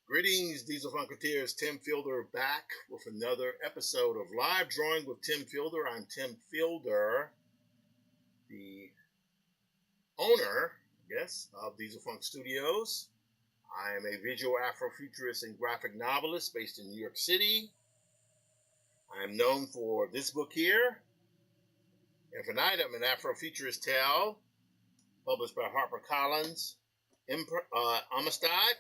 Greetings, Diesel Funketeers. Tim Fielder back with another episode of Live Drawing with Tim Fielder. I'm Tim Fielder, the owner, of Diesel Funk Studios. I am a visual Afrofuturist and graphic novelist based in New York City. I am known for this book here, Infinitum, an Afrofuturist tale, published by HarperCollins. Amistad.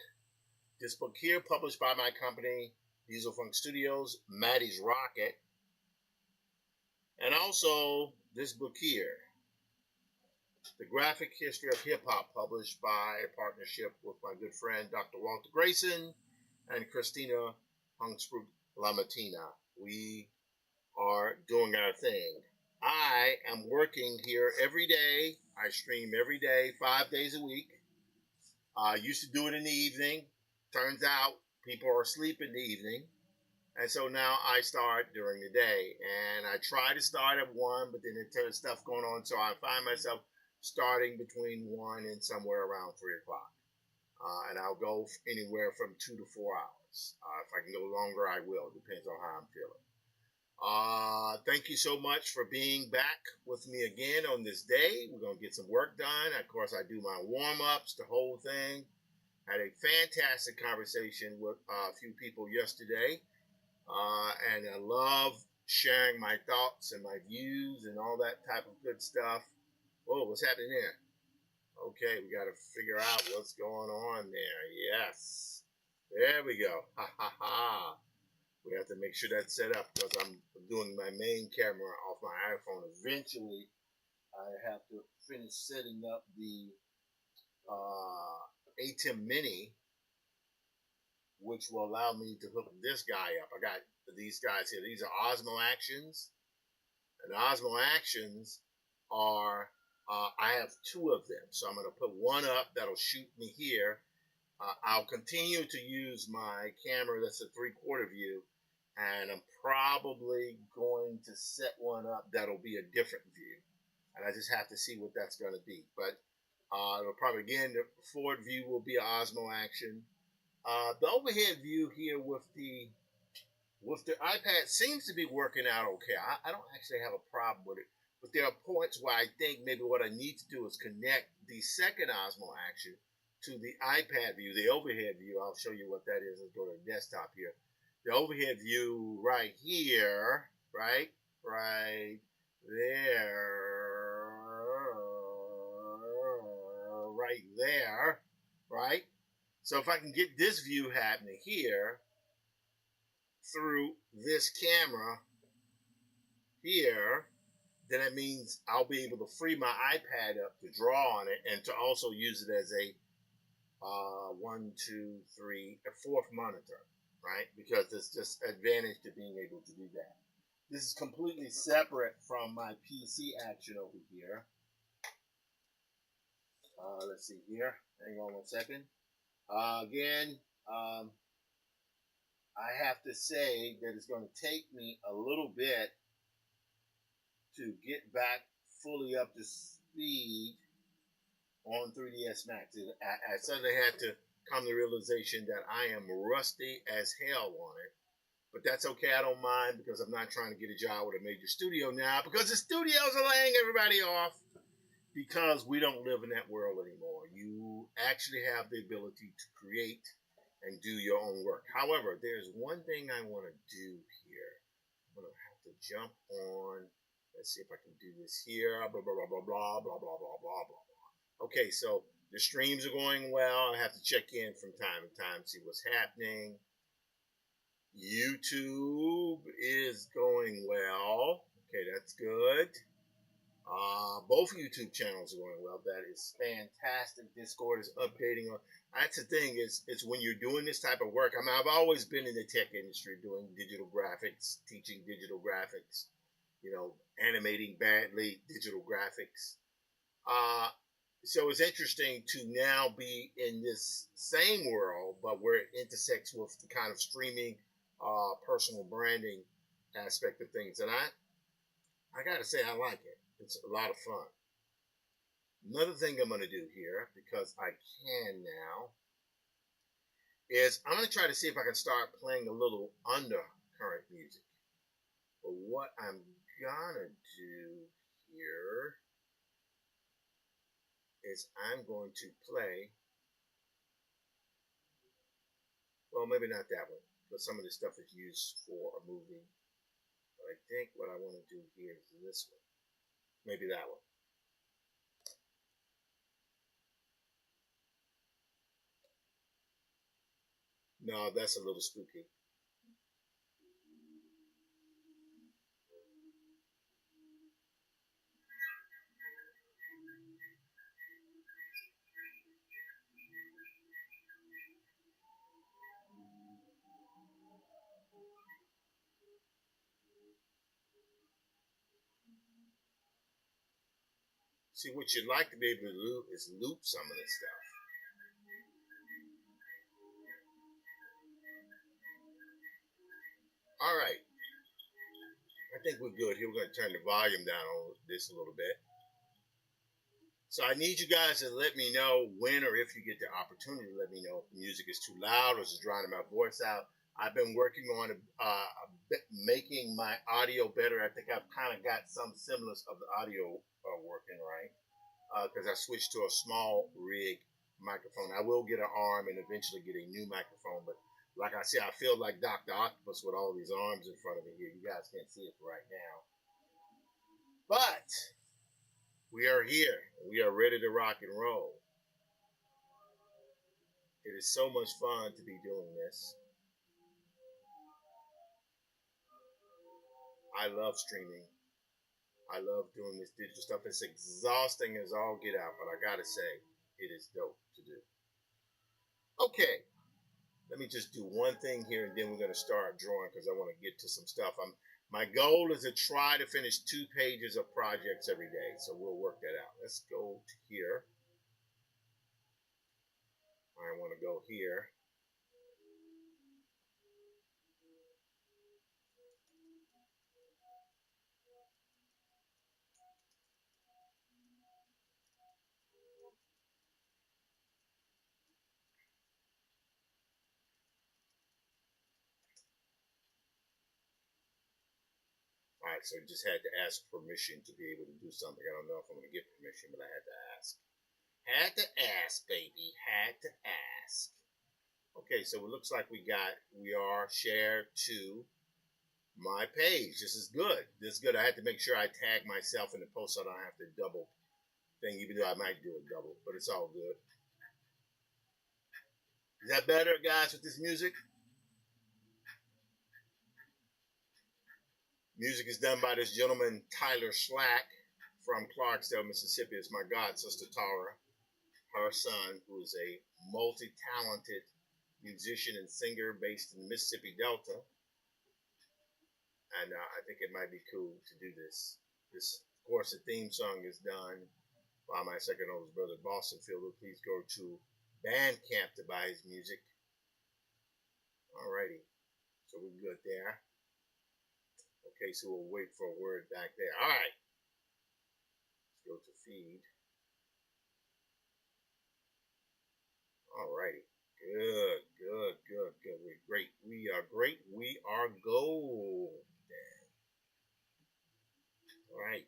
This book here, published by my company, Diesel Funk Studios, Maddie's Rocket. And also this book here, The Graphic History of Hip Hop, published by a partnership with my good friend, Dr. Walter Grayson and Christina Hungsprut Lamatina. We are doing our thing. I am working here every day. I stream every day, 5 days a week. I used to do it in the evening. Turns out people are asleep in the evening. And so now I start during the day. And I try to start at 1, but then there's stuff going on. So I find myself starting between 1 and somewhere around 3 o'clock. And I'll go anywhere from 2 to 4 hours. If I can go longer, I will. Depends on how I'm feeling. Thank you so much for being back with me again on this day. We're going to get some work done. Of course, I do my warm-ups, the whole thing. Had a fantastic conversation with a few people yesterday. And I love sharing my thoughts and my views and all that type of good stuff. Whoa, what's happening there? Okay, we got to figure out what's going on there. Yes. There we go. Ha, ha, ha. We have to make sure that's set up because I'm doing my main camera off my iPhone. Eventually, I have to finish setting up the ATEM Mini, which will allow me to hook this guy up. I got these guys here. These are Osmo Actions. And Osmo Actions are, I have 2 of them. So I'm going to put one up that'll shoot me here. I'll continue to use my camera that's a 3/4 view. And I'm probably going to set one up that'll be a different view. And I just have to see what that's going to be. But it'll probably, again, the forward view will be an Osmo Action. The overhead view here with the iPad seems to be working out okay. I don't actually have a problem with it. But there are points where I think maybe what I need to do is connect the second Osmo Action to the iPad view, the overhead view. I'll show you what that is. Let's go to the desktop here. The overhead view right here, right there, right? So if I can get this view happening here through this camera here, then that means I'll be able to free my iPad up to draw on it and to also use it as a 4th monitor. Right? Because there's just advantage to being able to do that. This is completely separate from my PC action over here. Let's see here. Hang on 1 second. Again, I have to say that it's going to take me a little bit to get back fully up to speed on 3ds Max. I suddenly had to come to the realization that I am rusty as hell on it. But that's okay. I don't mind because I'm not trying to get a job with a major studio now because the studios are laying everybody off because we don't live in that world anymore. You actually have the ability to create and do your own work. However, there's one thing I want to do here. I'm going to have to jump on. Let's see if I can do this here. Blah, blah, blah, blah, blah, blah, blah, blah, blah, blah. Okay, so the streams are going well. I have to check in from time to time, see what's happening. YouTube is going well. Okay, that's good. Both YouTube channels are going well. That is fantastic. Discord is updating on. That's the thing is when you're doing this type of work. I mean, I've always been in the tech industry doing digital graphics, teaching digital graphics, animating badly digital graphics. Uh, so it's interesting to now be in this same world, but where it intersects with the kind of streaming, personal branding aspect of things. And I got to say, I like it. It's a lot of fun. Another thing I'm going to do here, because I can now, is I'm going to try to see if I can start playing a little undercurrent music. But what I'm going to do here is I'm going to play, well, maybe not that one, because some of this stuff is used for a movie. But I think what I want to do here is this one. Maybe that one. No, that's a little spooky. See, what you'd like to be able to do is loop some of this stuff. All right. I think we're good here. We're going to turn the volume down on this a little bit. So I need you guys to let me know when or if you get the opportunity to let me know if the music is too loud or is drowning my voice out. I've been working on making my audio better. I think I've kind of got some semblance of the audio working right because I switched to a small rig microphone. I will get an arm and eventually get a new microphone, but like I said, I feel like Dr. Octopus with all these arms in front of me here. You guys can't see it right now. But we are here. We are ready to rock and roll. It is so much fun to be doing this. I love streaming. I love doing this digital stuff. It's exhausting as all get out, but I gotta say, it is dope to do. Okay, let me just do one thing here and then we're gonna start drawing because I want to get to some stuff. My goal is to try to finish 2 pages of projects every day, so we'll work that out. Let's go to here. I want to go here. All right, so I just had to ask permission to be able to do something. I don't know if I'm going to get permission, but I had to ask. Had to ask, baby. Had to ask. Okay, so it looks like we are shared to my page. This is good. This is good. I had to make sure I tag myself in the post so I don't have to double thing, even though I might do a double, but it's all good. Is that better, guys, with this music? Music is done by this gentleman, Tyler Slack, from Clarksdale, Mississippi. It's my god sister, Tara, her son, who is a multi-talented musician and singer based in the Mississippi Delta. And I think it might be cool to do this. Of course, the theme song is done by my second oldest brother, Boston Fielder. Please go to Bandcamp to buy his music. Alrighty, so we're good there. Okay, so we'll wait for a word back there. All right, let's go to feed. Alrighty, good, good, good, good. We're great. We are great. We are golden. All right.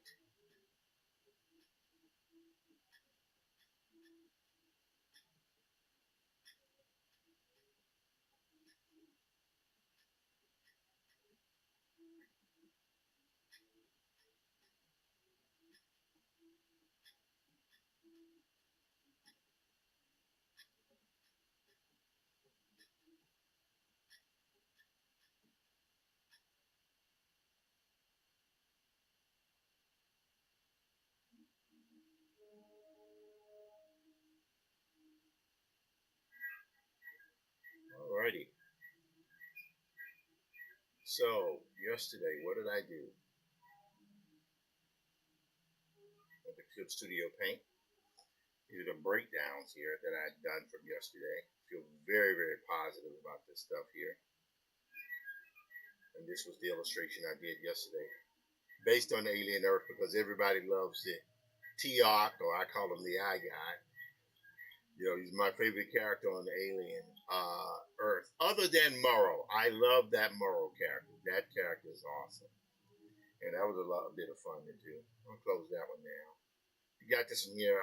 Alrighty. So, yesterday, what did I do? At the Clip Studio Paint. These are the breakdowns here that I had done from yesterday. Feel very, very positive about this stuff here. And this was the illustration I did yesterday. Based on Alien Earth, because everybody loves the T-Arc, or I call him the Eye Guy. You know, he's my favorite character on the Alien Earth. Other than Morrow. I love that Morrow character. That character is awesome. And that was a bit of fun to do. I'll close that one now. You got this one here.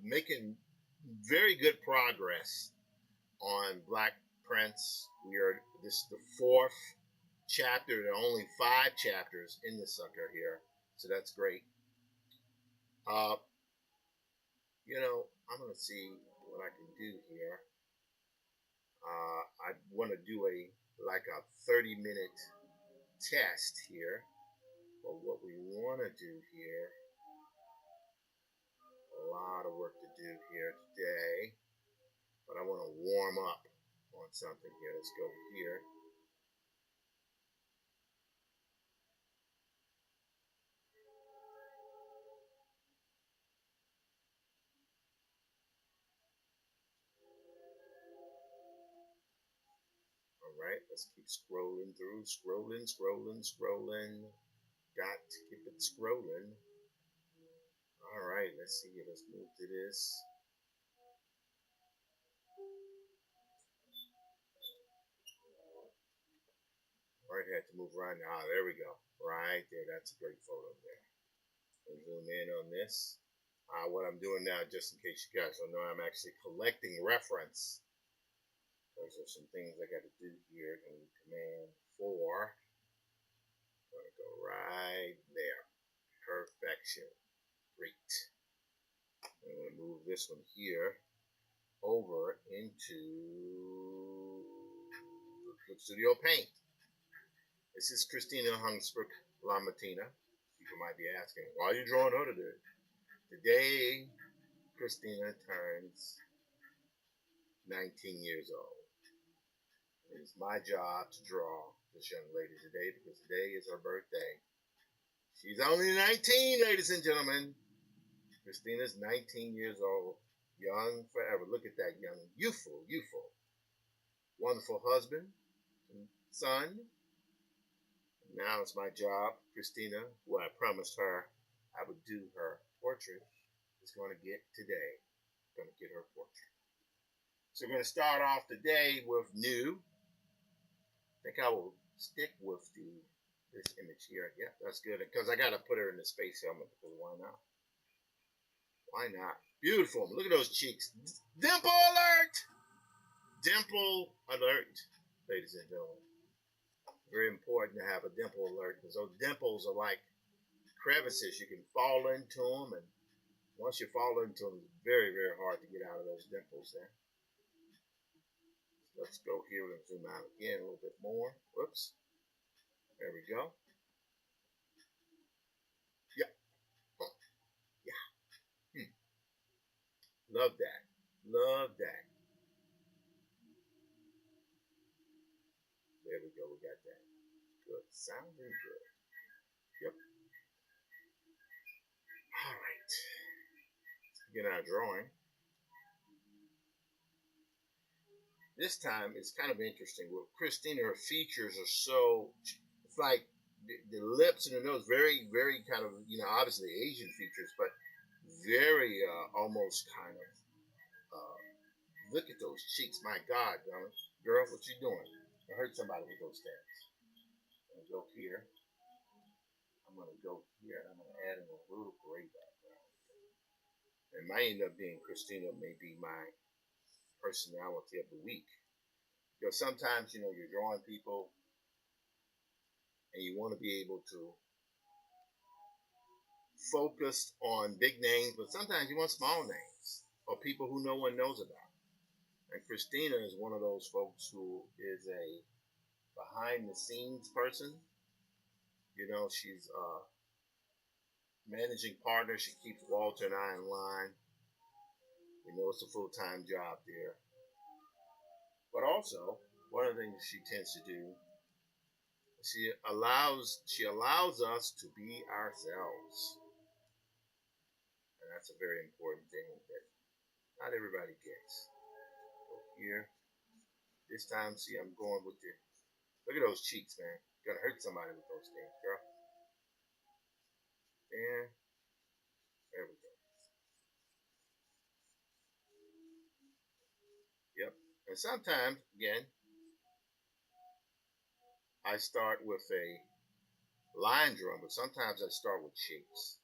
Making very good progress on Black Prince. This is the 4th chapter. There are only 5 chapters in the sucker here. So that's great. You know, I'm going to see what I can do here. I want to do a 30-minute test here. But what we want to do here, a lot of work to do here today. But I want to warm up on something here. Let's go here. Alright, let's keep scrolling through. Scrolling. Got to keep it scrolling. Alright, let's see. Let's move to this. Alright, had to move around. Ah, there we go. Right there. That's a great photo there. I'll zoom in on this. What I'm doing now, just in case you guys don't know, I'm actually collecting reference. Those are some things I got to do here. Command 4. I'm going to go right there. Perfection. Great. I'm going to move this one here over into Clip Studio Paint. This is Christina Hungsberg Lamartina. People might be asking, why are you drawing her today? Today, Christina turns 19 years old. It is my job to draw this young lady today because today is her birthday. She's only 19, ladies and gentlemen. Christina's 19 years old. Young forever. Look at that young, youthful. Wonderful husband and son. Now it's my job, Christina, who I promised her I would do her portrait, is going to get today. Going to get her portrait. So we're going to start off today with new. I think I will stick with this image here. Yeah, that's good. Because I got to put her in the space helmet. Because why not? Why not? Beautiful. Look at those cheeks. Dimple alert! Dimple alert, ladies and gentlemen. Very important to have a dimple alert. Because those dimples are like crevices. You can fall into them. And once you fall into them, it's very, very hard to get out of those dimples there. Let's go here and zoom out again a little bit more. Whoops. There we go. Yeah. Oh. Yeah. Love that. Love that. There we go. We got that. Good. Sounding good. Yep. All right. Let's begin our drawing. This time it's kind of interesting. With Christina, her features are so, it's like the lips and the nose, very, very kind of, obviously Asian features, but very almost kind of, look at those cheeks. My God, girl, what you doing? I hurt somebody with those things. I'm going to go here. I'm going to go here. I'm going to add in a little gray background. It might end up being Christina, may be my personality of the week. Because sometimes, you're drawing people and you want to be able to focus on big names, but sometimes you want small names or people who no one knows about. And Christina is one of those folks who is a behind the scenes person. She's managing partner. She keeps Walter and I in line. It's a full-time job there. But also, one of the things she tends to do, she allows us to be ourselves. And that's a very important thing that not everybody gets. So here, this time, see, I'm going with the, look at those cheeks, man. You're gonna hurt somebody with those things, girl. And there we go. Yep. And sometimes, again, I start with a line drawing, but sometimes I start with shapes.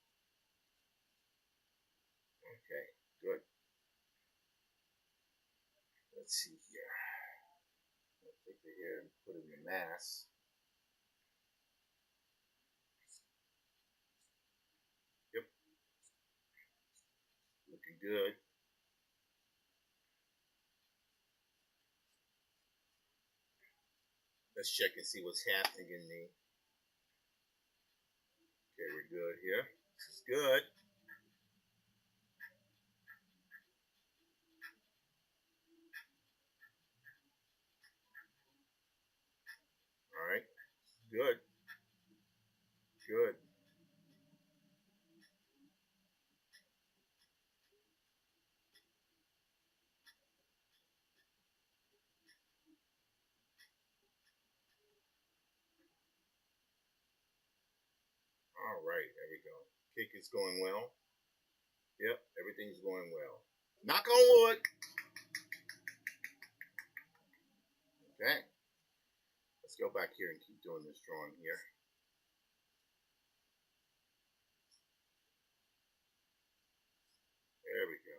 Okay, good. Let's see here. I'll take the hair and put it in the mass. Yep, looking good. Let's check and see what's happening in the. Okay, we're good here. This is good. All right, good, good. All right, there we go. Kick is going well. Yep, everything's going well. Knock on wood. Okay, let's go back here and keep doing this drawing here. There we go.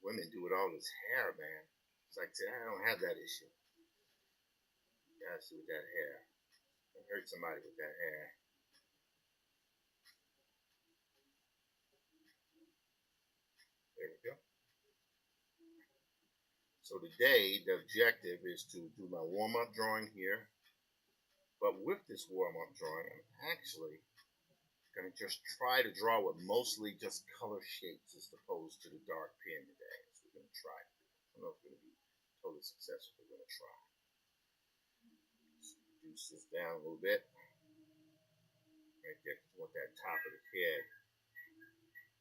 Women do it all this hair, man. It's like, I don't have that issue. Gotta see with that hair. I hurt somebody with that hair. There we go. So today, the objective is to do my warm-up drawing here. But with this warm-up drawing, I'm actually going to just try to draw with mostly just color shapes as opposed to the dark pen today. So we're going to try. I don't know if it's going to be totally successful, but we're going to try. Just reduce this down a little bit. Right there, I want that top of the head.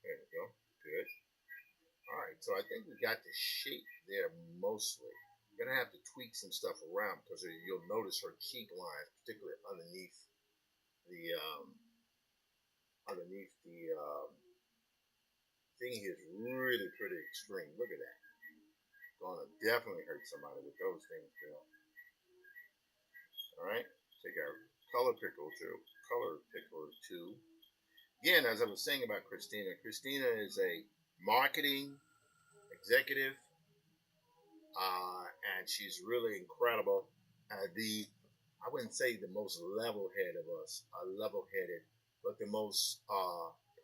There we go. Good. All right, so I think we got the shape there mostly. We're gonna have to tweak some stuff around because you'll notice her cheek lines, particularly underneath the thing here, is really pretty extreme. Look at that. Gonna definitely hurt somebody with those things, you know. All right, take our color picker two. Again, as I was saying about Christina, Christina is a marketing executive, and she's really incredible. I wouldn't say the most level-headed of us, level-headed, but the most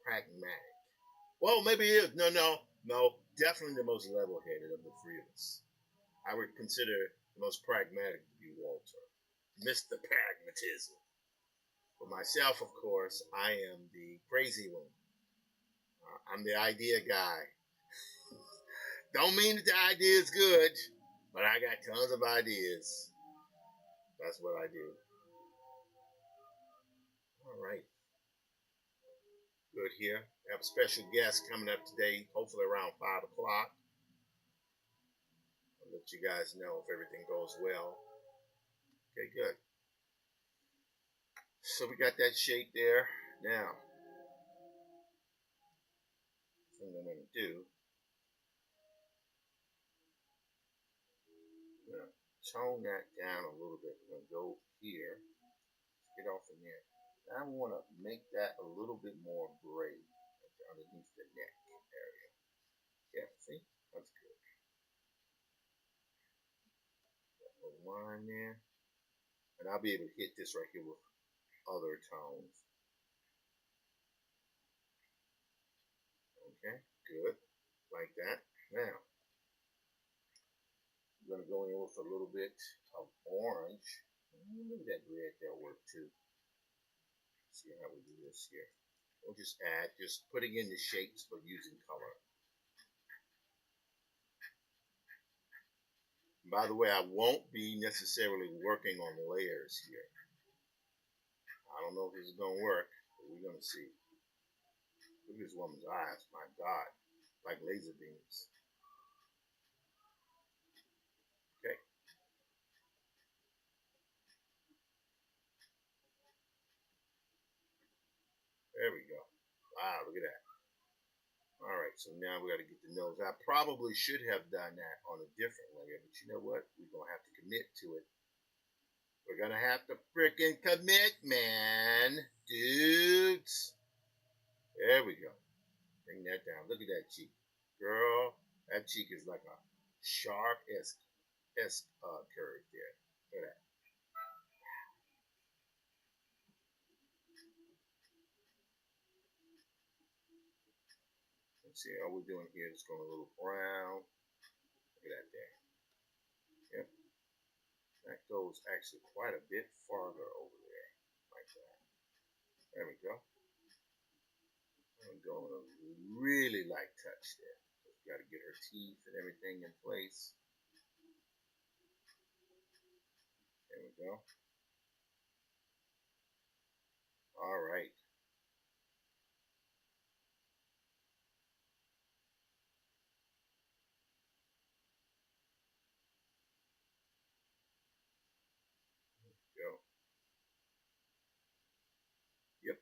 pragmatic. Well, maybe it is. No. Definitely the most level-headed of the three of us. I would consider the most pragmatic to be Walter, Mr. Pragmatism. For myself, of course, I am the crazy one. I'm the idea guy. Don't mean that the idea is good, but I got tons of ideas. That's what I do. All right. Good here. I have a special guest coming up today, hopefully around 5 o'clock. I'll let you guys know if everything goes well. Okay, good. So we got that shape there. Now, the thing I'm going to do, I'm going to tone that down a little bit. We're going to go here, get off in there. I want to make that a little bit more gray underneath the neck area. Yeah, see? That's good. Got a line there. And I'll be able to hit this right here with other tones. Okay, good. Like that. Now, I'm going to go in with a little bit of orange. Maybe that red that'll work too. See how we do this here. We'll just add, just putting in the shapes but using color. By the way, I won't be necessarily working on layers here. I don't know if this is going to work, but we're going to see. Look at this woman's eyes. My God. Like laser beams. Okay. There we go. Wow, look at that. All right, so now we got to get the nose. I probably should have done that on a different layer, but you know what? We're going to have to commit to it. We're going to have to freaking commit, man. Dudes. There we go. Bring that down. Look at that cheek. Girl, that cheek is like a sharp S curve there. Look at that. Let's see, all we're doing here is going a little brown. Look at that there. Yep. That goes actually quite a bit farther over there. Like that. There we go. I'm going a really light touch there. Got to get her teeth and everything in place. There we go. All right. Go. Yep.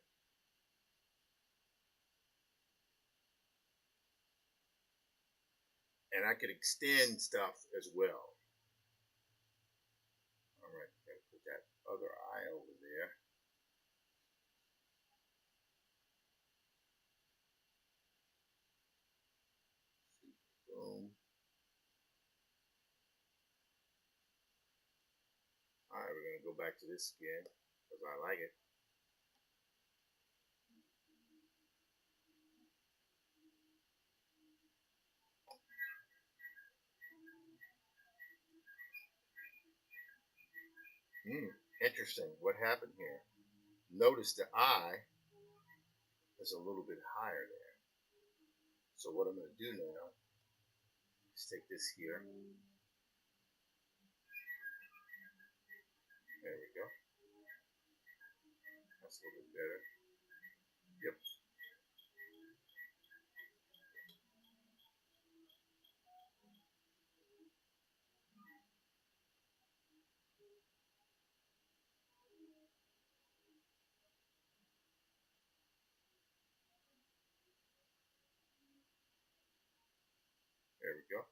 And I could extend stuff as well. All right. Got to put that other eye over there. Boom. All right. We're going to go back to this again because I like it. Interesting. What happened here? Notice the eye is a little bit higher there. So what I'm going to do now is take this here. There we go. That's a little bit better. Yep. There we go.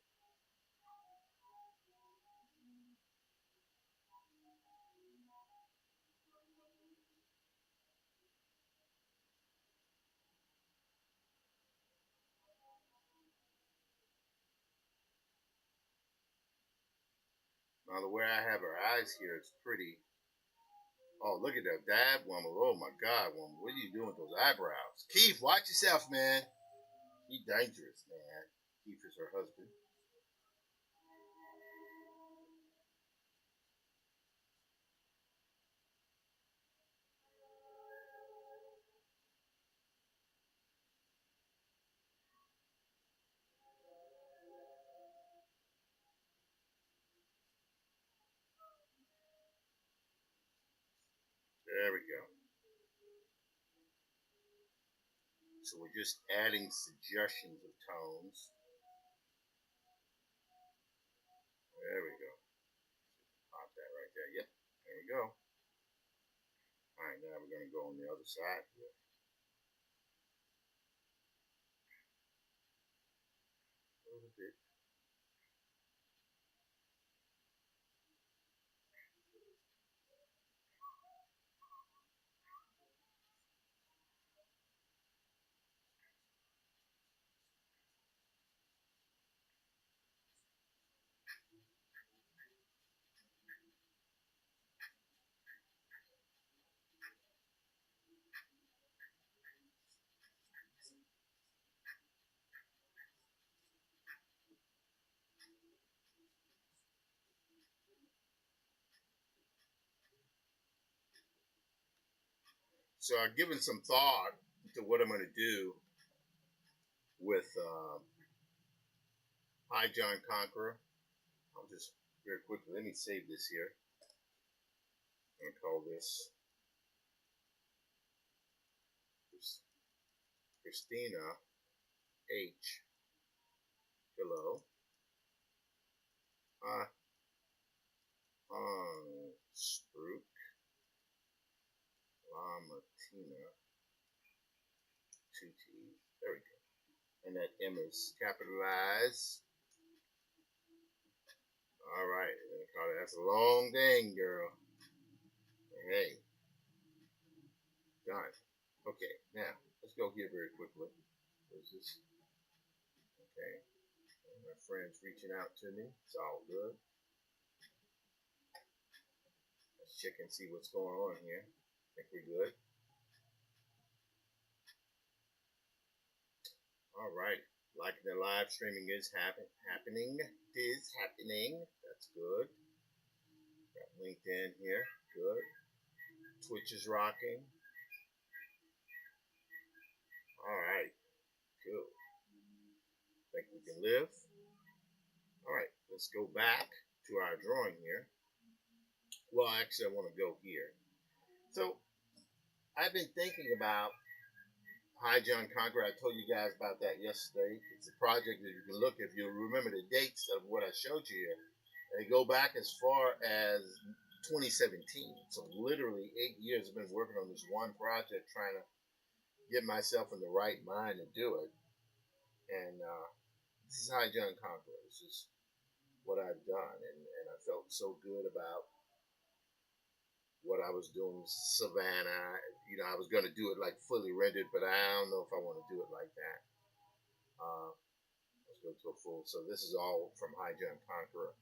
Now the way I have her eyes here is pretty. Oh, look at that woman. Oh my God, woman. What are you doing with those eyebrows? Keith, watch yourself, man. He's dangerous, man. Keith is her husband. There we go. So we're just adding suggestions of tones. There we go. Pop that right there. Yep. There we go. All right, now we're going to go on the other side here. A little bit. So I've given some thought to what I'm going to do with High John Conqueror. I'll just very quickly. Let me save this here. I'm going to call this Christina H. Hello. Strook. Lamatina. 2T. There we go. And that M is capitalized. All right. That's a long thing, girl. Hey. Done. Okay. Now, let's go here very quickly. Where's this? Okay. My friend's reaching out to me. It's all good. Let's check and see what's going on here. I think we're good. All right. Like the live streaming is happening. That's good. Got LinkedIn here. Good. Twitch is rocking. All right. Cool. Think we can live. All right. Let's go back to our drawing here. Well, actually, I want to go here. So, I've been thinking about High John Conqueror. I told you guys about that yesterday. It's a project that you can look if you remember the dates of what I showed you here. They go back as far as 2017. So literally 8 years I've been working on this one project, trying to get myself in the right mind to do it. And this is High John Conqueror. This is what I've done, and I felt so good about what I was doing. Savannah, I was going to do it like fully rendered, but I don't know if I want to do it like that. Let's go to a full. So this is all from High John Conqueror.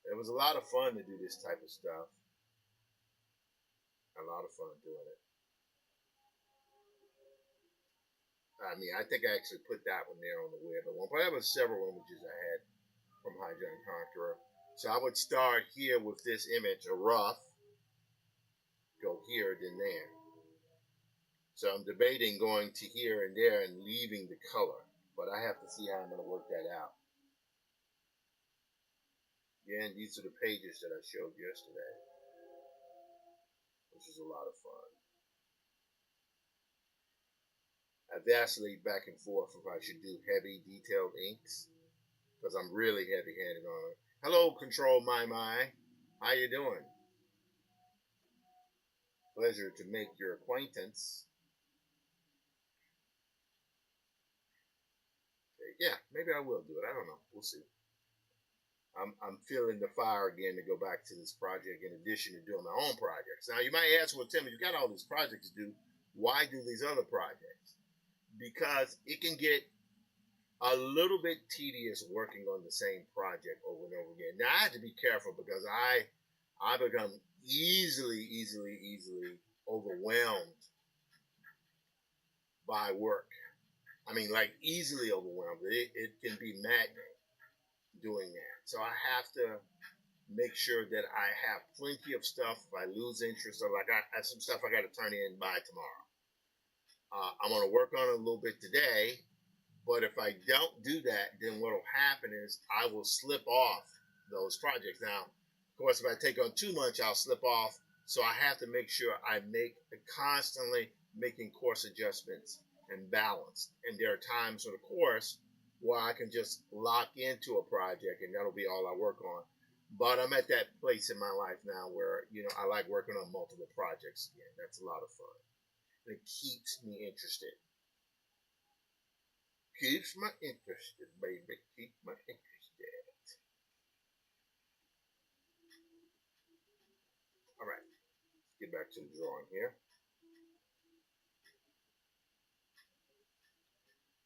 It was a lot of fun to do this type of stuff. A lot of fun doing it. I mean, I think I actually put that one there on the web at one point. There was several images I had from High John Conqueror. So I would start here with this image, a rough, go here, then there. So I'm debating going to here and there and leaving the color, but I have to see how I'm going to work that out. Again, these are the pages that I showed yesterday, which is a lot of fun. I vacillate back and forth if I should do heavy detailed inks, because I'm really heavy-handed on it. Hello, Control My. How you doing? Pleasure to make your acquaintance. Yeah, maybe I will do it. I don't know. We'll see. I'm feeling the fire again to go back to this project in addition to doing my own projects. Now, you might ask, well, Tim, you got all these projects to do. Why do these other projects? Because it can get a little bit tedious working on the same project over and over again. Now, I have to be careful because I become easily overwhelmed by work. I mean, like easily overwhelmed. It can be maddening doing that. So I have to make sure that I have plenty of stuff. If I lose interest, or like I have some stuff I got to turn in by tomorrow. I'm going to work on it a little bit today, but if I don't do that, then what will happen is I will slip off those projects. Now, of course, if I take on too much, I'll slip off. So I have to make sure I constantly making course adjustments and balance. And there are times in the course where I can just lock into a project and that'll be all I work on. But I'm at that place in my life now where, I like working on multiple projects again. That's a lot of fun. It keeps me interested. Keeps me interested, baby. Keeps me interested. All right. Let's get back to the drawing here.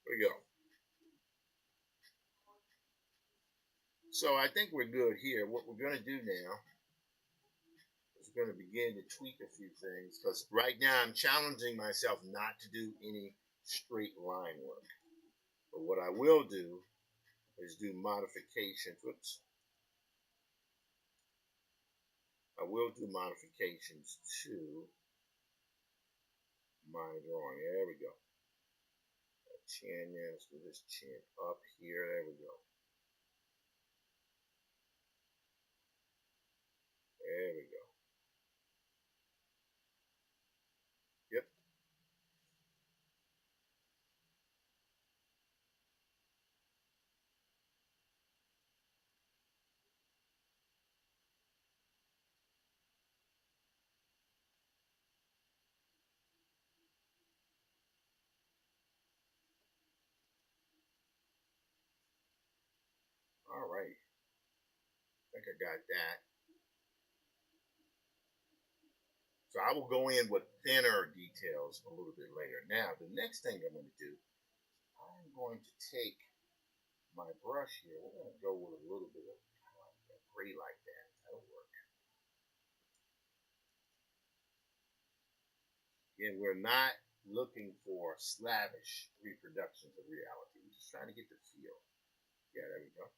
Here we go. So I think we're good here. What we're going to do now is we're going to begin to tweak a few things, because right now I'm challenging myself not to do any straight line work. But what I will do is do modifications. Whoops. I will do modifications to my drawing. There we go. Chin, yeah, let's do this chin up here. There we go. I got that. So I will go in with thinner details a little bit later. Now, the next thing I'm going to do, I'm going to take my brush here. We're going to go with a little bit of gray like that. That'll work. Again, we're not looking for slavish reproductions of reality. We're just trying to get the feel. Yeah, there we go.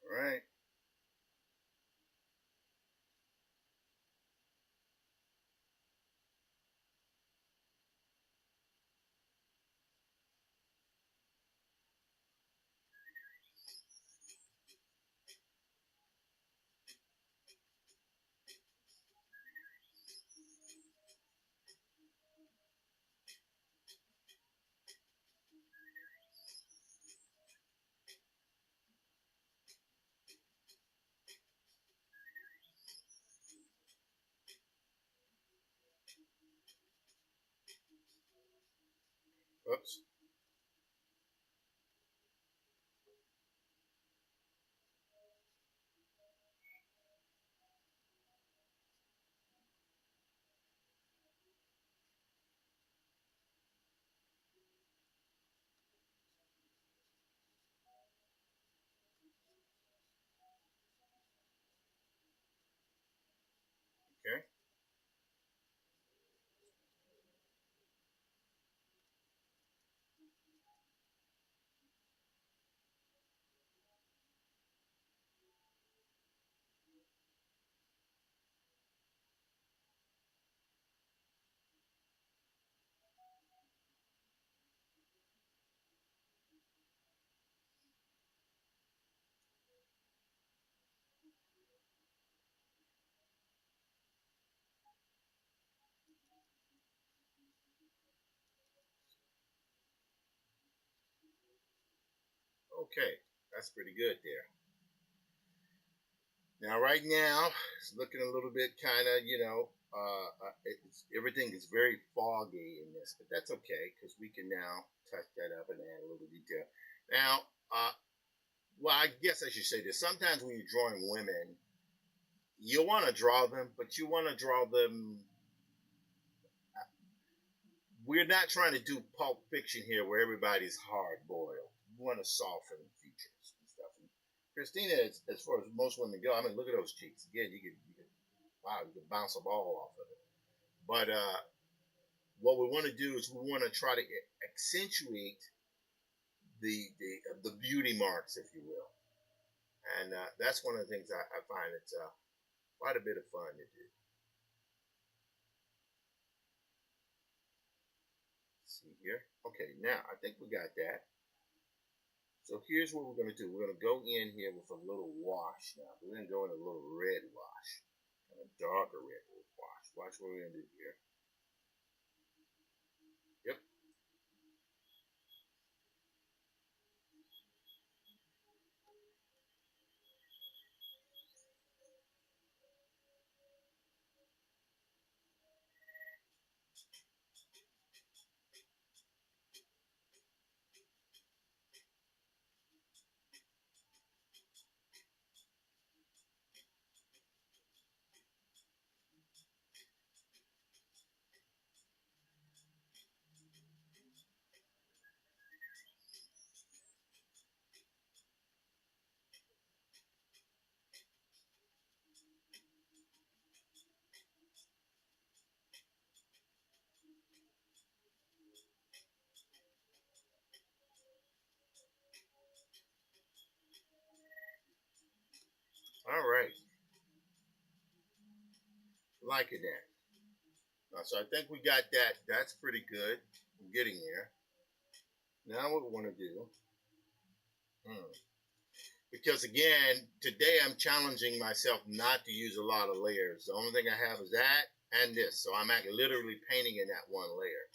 All right. Oops. Okay. Okay. That's pretty good there. Now, right now, it's looking a little bit kind of, everything is very foggy in this, but that's okay because we can now touch that up and add a little detail. Now, well, I guess I should say this. Sometimes when you're drawing women, you want to draw them, but you want to draw them. We're not trying to do pulp fiction here where everybody's hard boiled. We want to soften features and stuff. And Christina, as far as most women go, I mean, look at those cheeks. Again, wow, you can bounce a ball off of it. But what we want to do is we want to try to accentuate the beauty marks, if you will, and that's one of the things I find it's quite a bit of fun to do. Let's see here. Okay, now I think we got that. So here's what we're going to do. We're going to go in here with a little wash now. We're going to go in a little red wash, kind of darker red wash. Watch what we're going to do here. Yep, All right. Liking that. So I think we got that. That's pretty good. I'm getting there. Now what we want to do. Because again, today I'm challenging myself not to use a lot of layers. The only thing I have is that and this. So I'm actually literally painting in that one layer.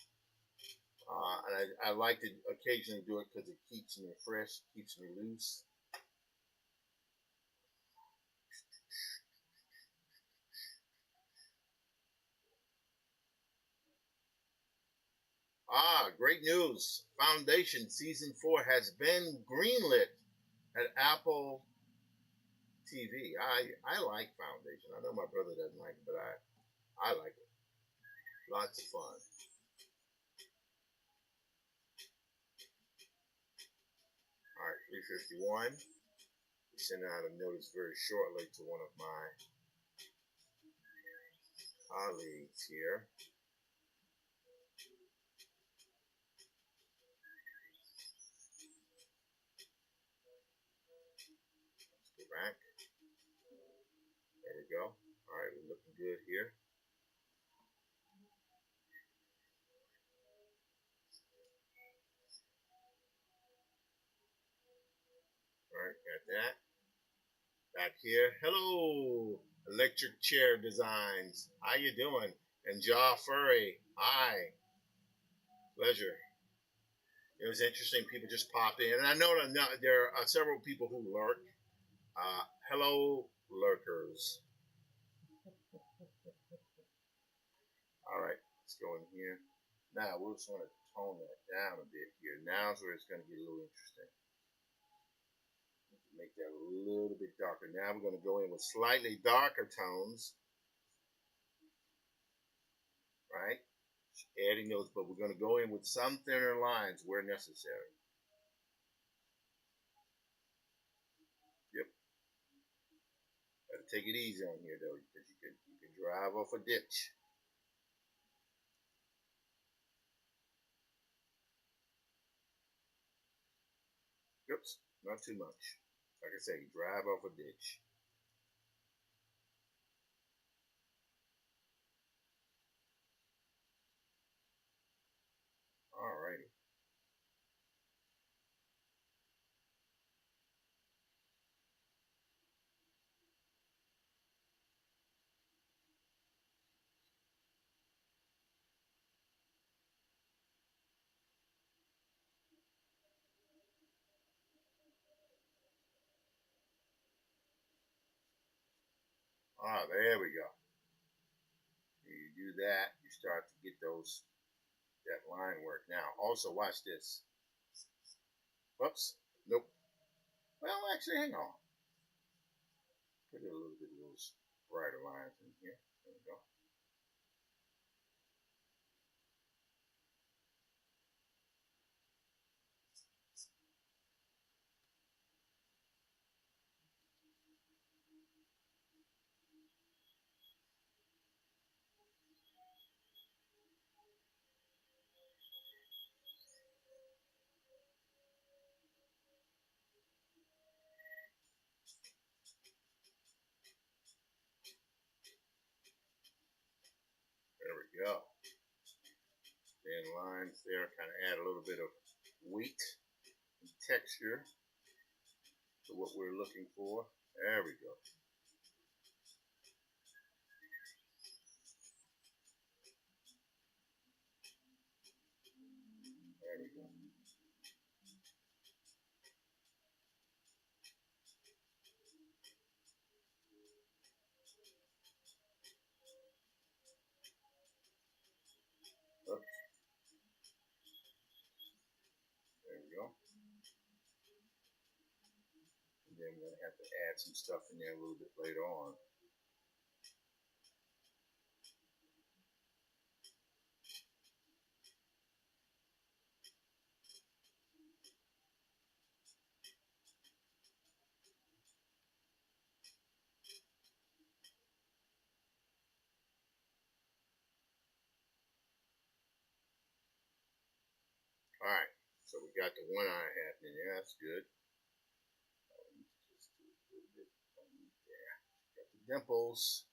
And I like to occasionally do it because it keeps me fresh, keeps me loose. Great news. Foundation Season 4 has been greenlit at Apple TV. I like Foundation. I know my brother doesn't like it, but I like it. Lots of fun. All right, 351. We send out a notice very shortly to one of my colleagues here. Let's go back. There we go. All right, we're looking good here. All right, got that. Back here. Hello, Electric Chair Designs. How you doing? And Jaw Furry. Hi. Pleasure. It was interesting. People just pop in. And I know that there are several people who lurk. Hello, lurkers. All right, let's go in here. Now, we're just going to tone that down a bit here. Now's where it's going to get a little interesting. Make that a little bit darker. Now we're going to go in with slightly darker tones. Right? Adding those, but we're going to go in with some thinner lines where necessary. Yep. Gotta take it easy on here though, because you can drive off a ditch. Oops, not too much. Like I say, you drive off a ditch. Alrighty. There we go. You do that, you start to get that line work. Now, also watch this. Whoops. Nope. Well, actually, hang on. Put a little bit of those brighter lines in here. There we go. There we go. Thin lines there, kind of add a little bit of weight and texture to what we're looking for. There we go. There we go. Oops. There we go. And then we're going to have to add some stuff in there a little bit later on. All right. So we got the one eye happening there. That's good. Just do a little bit there. dimples.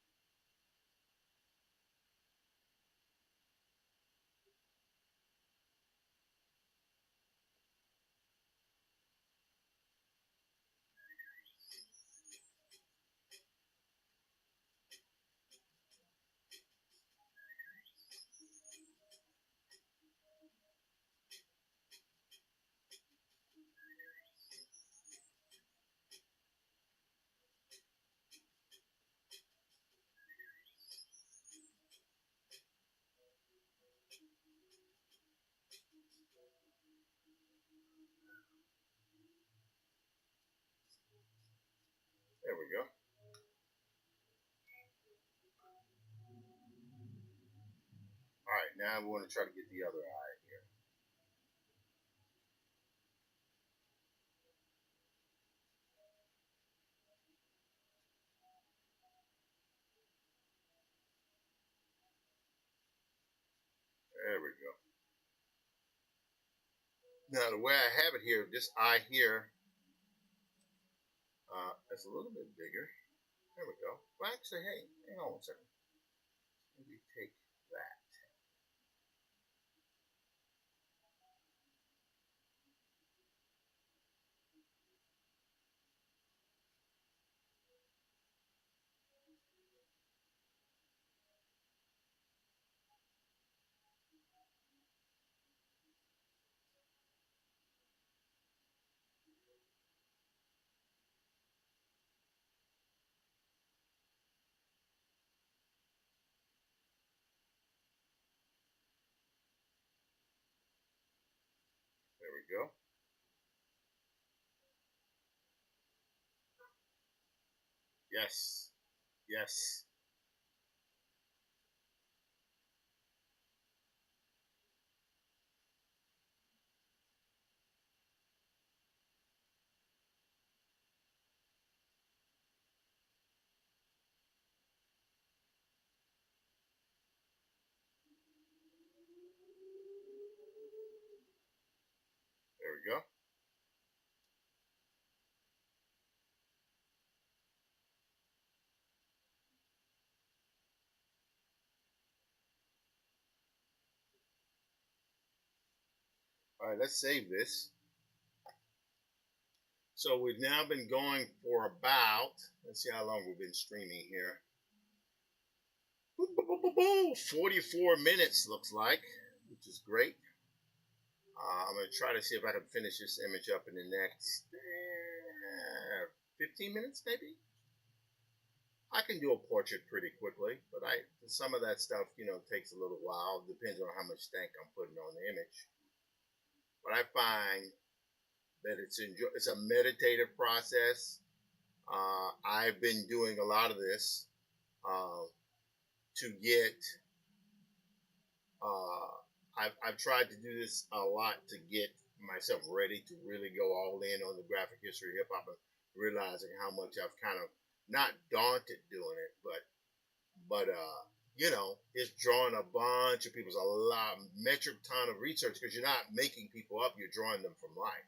There we go. All right, now we want to try to get the other eye here. There we go. Now the way I have it here, this eye here, is a little bit bigger. There we go. Well, actually, hey, hang on one second. Maybe take that. There we go. Yes. Yes. There we go. All right, let's save this. So we've now been going for about, let's see how long we've been streaming here. 44 minutes looks like, which is great. I'm going to try to see if I can finish this image up in the next 15 minutes, maybe. I can do a portrait pretty quickly, but some of that stuff, takes a little while. Depends on how much stank I'm putting on the image. But I find that it's a meditative process. I've been doing a lot of this uh, to get. Uh, I've tried to do this a lot to get myself ready to really go all in on the graphic history of hip hop, and realizing how much I've kind of not daunted doing it, but it's drawing a bunch of people. It's a lot metric ton of research because you're not making people up; you're drawing them from life.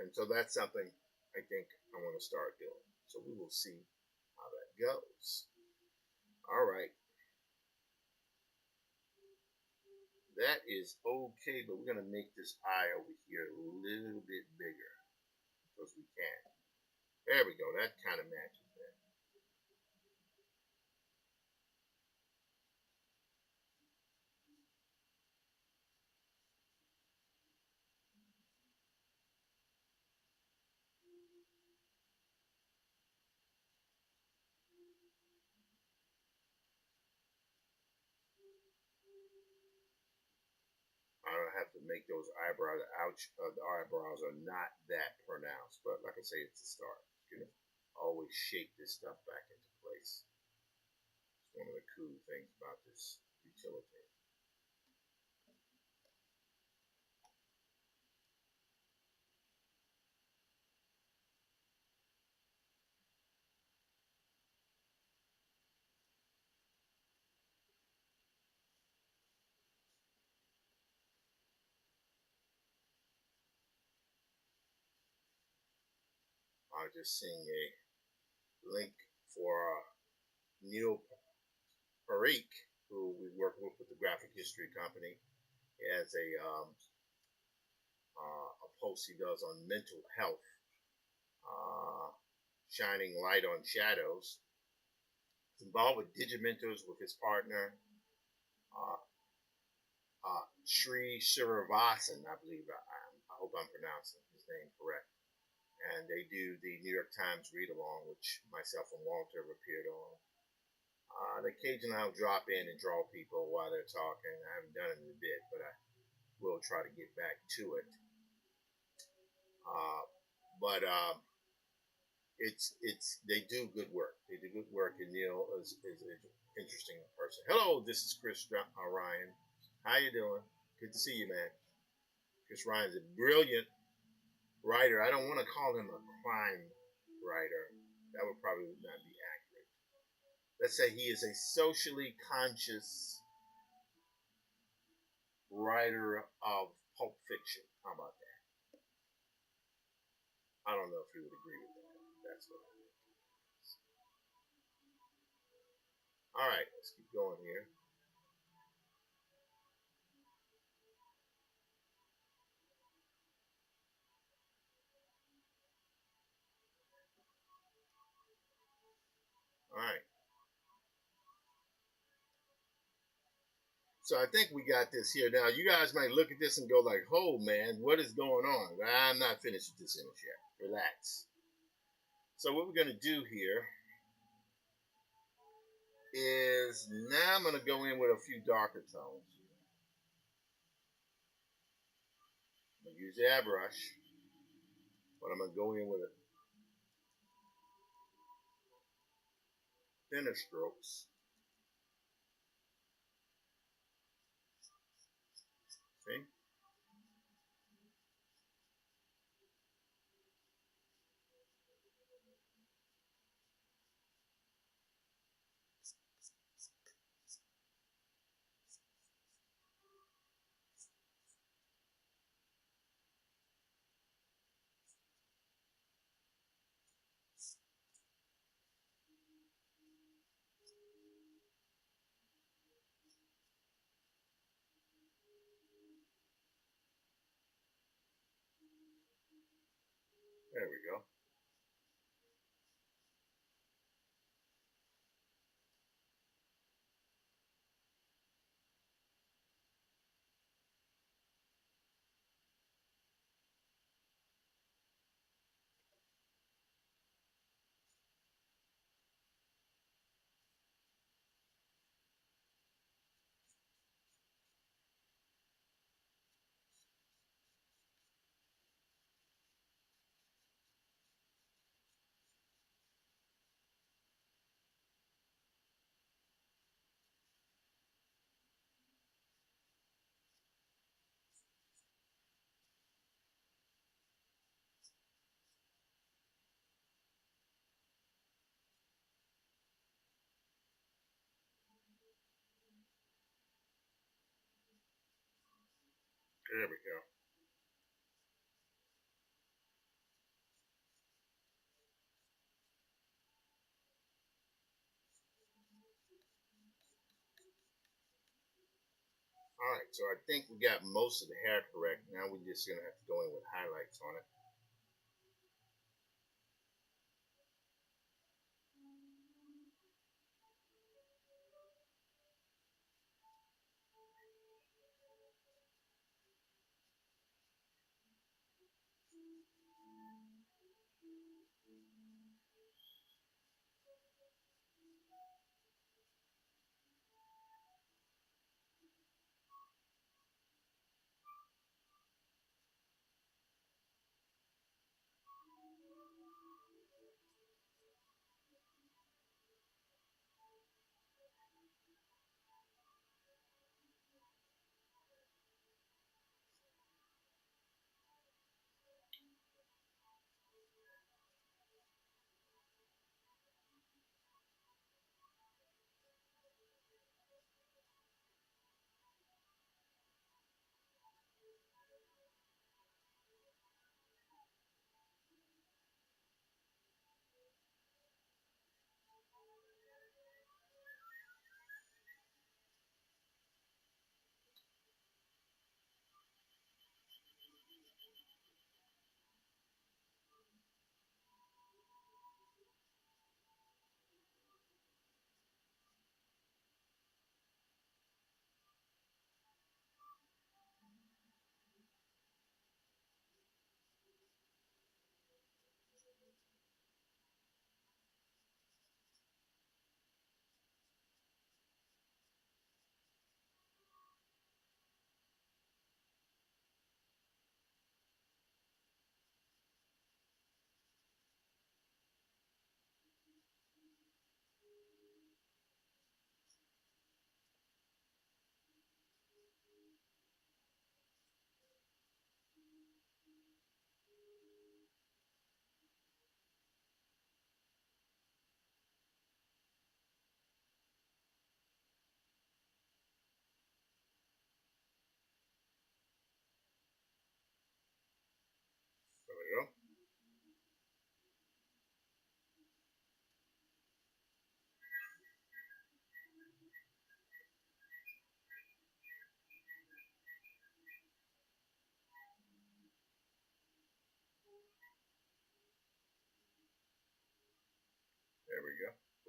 And so that's something I think I want to start doing. So we will see how that goes. All right. That is okay, but we're going to make this eye over here a little bit bigger because we can. There we go. That kind of matches that. I don't have to make those eyebrows. Ouch! The eyebrows are not that pronounced, but like I say, it's a start. You can always shape this stuff back into place. It's one of the cool things about this utility. I was just seeing a link for Neil Parikh, who we work with the Graphic History Company. He has a post he does on mental health, uh, shining light on shadows. He's involved with Digimentors with his partner, uh, Sri Srinivasan, I believe. I hope I'm pronouncing his name correct. And they do the New York Times read along, which myself and Walter have appeared on. Occasionally I'll drop in and draw people while they're talking. I haven't done it in a bit, but I will try to get back to it. But it's they do good work. They do good work, and Neil is an interesting person. Hello, this is Chris Ryan. How you doing? Good to see you, man. Chris Ryan's a brilliant writer. I don't want to call him a crime writer. That would probably not be accurate. Let's say he is a socially conscious writer of pulp fiction. How about that? I don't know if you would agree with that. That's what I think. All right, let's keep going here. All right. So I think we got this here. Now, you guys might look at this and go like, oh, man, what is going on? I'm not finished with this image yet. Relax. So what we're going to do here is now I'm going to go in with a few darker tones. I'm going to use the airbrush, but I'm going to go in with a thinner strokes. See? There we go. There we go. All right, so I think we got most of the hair correct. Now we're just going to have to go in with highlights on it.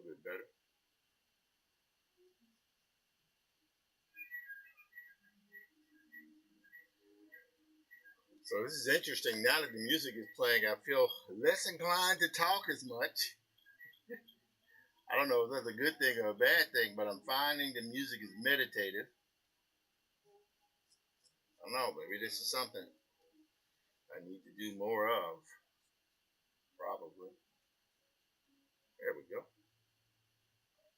bit better. So this is interesting. Now that the music is playing, I feel less inclined to talk as much. I don't know if that's a good thing or a bad thing, but I'm finding the music is meditative. I don't know, maybe this is something I need to do more of. Probably. There we go.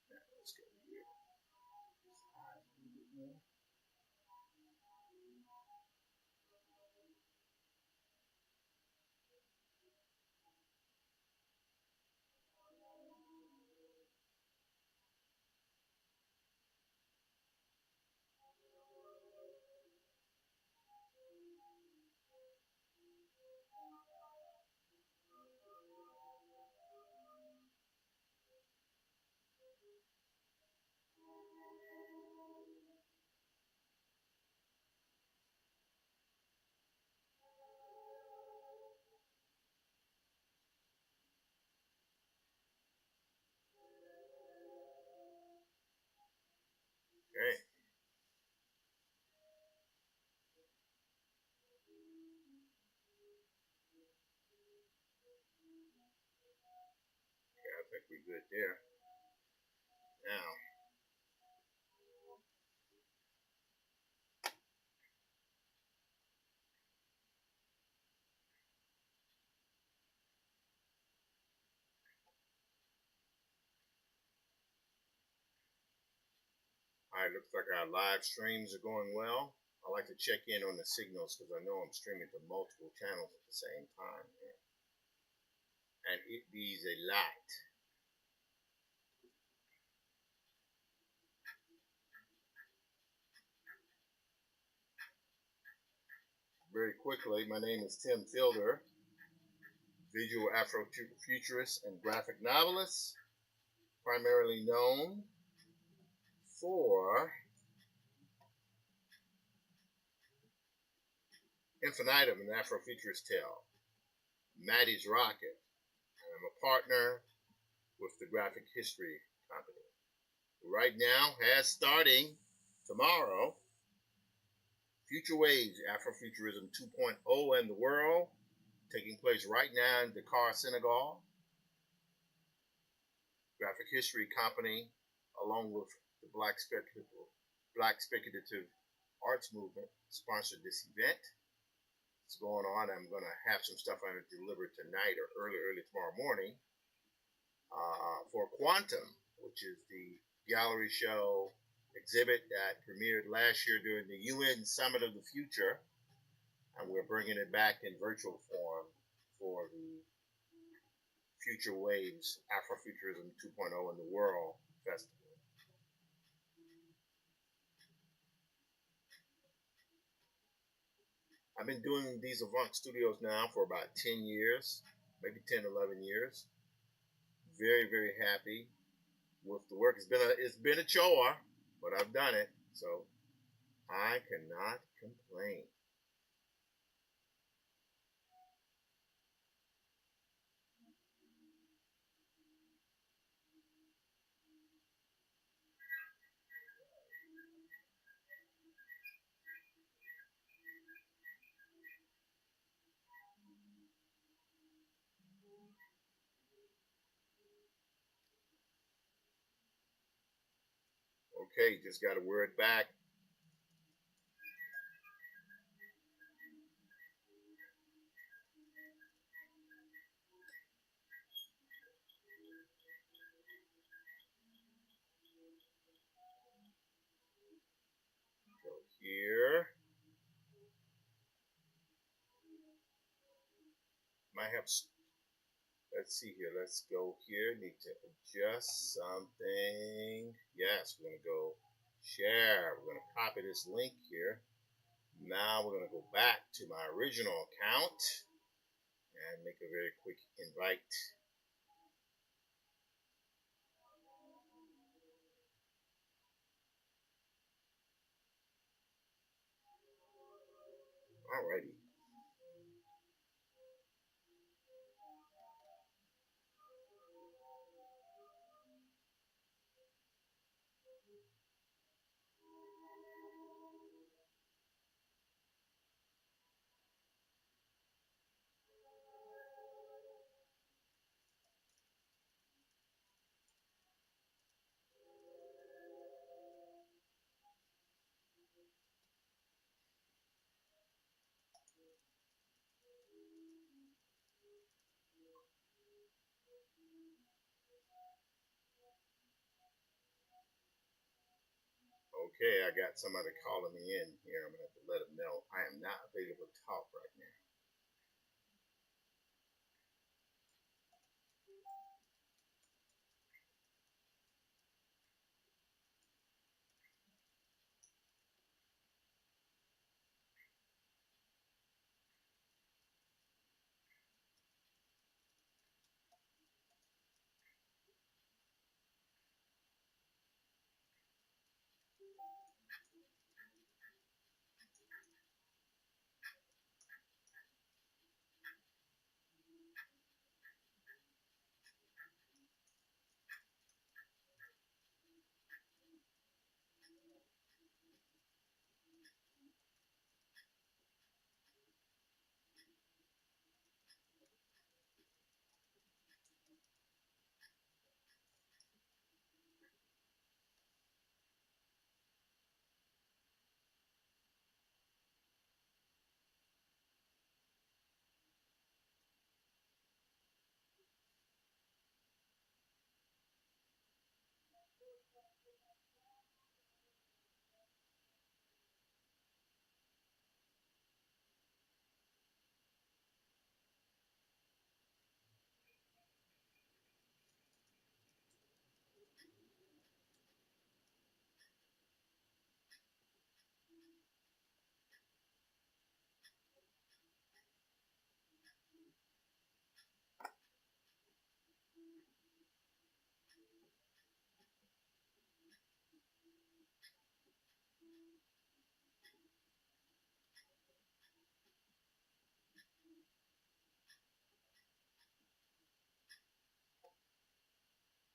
Now let's go here. Okay. Okay, I think we're good there. Now, all right, looks like our live streams are going well. I like to check in on the signals because I know I'm streaming to multiple channels at the same time. And it bees a lot. Very quickly, my name is Tim Fielder, visual Afrofuturist and graphic novelist, primarily known for Infinitum, an Afrofuturist tale, Maddie's Rocket, and I'm a partner with the Graphic History Company. Right now, has starting tomorrow, Future Waves, Afrofuturism 2.0 and the World, taking place right now in Dakar, Senegal. Graphic History Company, along with the Black Speculative Arts Movement, sponsored this event. It's going on. I'm going to have some stuff I'm going to deliver tonight or early tomorrow morning for Quantum, which is the gallery show exhibit that premiered last year during the UN Summit of the Future, and we're bringing it back in virtual form for the Future Waves Afrofuturism 2.0 in the World Festival. I've been doing these Avant Studios now for about 10 years, maybe 10, 11 years. Very, very happy with the work. It's been a chore, but I've done it, so I cannot complain. Okay, just got a word back. Go here. Might have. Let's see here. Let's go here. Need to adjust something. Yes, we're gonna go share. We're gonna copy this link here. Now we're gonna go back to my original account and make a very quick invite. Alrighty. Okay, I got somebody calling me in here. I'm going to have to let them know I am not available to talk right now.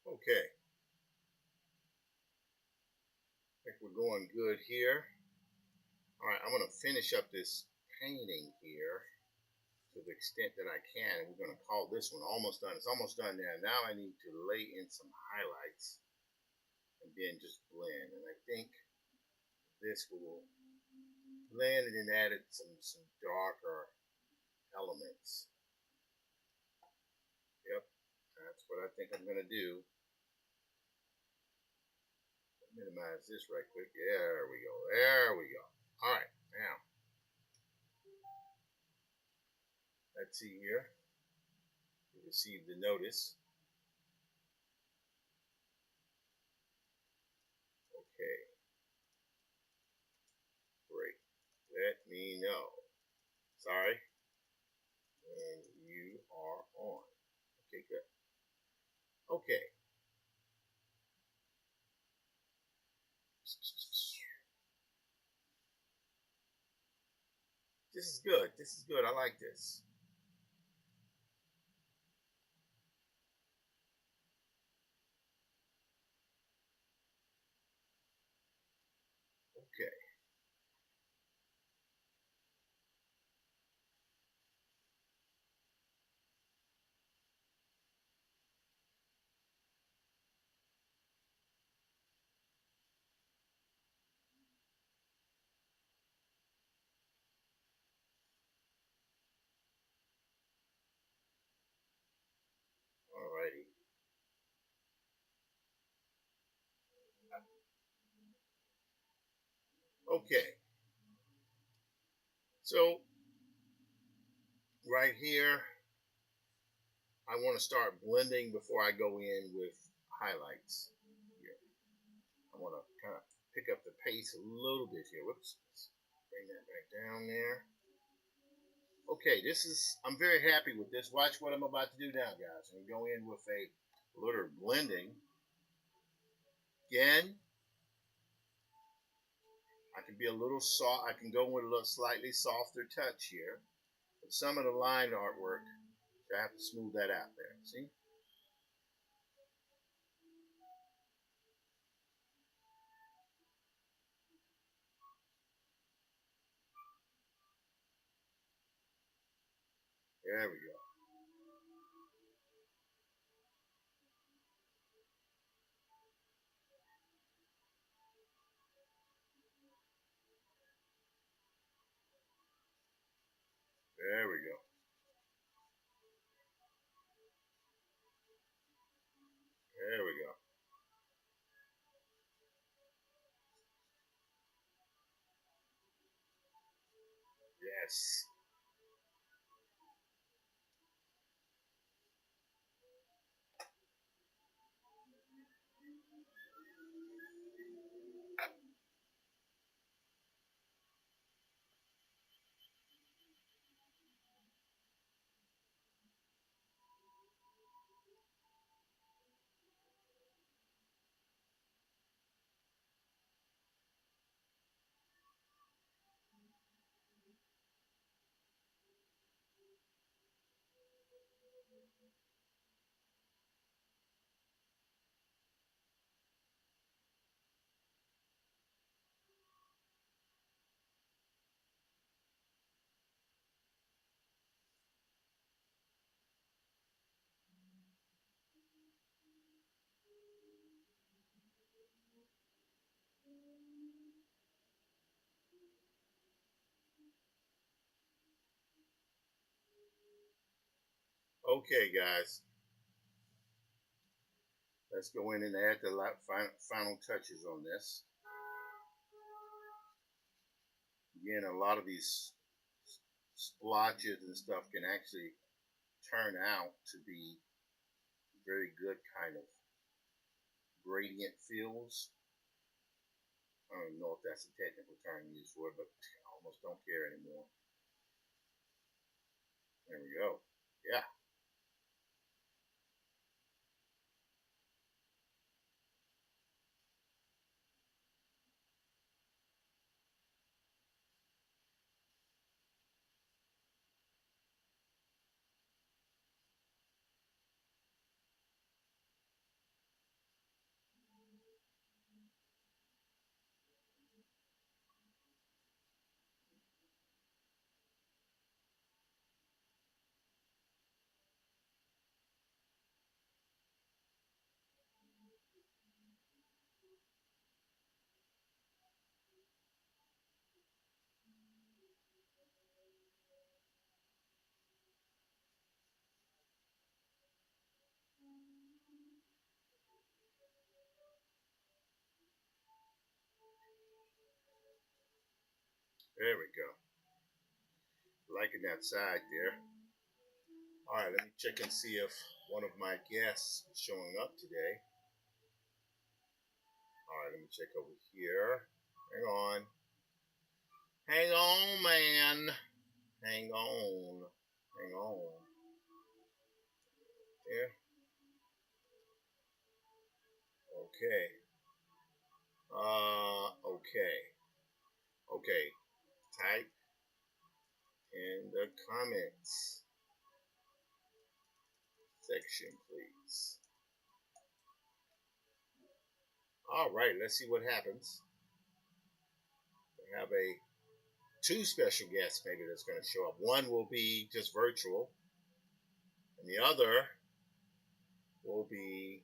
Okay, I think we're going good here. All right, I'm going to finish up this painting here to the extent that I can. And we're going to call this one almost done. It's almost done now. Now I need to lay in some highlights and then just blend. And I think this will blend and then added some darker elements. Yep, that's what I think I'm going to do. Minimize this right quick. There we go. There we go. All right, now let's see here. We received the notice. Okay, great. Let me know. Sorry. And you are on. Okay, good. Okay. This is good. This is good. I like this. Okay. All righty. Okay. So right here, I want to start blending before I go in with highlights. Here. I want to kind of pick up the pace a little bit here. Whoops. Let's bring that back down there. Okay, I'm very happy with this. Watch what I'm about to do now, guys. I'm going to go in with a little blending. Again, I can be a little soft. I can go with a little slightly softer touch here. But some of the line artwork, I have to smooth that out there. See? There we go. There we go. There we go. Yes. Okay, guys. Let's go in and add the final touches on this. Again, a lot of these splotches and stuff can actually turn out to be very good kind of gradient fills. I don't even know if that's a technical term used for it, but I almost don't care anymore. There we go. Yeah. There we go. Liking that side there. All right, let me check and see if one of my guests is showing up today. All right, let me check over here. Hang on. Hang on, man. Hang on. Hang on. There. Okay. Okay. Okay. Type in the comments section, please. All right, let's see what happens. We have two special guests maybe that's going to show up. One will be just virtual, and the other will be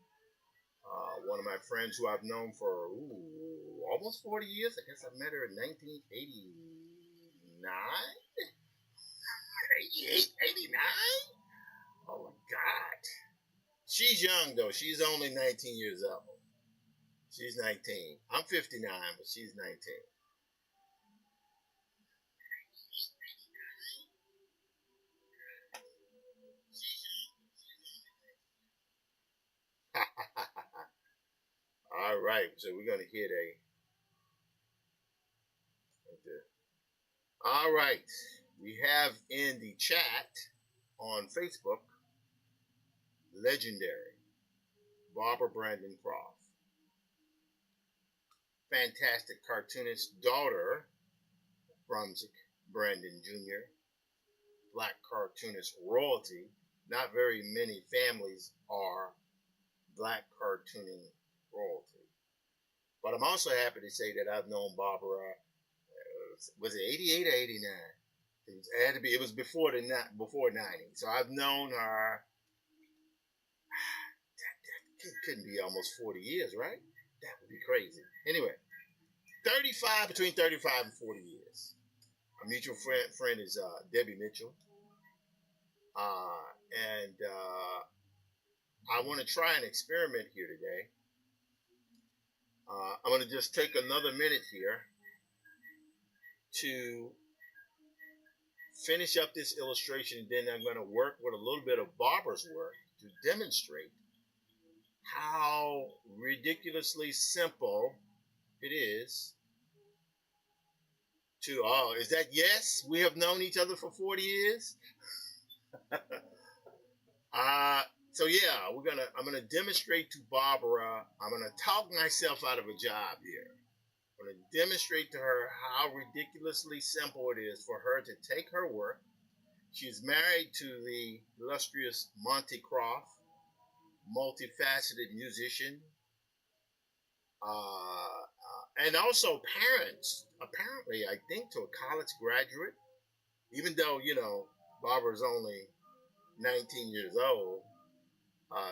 one of my friends who I've known for almost 40 years. I guess I met her in 1989, 88, 89. Oh my God. She's young though. She's only 19 years old. She's 19. I'm 59, but she's 19. All right, so we're gonna hit a. All right, we have in the chat on Facebook, legendary Barbara Brandon Croft, fantastic cartoonist, daughter Brunswick Brandon Jr., black cartoonist royalty. Not very many families are black cartooning royalty. But I'm also happy to say that I've known Barbara. Was it 88 or 89? It had to be. It was before 90. So I've known her. That couldn't be almost 40 years, right? That would be crazy. Anyway, 35 between 35 and 40 years. A mutual friend is Debbie Mitchell, uh, and I want to try an experiment here today. I'm going to just take another minute here to finish up this illustration, and then I'm going to work with a little bit of Barbara's work to demonstrate how ridiculously simple it is to, oh, is that yes? We have known each other for 40 years? uh, so yeah, I'm gonna demonstrate to Barbara, I'm gonna talk myself out of a job here. I'm gonna demonstrate to her how ridiculously simple it is for her to take her work. She's married to the illustrious Monty Croft, multifaceted musician, and also parents. Apparently, I think to a college graduate, even though, Barbara's only 19 years old,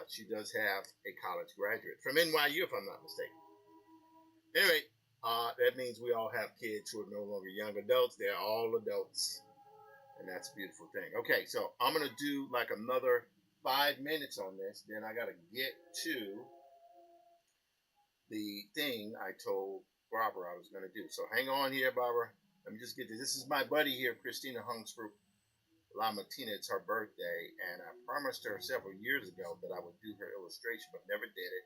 she does have a college graduate from NYU, if I'm not mistaken. Anyway, that means we all have kids who are no longer young adults. They're all adults. And that's a beautiful thing. Okay, so I'm going to do like another 5 minutes on this. Then I got to get to the thing I told Barbara I was going to do. So hang on here, Barbara. Let me just get this. This is my buddy here, Christina Hungsford Lamartina. It's her birthday, and I promised her several years ago that I would do her illustration, but never did it.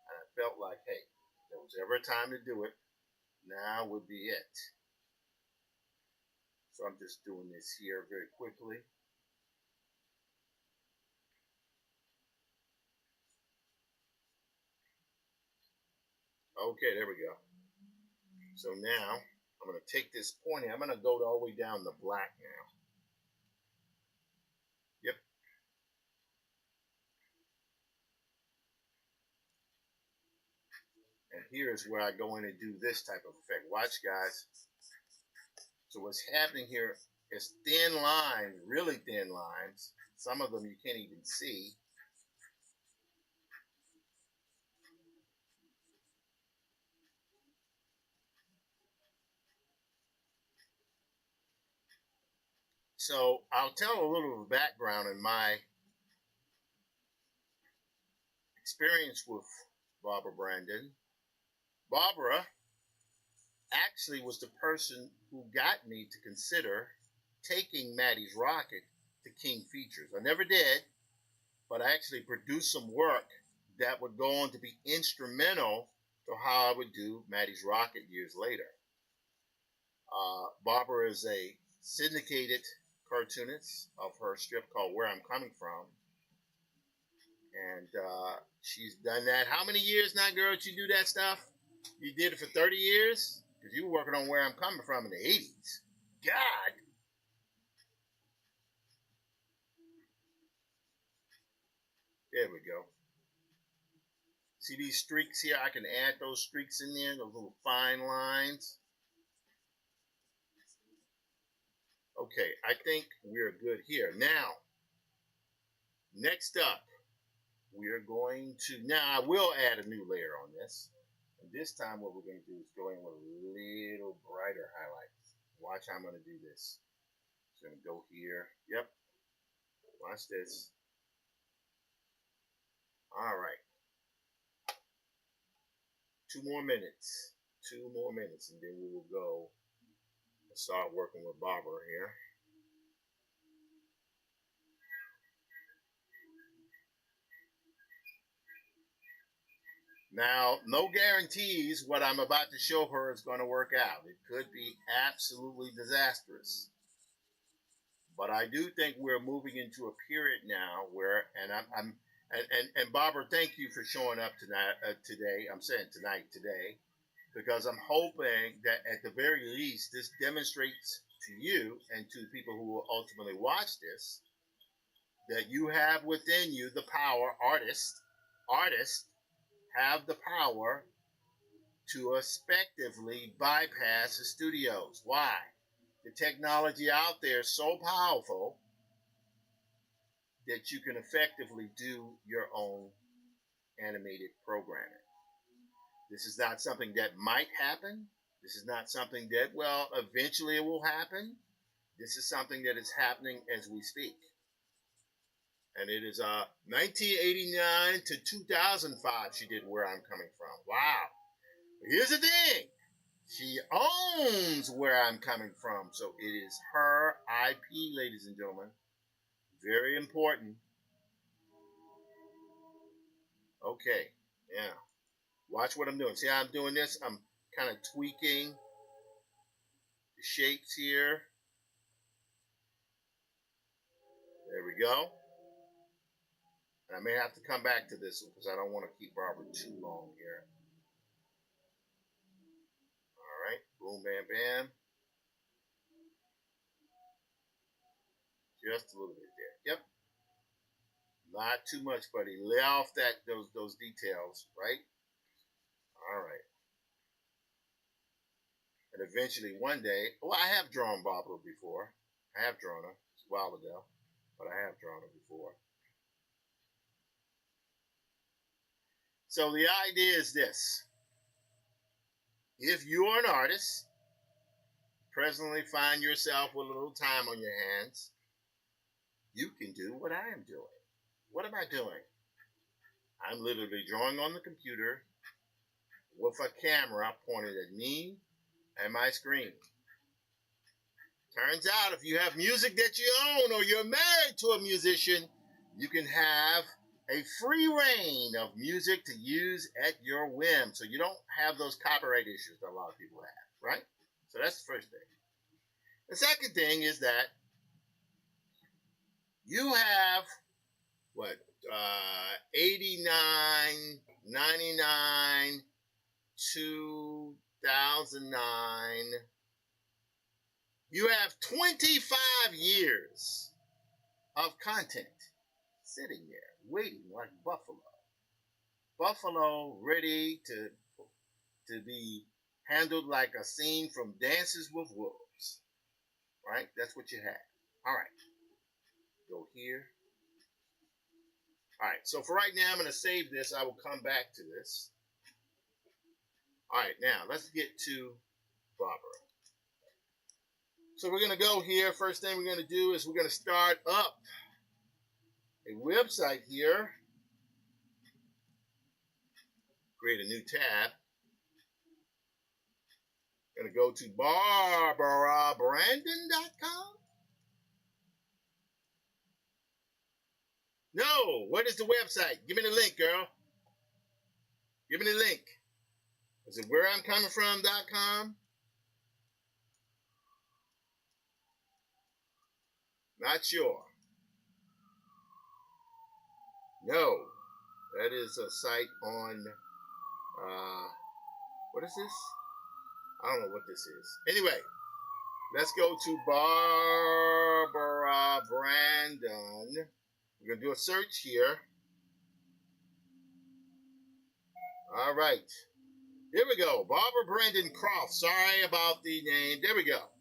And I felt like, hey, if there was ever a time to do it, now would be it. So I'm just doing this here very quickly. Okay, there we go. So now I'm going to take this pointing. I'm going to go all the way down to black now. Yep. And here's where I go in and do this type of effect. Watch, guys. So what's happening here is thin lines, really thin lines. Some of them you can't even see. So I'll tell a little of the background in my experience with Barbara Brandon. Barbara actually was the person who got me to consider taking Maddie's Rocket to King Features. I never did, but I actually produced some work that would go on to be instrumental to how I would do Maddie's Rocket years later. Barbara is a syndicated cartoonist of her strip called Where I'm Coming From. And she's done that. How many years now, girl, did you do that stuff? You did it for 30 years? Because you were working on Where I'm Coming From in the 80s. God. There we go. See these streaks here? I can add those streaks in there, those little fine lines. Okay, I think we're good here. Now, next up, we're going to, now I will add a new layer on this. And this time what we're going to do is go in with a little brighter highlights. Watch how I'm going to do this. Just going to go here. Yep. Watch this. All right. 2 more minutes. 2 more minutes, and then we will go and start working with Barbara here. Now, no guarantees what I'm about to show her is going to work out. It could be absolutely disastrous. But I do think we're moving into a period now where, and Barbara, thank you for showing up tonight, today. I'm saying today, because I'm hoping that at the very least this demonstrates to you and to the people who will ultimately watch this that you have within you the power. Artists have the power to effectively bypass the studios. Why? The technology out there is so powerful that you can effectively do your own animated programming. This is not something that might happen. This is not something that, well, eventually it will happen. This is something that is happening as we speak. And it is 1989 to 2005 she did Where I'm Coming From. Wow. But here's the thing. She owns where I'm coming from. So it is her IP, ladies and gentlemen. Very important. Okay, yeah. Watch what I'm doing. See how I'm doing this? I'm kind of tweaking the shapes here. There we go. And I may have to come back to this one because I don't want to keep Barbara too long here. All right. Boom, bam, bam. Just a little bit there. Yep. Not too much, buddy. Lay off those details, right? All right. And eventually one day, well, I have drawn Barbara before. I have drawn her. It's a while ago, but I have drawn her before. So the idea is this. If you're an artist, presently find yourself with a little time on your hands, you can do what I am doing. What am I doing? I'm literally drawing on the computer with a camera pointed at me and my screen. Turns out if you have music that you own or you're married to a musician, you can have a free reign of music to use at your whim. So you don't have those copyright issues that a lot of people have, right? So that's the first thing. The second thing is that you have, 89, 99, 2009. You have 25 years of content sitting there, waiting like Buffalo. Buffalo ready to be handled like a scene from Dances with Wolves. Right? That's what you have. All right. Go here. All right. So for right now, I'm going to save this. I will come back to this. All right. Now, let's get to Barbara. So we're going to go here. First thing we're going to do is we're going to start up a website here. Create a new tab. Going to go to barbarabrandon.com. No, what is the website? Give me the link, girl. Give me the link. Is it whereimcomingfrom.com? Not sure. No, that is a site on, what is this? I don't know what this is. Anyway, let's go to Barbara Brandon. We're going to do a search here. All right. Here we go. Barbara Brandon Croft. Sorry about the name. There we go.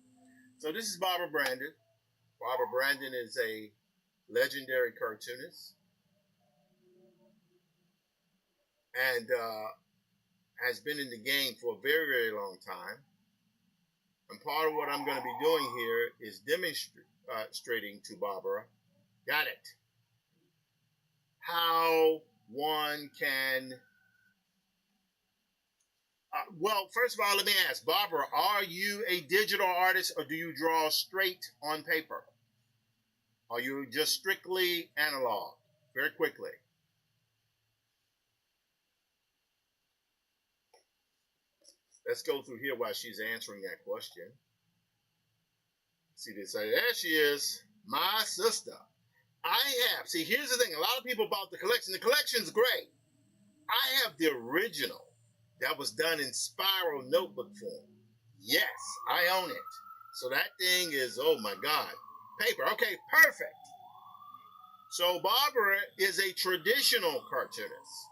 So this is Barbara Brandon. Barbara Brandon is a legendary cartoonist. And has been in the game for a very, very long time. And part of what I'm going to be doing here is demonstrating to Barbara, got it, how one can, well, first of all, let me ask, Barbara, are you a digital artist or do you draw straight on paper? Are you just strictly analog? Very quickly. Let's go through here while she's answering that question. See this? There she is, my sister. I have. See, here's the thing. A lot of people bought the collection. The collection's great. I have the original that was done in spiral notebook form. Yes, I own it. So that thing is, oh my God, paper. Okay, perfect. So Barbara is a traditional cartoonist.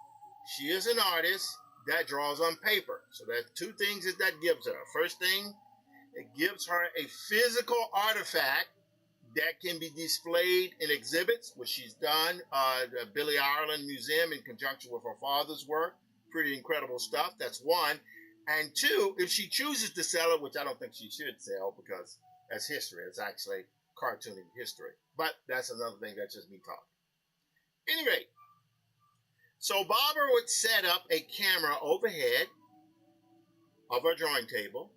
She is an artist that draws on paper. So there's two things that gives her. First thing, it gives her a physical artifact that can be displayed in exhibits, which she's done. The Billy Ireland Museum in conjunction with her father's work. Pretty incredible stuff. That's one. And two, if she chooses to sell it, which I don't think she should sell because that's history. It's actually cartooning history. But that's another thing. That's just me talking. Anyway, so Barbara would set up a camera overhead of her drawing table.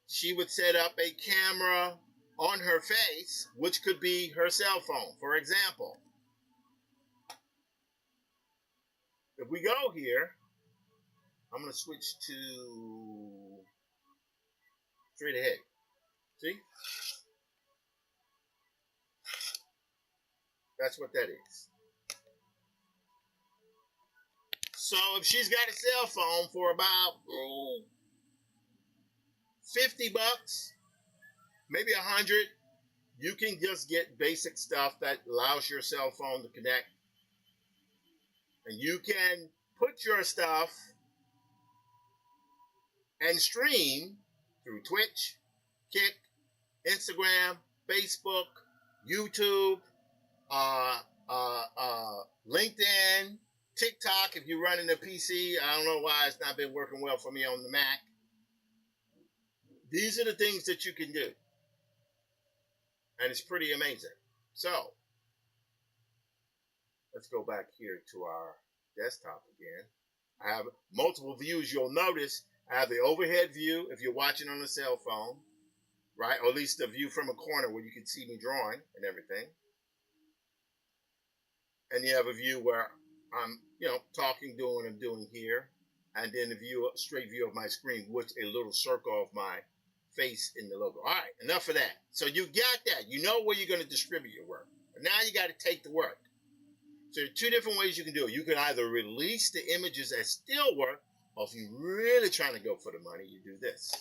She would set up a camera on her face, which could be her cell phone, for example. If we go here, I'm going to switch to straight ahead. See? That's what that is. So if she's got a cell phone for about $50, maybe $100, you can just get basic stuff that allows your cell phone to connect. And you can put your stuff and stream through Twitch, Kick, Instagram, Facebook, YouTube, LinkedIn, TikTok if you're running a PC. I don't know why it's not been working well for me on the Mac. These are the things that you can do. And it's pretty amazing. So, let's go back here to our desktop again. I have multiple views. You'll notice I have the overhead view if you're watching on a cell phone, right? Or at least a view from a corner where you can see me drawing and everything. And you have a view where I'm, talking, doing what I'm doing here. And then a straight view of my screen with a little circle of my face in the logo. All right, enough of that. So you got that. You know where you're going to distribute your work. But now you got to take the work. So there are two different ways you can do it. You can either release the images as still work, or if you're really trying to go for the money, you do this.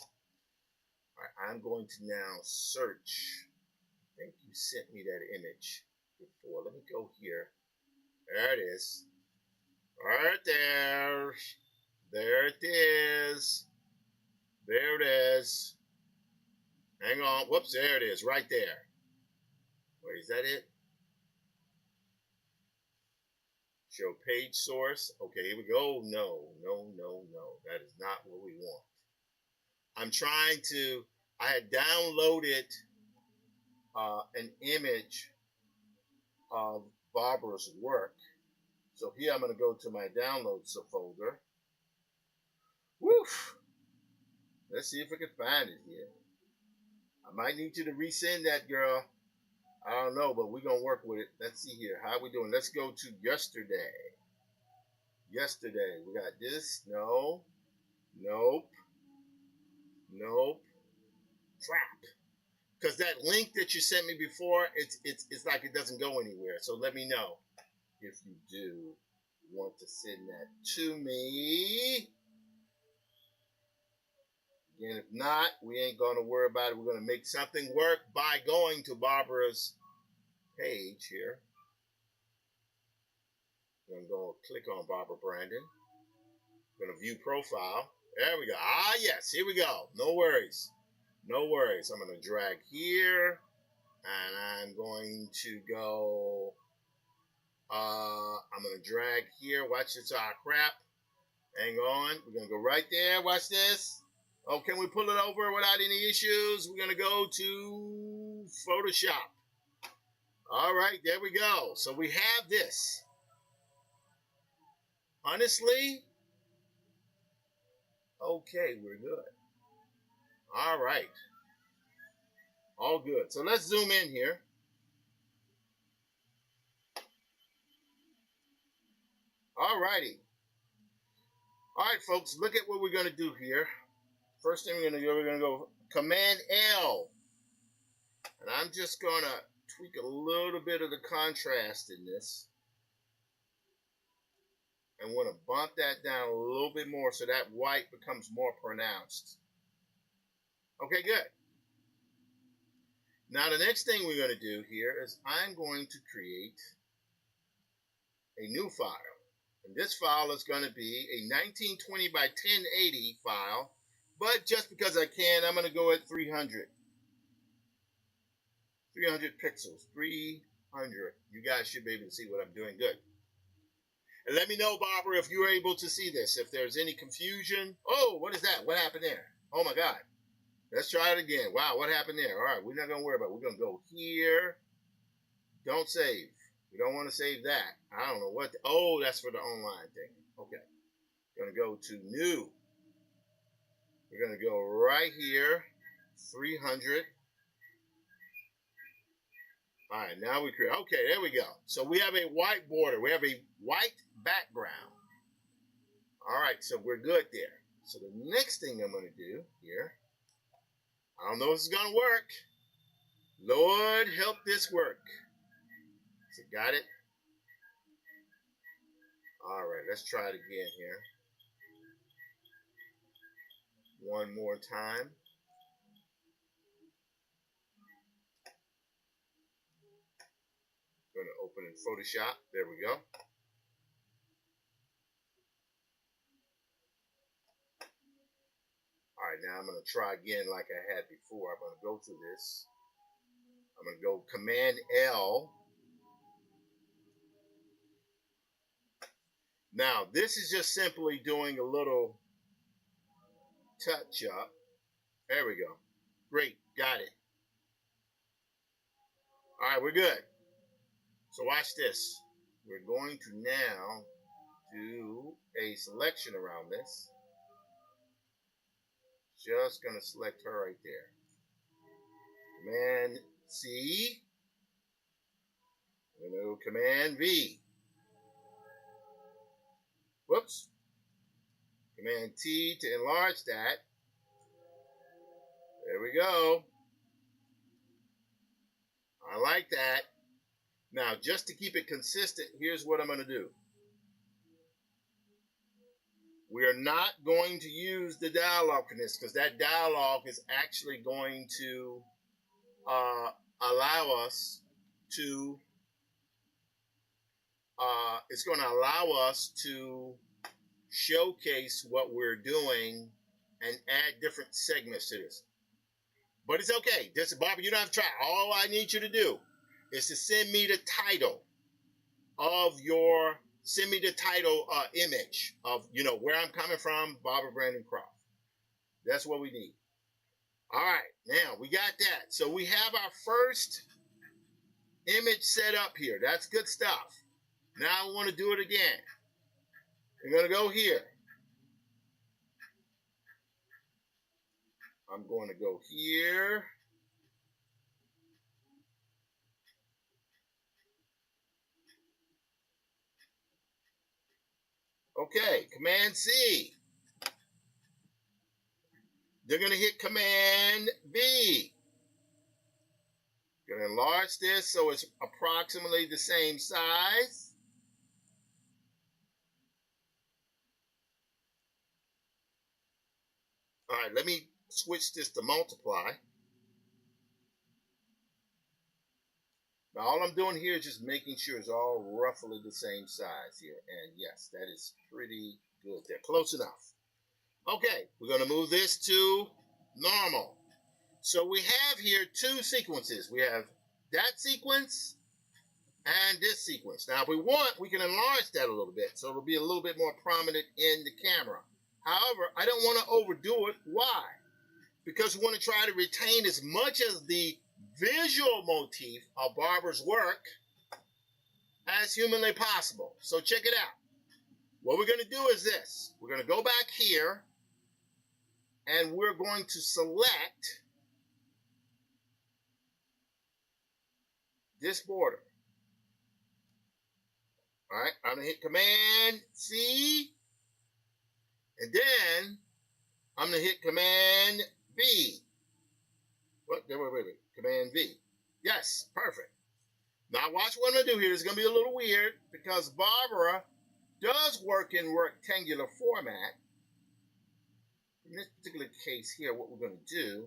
All right, I'm going to now search. I think you sent me that image before. Let me go here. There it is. Right there. There it is. There it is. Hang on. Whoops, there it is. Right there. Wait, is that it? Show page source. Okay, here we go. No. That is not what we want. I'm trying to, I had downloaded an image of Barbara's work. So here I'm going to go to my downloads folder. Woof! Let's see if I can find it here. I might need you to resend that, girl. I don't know, but we're going to work with it. Let's see here. How are we doing? Let's go to yesterday. Yesterday. We got this. No. Nope. Crap. Because that link that you sent me before, it's like it doesn't go anywhere. So let me know if you do want to send that to me. Again, if not, we ain't going to worry about it. We're going to make something work by going to Barbara's page here. I'm going to go click on Barbara Brandon. I'm going to view profile. There we go. Ah, yes. Here we go. No worries. I'm going to drag here. And I'm going to go. I'm going to drag here. Watch this. Crap. Hang on. We're going to go right there. Watch this. Oh, can we pull it over without any issues? We're going to go to Photoshop. All right, there we go. So we have this. Honestly, okay, we're good. All right. All good. So let's zoom in here. All righty. All right, folks, look at what we're going to do here. First thing we're going to go Command L. And I'm just going to tweak a little bit of the contrast in this. And want to bump that down a little bit more so that white becomes more pronounced. Okay, good. Now the next thing we're going to do here is I'm going to create a new file. And this file is going to be a 1920 by 1080 file. But just because I can, I'm going to go at 300. 300 pixels. 300. You guys should be able to see what I'm doing. Good. And let me know, Barbara, if you're able to see this. If there's any confusion. Oh, what is that? What happened there? Oh, my God. Let's try it again. Wow, what happened there? All right, we're not going to worry about it. We're going to go here. Don't save. We don't want to save that. I don't know what. Oh, that's for the online thing. Okay. Going to go to new. We're going to go right here, 300. All right, now we create. Okay, there we go. So we have a white border. We have a white background. All right, so we're good there. So the next thing I'm going to do here, I don't know if this is going to work. Lord, help this work. So got it? All right, let's try it again here. One more time. Going to open in Photoshop. There we go. All right, now I'm going to try again like I had before. I'm going to go through this. I'm going to go Command L. Now, this is just simply doing a little touch up. There we go. Great, got it. All right, we're good. So watch this. We're going to now do a selection around this. Just going to select her right there. Command C. I'm going to go Command V. Whoops. Command T to enlarge that. There we go. I like that. Now, just to keep it consistent, here's what I'm going to do. We are not going to use the dialogue for this because that dialogue is actually going to allow us to it's going to allow us to showcase what we're doing and add different segments to this. But it's okay. This, Barbara, you don't have to try. All I need you to do is to send me the title of your, send me the title image of, where I'm coming from, Barbara Brandon Croft. That's what we need. All right, now we got that. So we have our first image set up here. That's good stuff. Now I want to do it again. We're going to go here. I'm going to go here. Okay, Command C. They're going to hit Command B. Going to enlarge this so it's approximately the same size. All right, let me switch this to multiply. Now, all I'm doing here is just making sure it's all roughly the same size here. And yes, that is pretty good there. Close enough. Okay, we're going to move this to normal. So we have here two sequences. We have that sequence and this sequence. Now, if we want, we can enlarge that a little bit so it'll be a little bit more prominent in the camera. However, I don't want to overdo it. Why? Because we want to try to retain as much as the visual motif of Barbara's work as humanly possible. So check it out. What we're going to do is this. We're going to go back here and we're going to select this border. All right, I'm going to hit Command C, and then I'm going to hit Command V. What? Wait. Command V. Yes, perfect. Now watch what I'm going to do here. It's going to be a little weird because Barbara does work in rectangular format. In this particular case here, what we're going to do,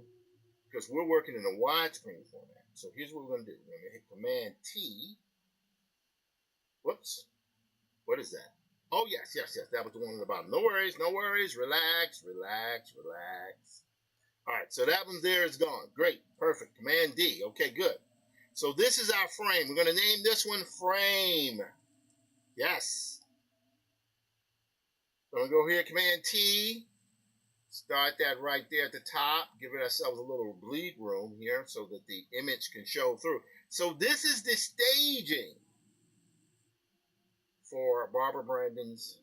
because we're working in a widescreen format. So here's what we're going to do. We're going to hit Command T. Whoops. What is that? Oh, yes. That was the one on the bottom. No worries. Relax. All right, so that one there is gone. Great. Perfect. Command D. Okay, good. So this is our frame. We're going to name this one Frame. Yes. So I'm going to go here, Command T. Start that right there at the top. Give ourselves a little bleed room here so that the image can show through. So this is the staging for Barbara Brandon's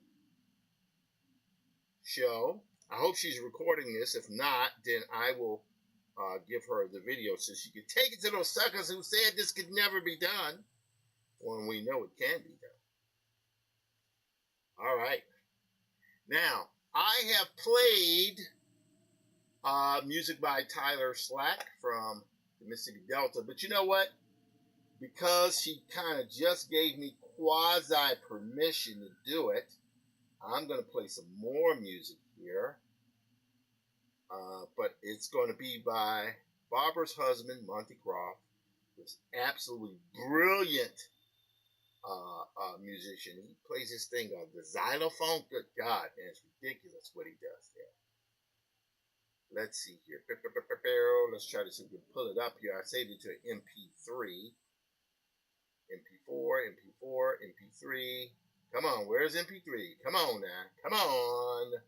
show. I hope she's recording this. If not, then I will give her the video so she can take it to those suckers who said this could never be done when we know it can be done. All right. Now, I have played music by Tyler Slack from the Mississippi Delta, but you know what? Because she kind of just gave me quasi permission to do it, I'm going to play some more music here. But it's going to be by Barbara's husband, Monty Croft, who's absolutely brilliant musician. He plays this thing on the xylophone. Good God, man, it's ridiculous what he does there. Let's see here. Let's try to see if we can pull it up here. I saved it to an MP3. MP4, MP4, MP3. Come on, where's MP3? Come on now. Come on.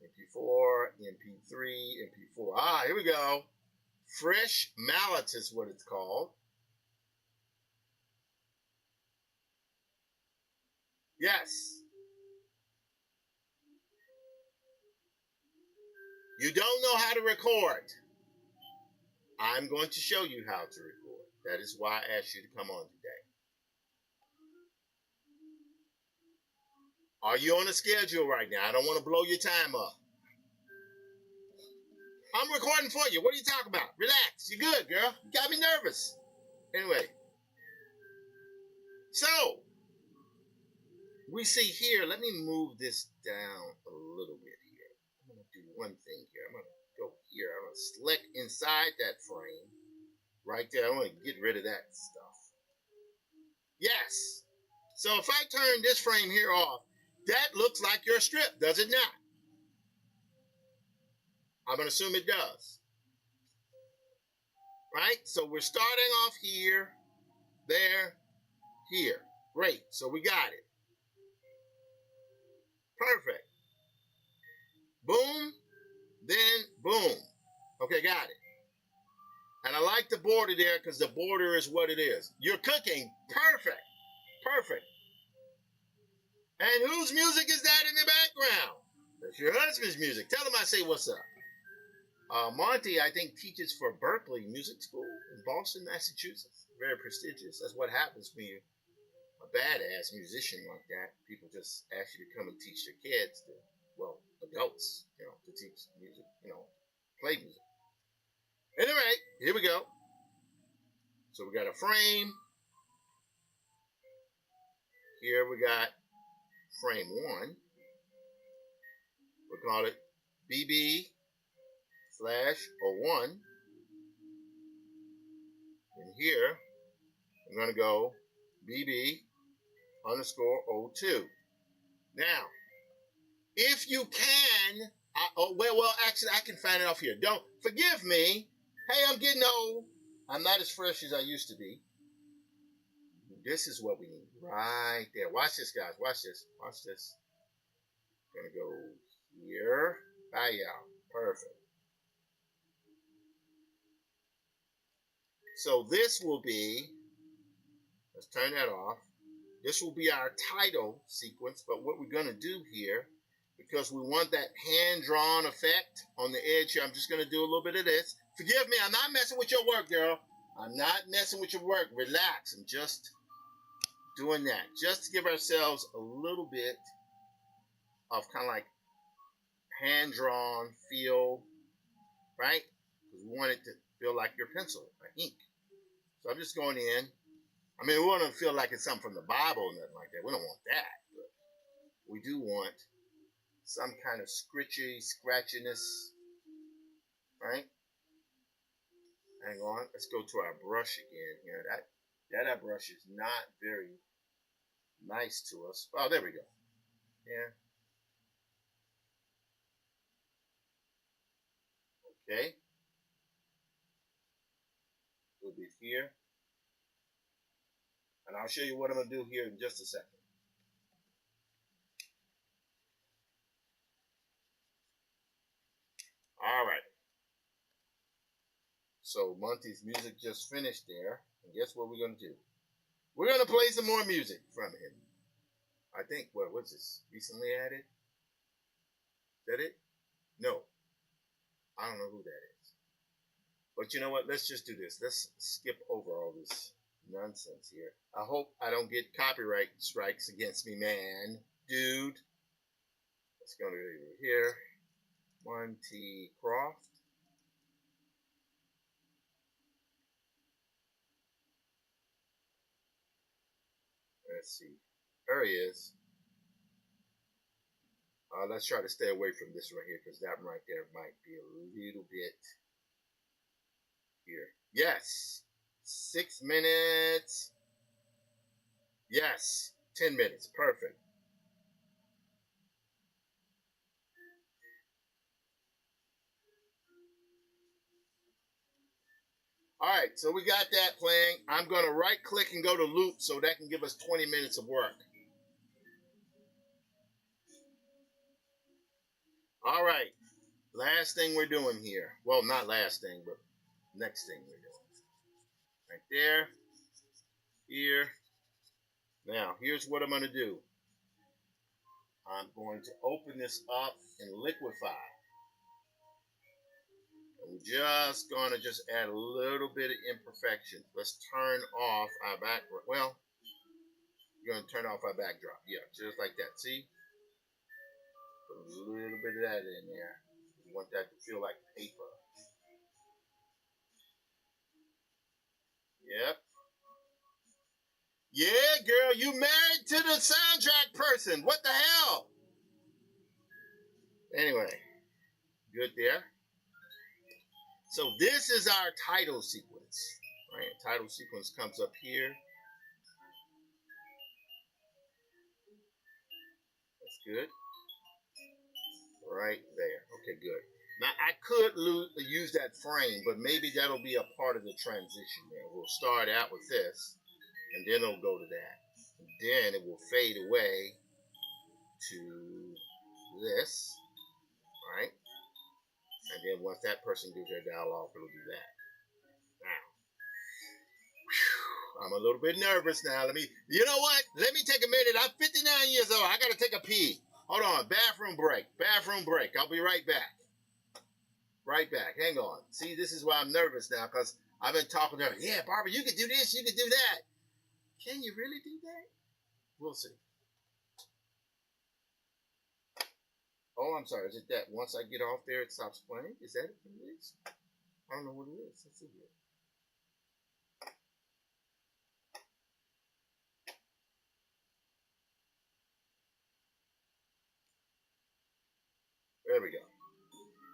MP4, MP3, MP4. Ah, here we go. Fresh Mallet is what it's called. Yes. You don't know how to record. I'm going to show you how to record. That is why I asked you to come on today. Are you on a schedule right now? I don't want to blow your time up. I'm recording for you. What are you talking about? Relax. You're good, girl. You got me nervous. Anyway. So, we see here, let me move this down a little bit here. I'm going to do one thing here. I'm going to go here. I'm going to select inside that frame. Right there. I want to get rid of that stuff. Yes. So if I turn this frame here off, that looks like your strip, does it not? I'm going to assume it does. Right? So we're starting off here, there, here. Great. So we got it. Perfect. Boom, then boom. Okay, got it. And I like the border there because the border is what it is. You're cooking. Perfect. Perfect. And whose music is that in the background? That's your husband's music. Tell him I say what's up. Monty, I think, teaches for Berkeley Music School in Boston, Massachusetts. Very prestigious. That's what happens when you're a badass musician like that. People just ask you to come and teach their kids, adults, to teach music, play music. Anyway, here we go. So we got a frame. Here we got frame 1. We'll call it BB/01. And here, I'm going to go BB_02. Now, if you can, actually, I can find it off here. Don't forgive me. Hey, I'm getting old. I'm not as fresh as I used to be. This is what we need right there. Watch this, guys. Watch this. Watch this. I'm going to go here. Bye, y'all. Perfect. So this will be, let's turn that off. This will be our title sequence, but what we're going to do here, because we want that hand-drawn effect on the edge here, I'm just going to do a little bit of this. Forgive me, I'm not messing with your work, girl. I'm not messing with your work. Relax. I'm just doing that. Just to give ourselves a little bit of kind of like hand-drawn feel, right? Because we want it to feel like your pencil, like ink. So I'm just going in. I mean, we want to feel like it's something from the Bible or nothing like that. We don't want that. But we do want some kind of scratchiness, right? Hang on. Let's go to our brush again here. That brush is not very nice to us. Oh, there we go. Yeah. Okay. A little bit here. And I'll show you what I'm going to do here in just a second. All right. So Monty's music just finished there. And guess what we're going to do? We're going to play some more music from him. I think, what's this? Recently added? Is that it? No, I don't know who that is. But you know what? Let's just do this. Let's skip over all this nonsense here. I hope I don't get copyright strikes against me, man. Dude. Let's go to here. 1T Croft. Let's see. There he is. Let's try to stay away from this right here because that one right there might be a little bit here. Yes. 6 minutes. Yes. 10 minutes. Perfect. All right, so we got that playing. I'm going to right click and go to loop so that can give us 20 minutes of work. All right, last thing we're doing here. Well, not last thing, but next thing we're doing. Right there, here. Now, here's what I'm going to do. I'm going to open this up in Liquify. I'm just going to add a little bit of imperfection. Let's turn off our background. Well, we're going to turn off our backdrop. Yeah, just like that. See? Put a little bit of that in there. We want that to feel like paper. Yep. Yeah, girl, you married to the soundtrack person. What the hell? Anyway, good there. So this is our title sequence. Right? Title sequence comes up here. That's good. Right there. Okay, good. Now I could use that frame, but maybe that'll be a part of the transition there. We'll start out with this, and then it'll go to that. And then it will fade away to this, right? And then once that person gives their dial off, it'll do that. Now, I'm a little bit nervous now. You know what? Let me take a minute. I'm 59 years old. I got to take a pee. Hold on. Bathroom break. Bathroom break. I'll be right back. Right back. Hang on. See, this is why I'm nervous now because I've been talking to her. Yeah, Barbara, you can do this. You can do that. Can you really do that? We'll see. Oh, I'm sorry. Is it that once I get off there, it stops playing? Is that what it is? I don't know what it is. Let's see here. There we go.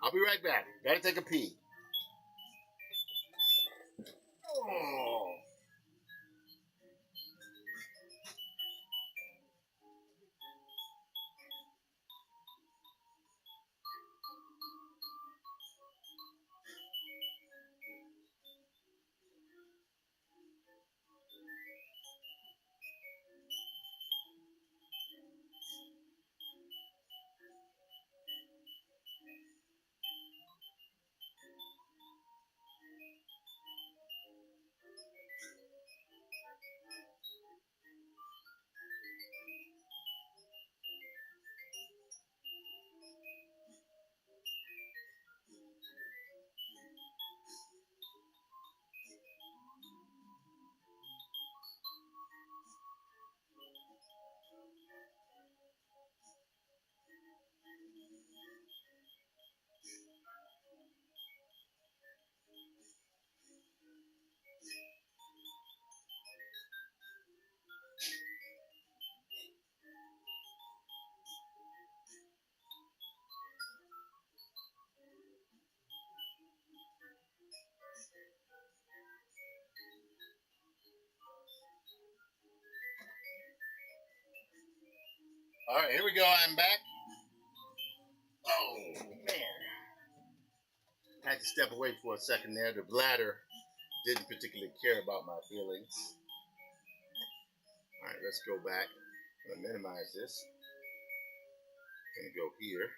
I'll be right back. Gotta take a pee. Oh. All right, here we go. I'm back. Oh, man. I had to step away for a second there. The bladder didn't particularly care about my feelings. All right, let's go back. I'm going to minimize this. I'm going to go here.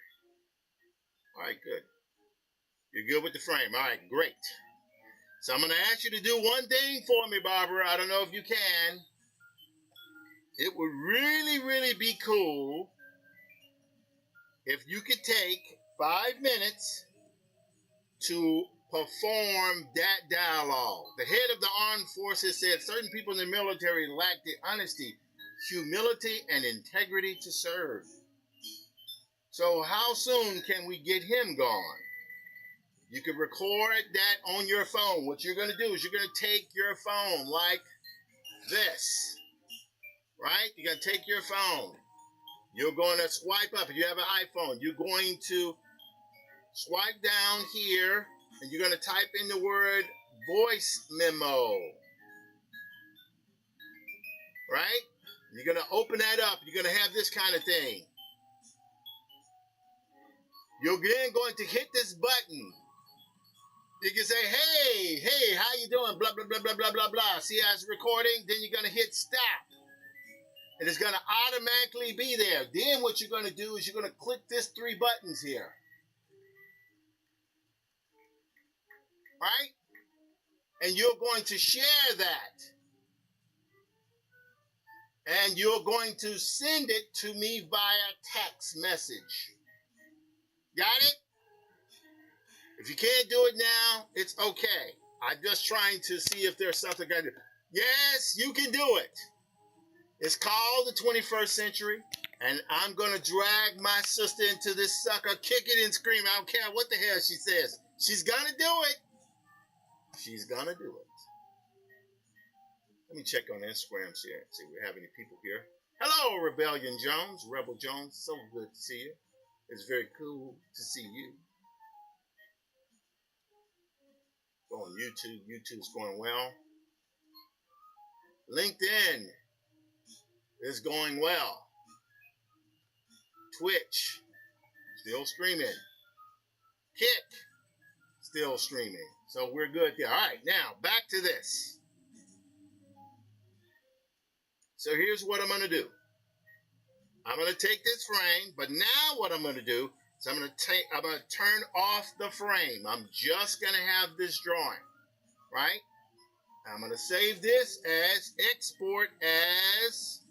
All right, good. You're good with the frame. All right, great. So I'm going to ask you to do one thing for me, Barbara. I don't know if you can. It would really, really be cool if you could take 5 minutes to perform that dialogue. The head of the armed forces said certain people in the military lack the honesty, humility, and integrity to serve. So how soon can we get him gone? You can record that on your phone. What you're going to do is you're going to take your phone like this, right? You're going to take your phone. You're going to swipe up. If you have an iPhone, you're going to swipe down here, and you're going to type in the word voice memo, right? You're going to open that up. You're going to have this kind of thing. You're then going to hit this button. You can say, hey, how you doing? Blah, blah, blah, blah, blah, blah, blah. See how it's recording? Then you're going to hit stop. And it's going to automatically be there. Then what you're going to do is you're going to click this 3 buttons here. Right? And you're going to share that. And you're going to send it to me via text message. Got it? If you can't do it now, it's okay. I'm just trying to see if there's something I can do. Yes, you can do it. It's called the 21st century, and I'm going to drag my sister into this sucker, kick it and scream. I don't care what the hell she says. She's going to do it. She's going to do it. Let me check on Instagram here, see if we have any people here. Hello, Rebellion Jones, Rebel Jones. So good to see you. It's very cool to see you. Go on YouTube. YouTube's going well. LinkedIn is going well. Twitch, still streaming. Kick, still streaming. So we're good there. All right, now back to this. So here's what I'm going to do. I'm going to take this frame, but now what I'm going to do is I'm going to turn off the frame. I'm just going to have this drawing, right? I'm going to save this as export as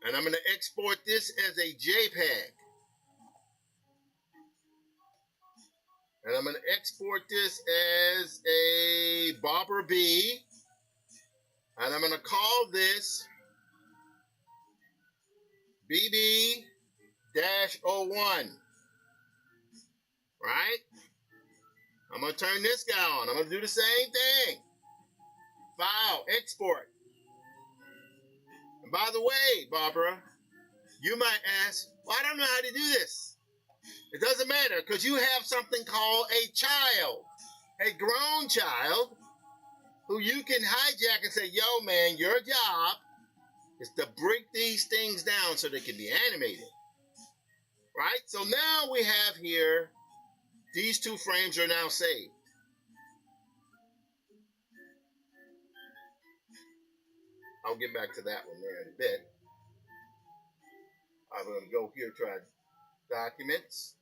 and I'm going to export this as a JPEG. And I'm going to export this as a Bobber B. And I'm going to call this BB-01. Right? I'm going to turn this guy on. I'm going to do the same thing. File, export. And by the way, Barbara, you might ask, well, I don't know how to do this. It doesn't matter because you have something called a child, a grown child, who you can hijack and say, yo, man, your job is to break these things down so they can be animated. Right? So now we have here, these 2 frames are now saved. I'll get back to that one there in a bit. I'm going to go here to our documents.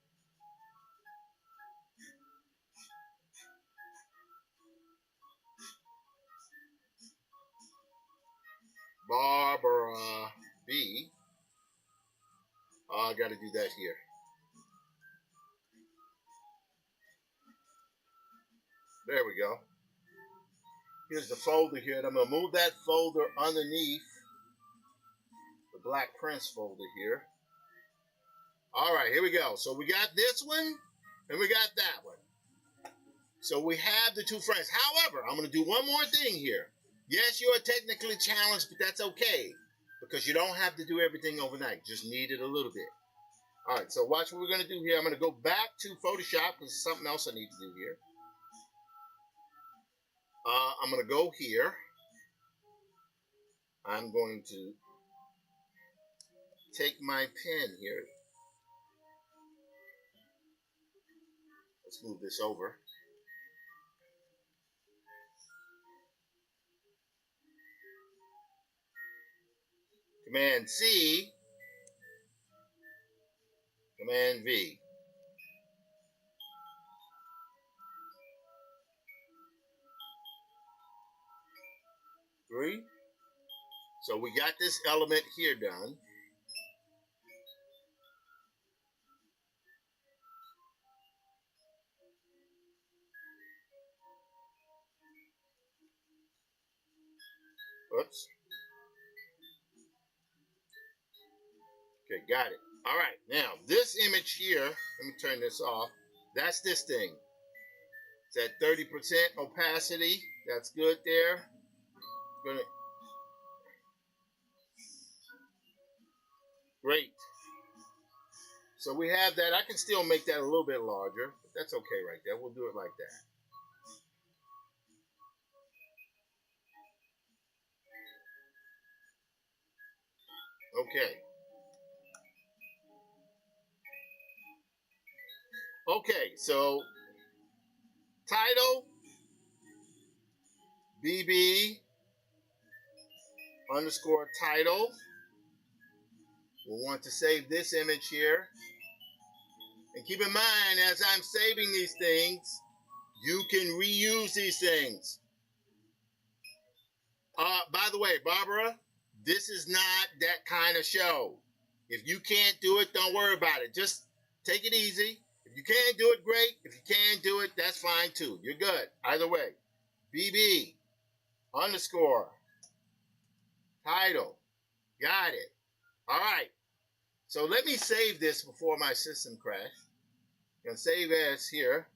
Barbara B. I got to do that here. There we go. Here's the folder here, and I'm going to move that folder underneath the Black Prince folder here. All right, here we go. So we got this one, and we got that one. So we have the 2 frames. However, I'm going to do one more thing here. Yes, you are technically challenged, but that's okay, because you don't have to do everything overnight. Just need it a little bit. All right, so watch what we're going to do here. I'm going to go back to Photoshop, because there's something else I need to do here. I'm going to go here. I'm going to take my pen here. Let's move this over. Command C, Command V. Three, So we got this element here done. Oops. Okay, got it. All right, now this image here, let me turn this off. That's this thing. It's at 30% opacity. That's good there. Great. So we have that. I can still make that a little bit larger, but that's okay right there. We'll do it like that. Okay. Okay, so title, BB underscore title. We'll want to save this image here. And keep in mind, as I'm saving these things, you can reuse these things. By the way, Barbara, this is not that kind of show. If you can't do it, don't worry about it. Just take it easy. If you can't do it, great. If you can't do it, that's fine too. You're good. Either way. BB underscore title. Got it. All right. So let me save this before my system crash. I'm going to save as here.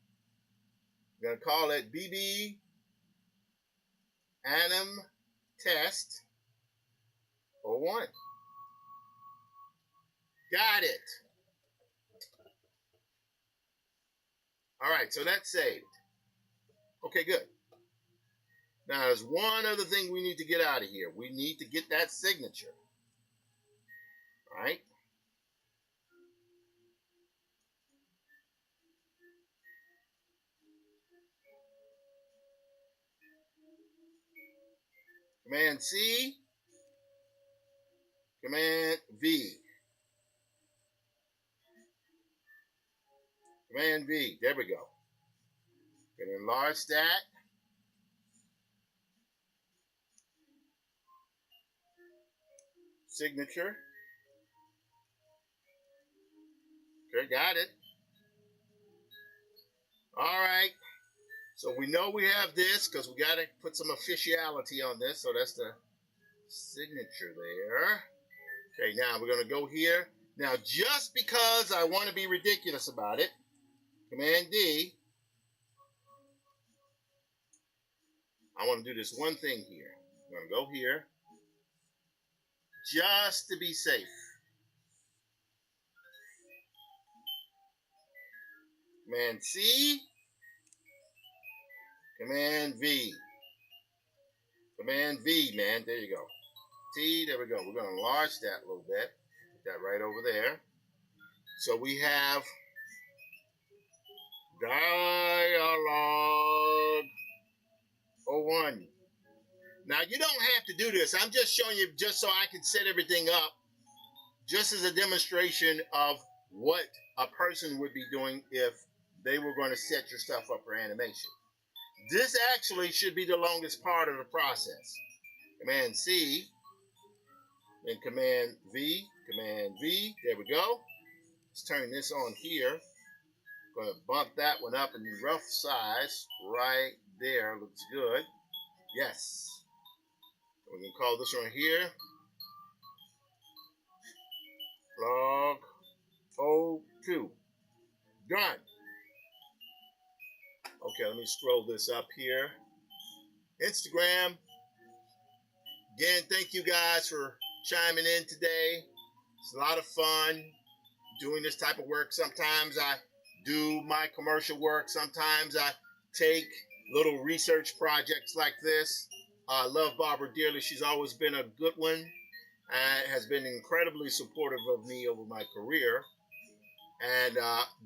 I'm going to call it BB Anim Test 01. Got it. All right, so that's saved. Okay, good. Now, there's one other thing we need to get out of here. We need to get that signature. All right? Command C, Command V. Command V. There we go. Gonna enlarge that. Signature. Okay, got it. All right. So we know we have this because we got to put some officiality on this. So that's the signature there. Okay, now we're going to go here. Now, just because I want to be ridiculous about it, Command D, I want to do this one thing here. I'm going to go here just to be safe. Command C, Command V. Command V, man. There you go. T, there we go. We're going to enlarge that a little bit. Put that right over there. So we have Dialog 01. Now, you don't have to do this. I'm just showing you just so I can set everything up, just as a demonstration of what a person would be doing if they were going to set your stuff up for animation. This actually should be the longest part of the process. Command C, then Command V, there we go. Let's turn this on here. Going to bump that one up in the rough size right there. Looks good. Yes. We're going to call this one here log 02. Done. Okay, let me scroll this up here. Instagram. Again, thank you guys for chiming in today. It's a lot of fun doing this type of work. Sometimes I do my commercial work. Sometimes I take little research projects like this. I love Barbara dearly. She's always been a good one and has been incredibly supportive of me over my career. And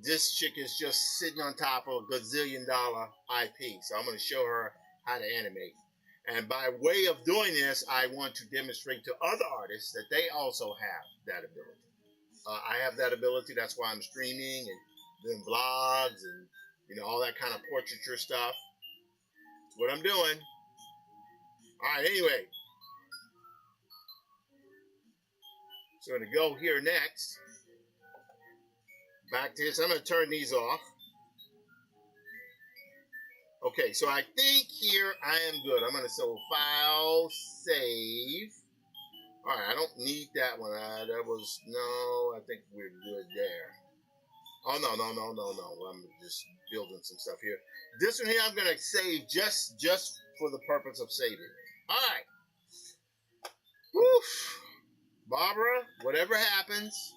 this chick is just sitting on top of a gazillion-dollar IP. So I'm going to show her how to animate. And by way of doing this, I want to demonstrate to other artists that they also have that ability. I have that ability. That's why I'm streaming and doing vlogs and all that kind of portraiture stuff. That's what I'm doing. All right, anyway. So I'm going to go here next. Back to this. I'm going to turn these off. Okay, so I think here I am good. I'm going to so file, save. All right, I don't need that one. That was, no, I think we're good there. Oh, no. I'm just building some stuff here. This one here I'm going to save just for the purpose of saving. All right. Whew. Barbara, whatever happens,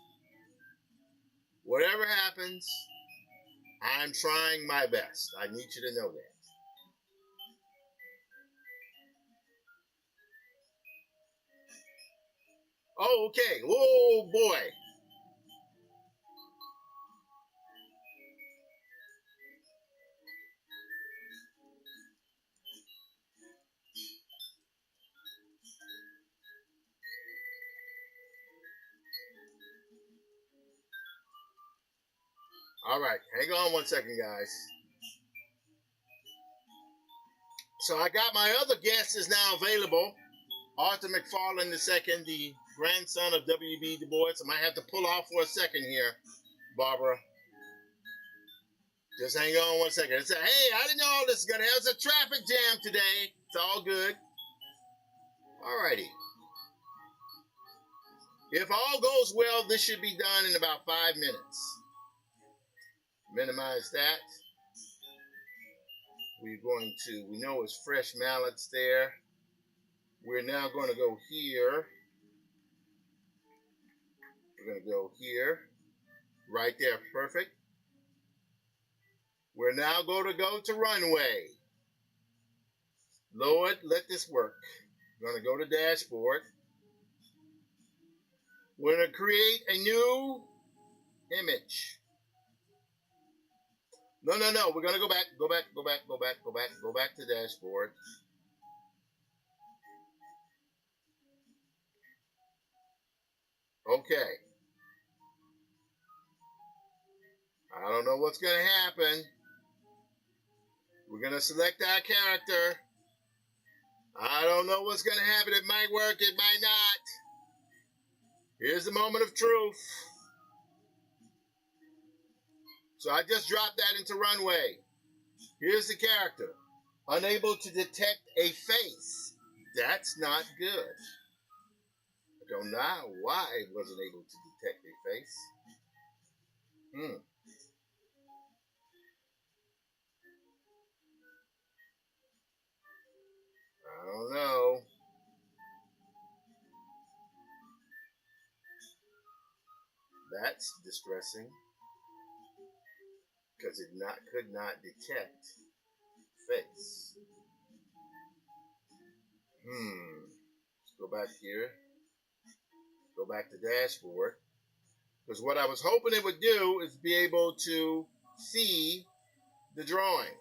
I'm trying my best. I need you to know that. Oh, okay. Oh, boy. All right. Hang on one second, guys. So I got my other guest is now available. Arthur McFarlane II, the grandson of W.B. Du Bois. I might have to pull off for a second here, Barbara. Just hang on one second. It's hey, I didn't know all this is going to happen. It's a traffic jam today. It's all good. All righty. If all goes well, this should be done in about 5 minutes. Minimize that. We're going to, we know it's fresh mallets there. We're now going to go here. We're going to go here. Right there, perfect. We're now going to go to runway. Lord, let this work. We're going to go to dashboard. We're going to create a new image. No. We're going to go back to dashboard. Okay. I don't know what's going to happen. We're going to select our character. I don't know what's going to happen. It might work. It might not. Here's the moment of truth. So I just dropped that into runway. Here's the character. Unable to detect a face. That's not good. I don't know why it wasn't able to detect a face. I don't know. That's distressing. Because it could not detect face. Let's go back here. Go back to dashboard. Because what I was hoping it would do is be able to see the drawing.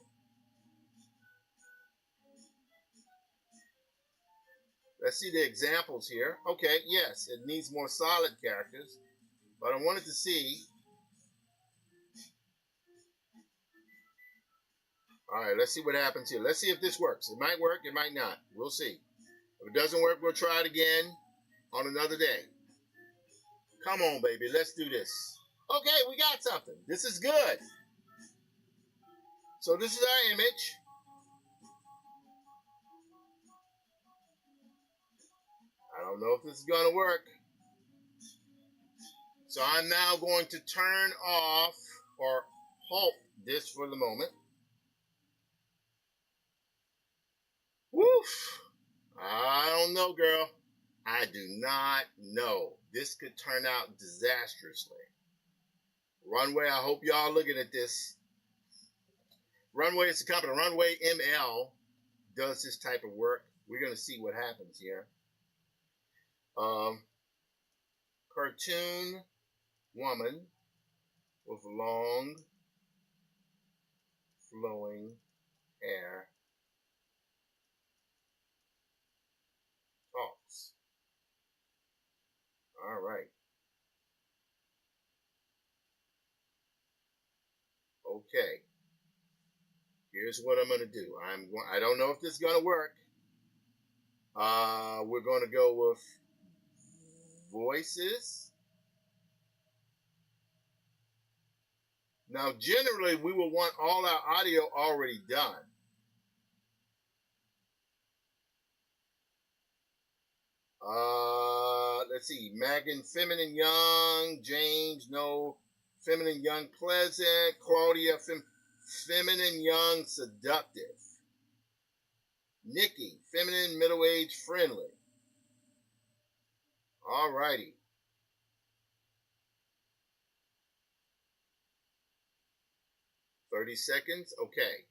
Let's see the examples here. Okay, yes, it needs more solid characters, but I wanted to see. All right, let's see what happens here. Let's see if this works. It might work, it might not. We'll see. If it doesn't work, we'll try it again on another day. Come on, baby, let's do this. Okay, we got something. This is good. So this is our image. I don't know if this is going to work. So I'm now going to turn off or halt this for the moment. Woof. I don't know, girl. I do not know. This could turn out disastrously. Runway, I hope y'all looking at this. Runway is the company. Runway ML does this type of work. We're going to see what happens here. Cartoon woman with long flowing hair talks. All right. Okay. Here's what I'm going to do. I don't know if this is going to work. We're going to go with voices. Now, generally, we will want all our audio already done. Let's see. Megan, Feminine Young. James, no. Feminine Young, Pleasant. Claudia, Feminine Young, Seductive. Nikki, Feminine, Middle-aged, Friendly. All righty. 30 seconds. Okay.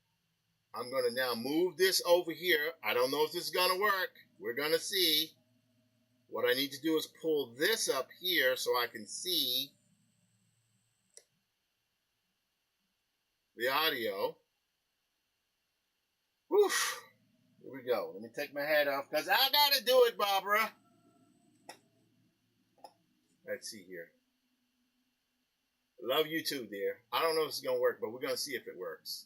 I'm going to now move this over here. I don't know if this is going to work. We're going to see. What I need to do is pull this up here so I can see the audio. Whew. Here we go. Let me take my hat off because I got to do it, Barbara. Let's see here. Love you too, dear. I don't know if it's going to work, but we're going to see if it works.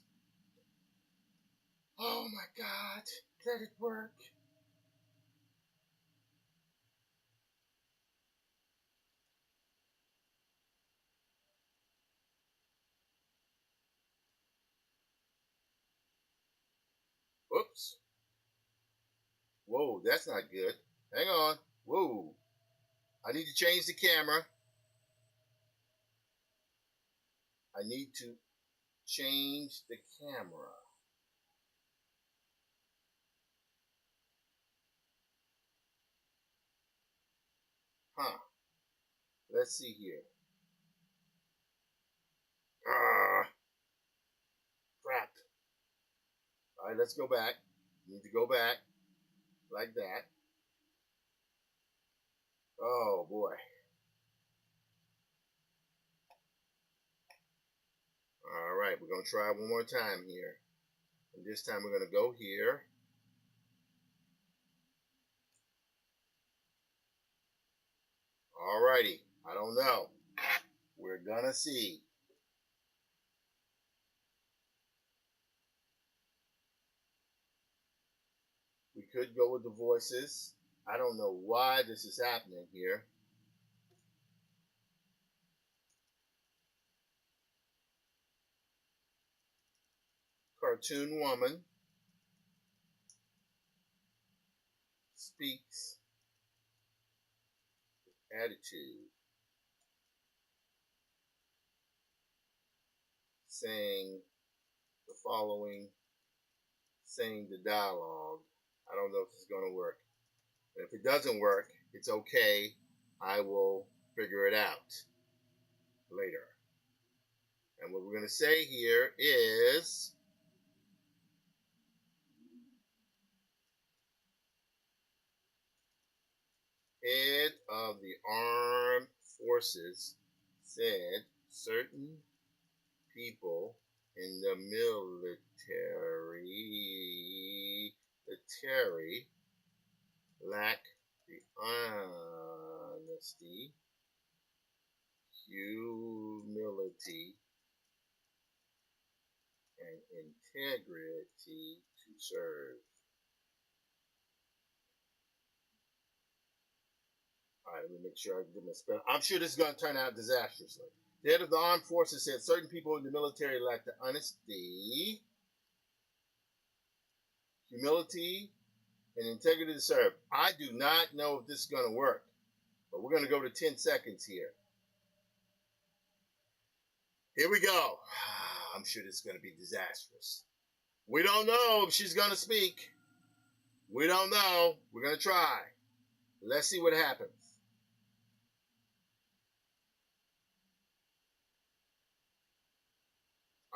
Oh, my God. Let it work. Oops. Whoa, that's not good. Hang on. Whoa. I need to change the camera. I need to change the camera. Huh. Let's see here. Crap. All right, let's go back. Need to go back like that. Oh, boy. All right, we're going to try one more time here. And this time we're going to go here. All righty. I don't know. We're going to see. We could go with the voices. I don't know why this is happening here. Cartoon woman speaks attitude, saying the following, saying the dialogue. I don't know if it's going to work. And if it doesn't work, it's okay. I will figure it out later. And what we're going to say here is head of the armed forces said certain people in the military lack the honesty, humility, and integrity to serve. All right, let me make sure I get my spell. I'm sure this is going to turn out disastrously. The head of the armed forces said certain people in the military lack the honesty, humility, and integrity to serve. I do not know if this is going to work, but we're going to go to 10 seconds here. Here we go. I'm sure this is going to be disastrous. We don't know if she's going to speak. We don't know. We're going to try. Let's see what happens.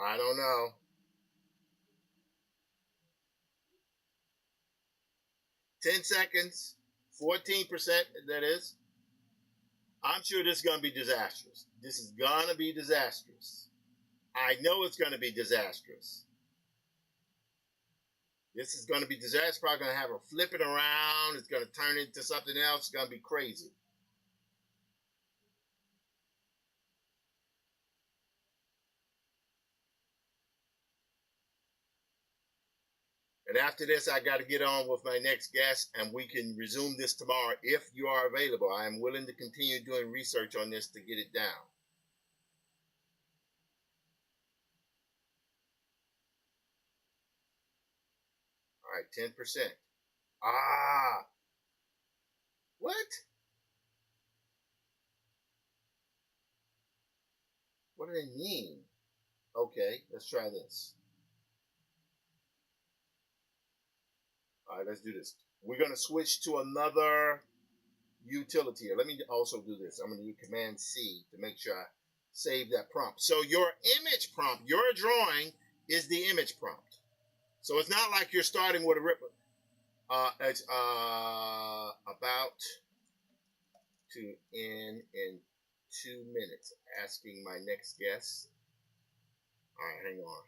I don't know. 10 seconds. 14%, that is. I'm sure this is going to be disastrous. This is going to be disastrous. I know it's going to be disastrous. This is going to be disastrous. Probably going to have her flipping around. It's going to turn into something else. It's going to be crazy. And after this, I got to get on with my next guest, and we can resume this tomorrow if you are available. I am willing to continue doing research on this to get it down. All right, 10%. Ah, what? What do they mean? Okay, let's try this. All right, let's do this. We're going to switch to another utility here. Let me also do this. I'm going to do Command C to make sure I save that prompt. So your image prompt, your drawing is the image prompt. So it's not like you're starting with a rip. It's about to end in 2 minutes. Asking my next guest. All right, hang on.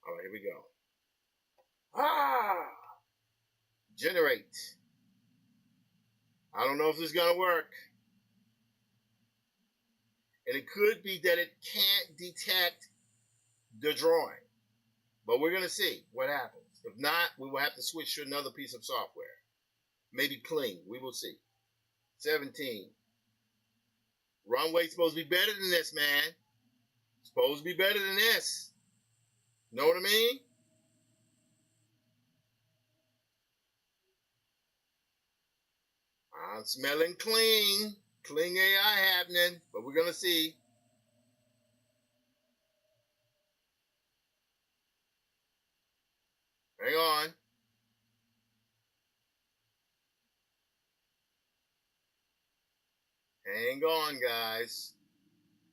All right, here we go. Generate. I don't know if this is going to work. And it could be that it can't detect the drawing. But we're going to see what happens. If not, we will have to switch to another piece of software. Maybe Kling. We will see. 17. Runway's supposed to be better than this, man. Supposed to be better than this. Know what I mean? I'm smelling Kling. Kling AI happening. But we're going to see. Hang on. Hang on, guys.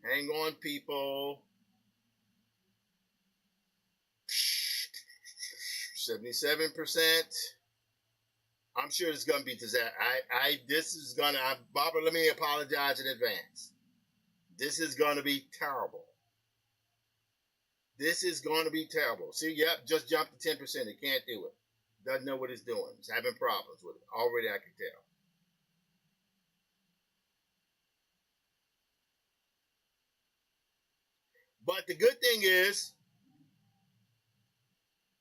Hang on, people. 77%. I'm sure it's gonna be disaster. Barbara, let me apologize in advance. This is gonna be terrible. This is gonna be terrible. See, yep, just jumped to 10%. It can't do it. Doesn't know what it's doing. It's having problems with it. Already I can tell. But the good thing is,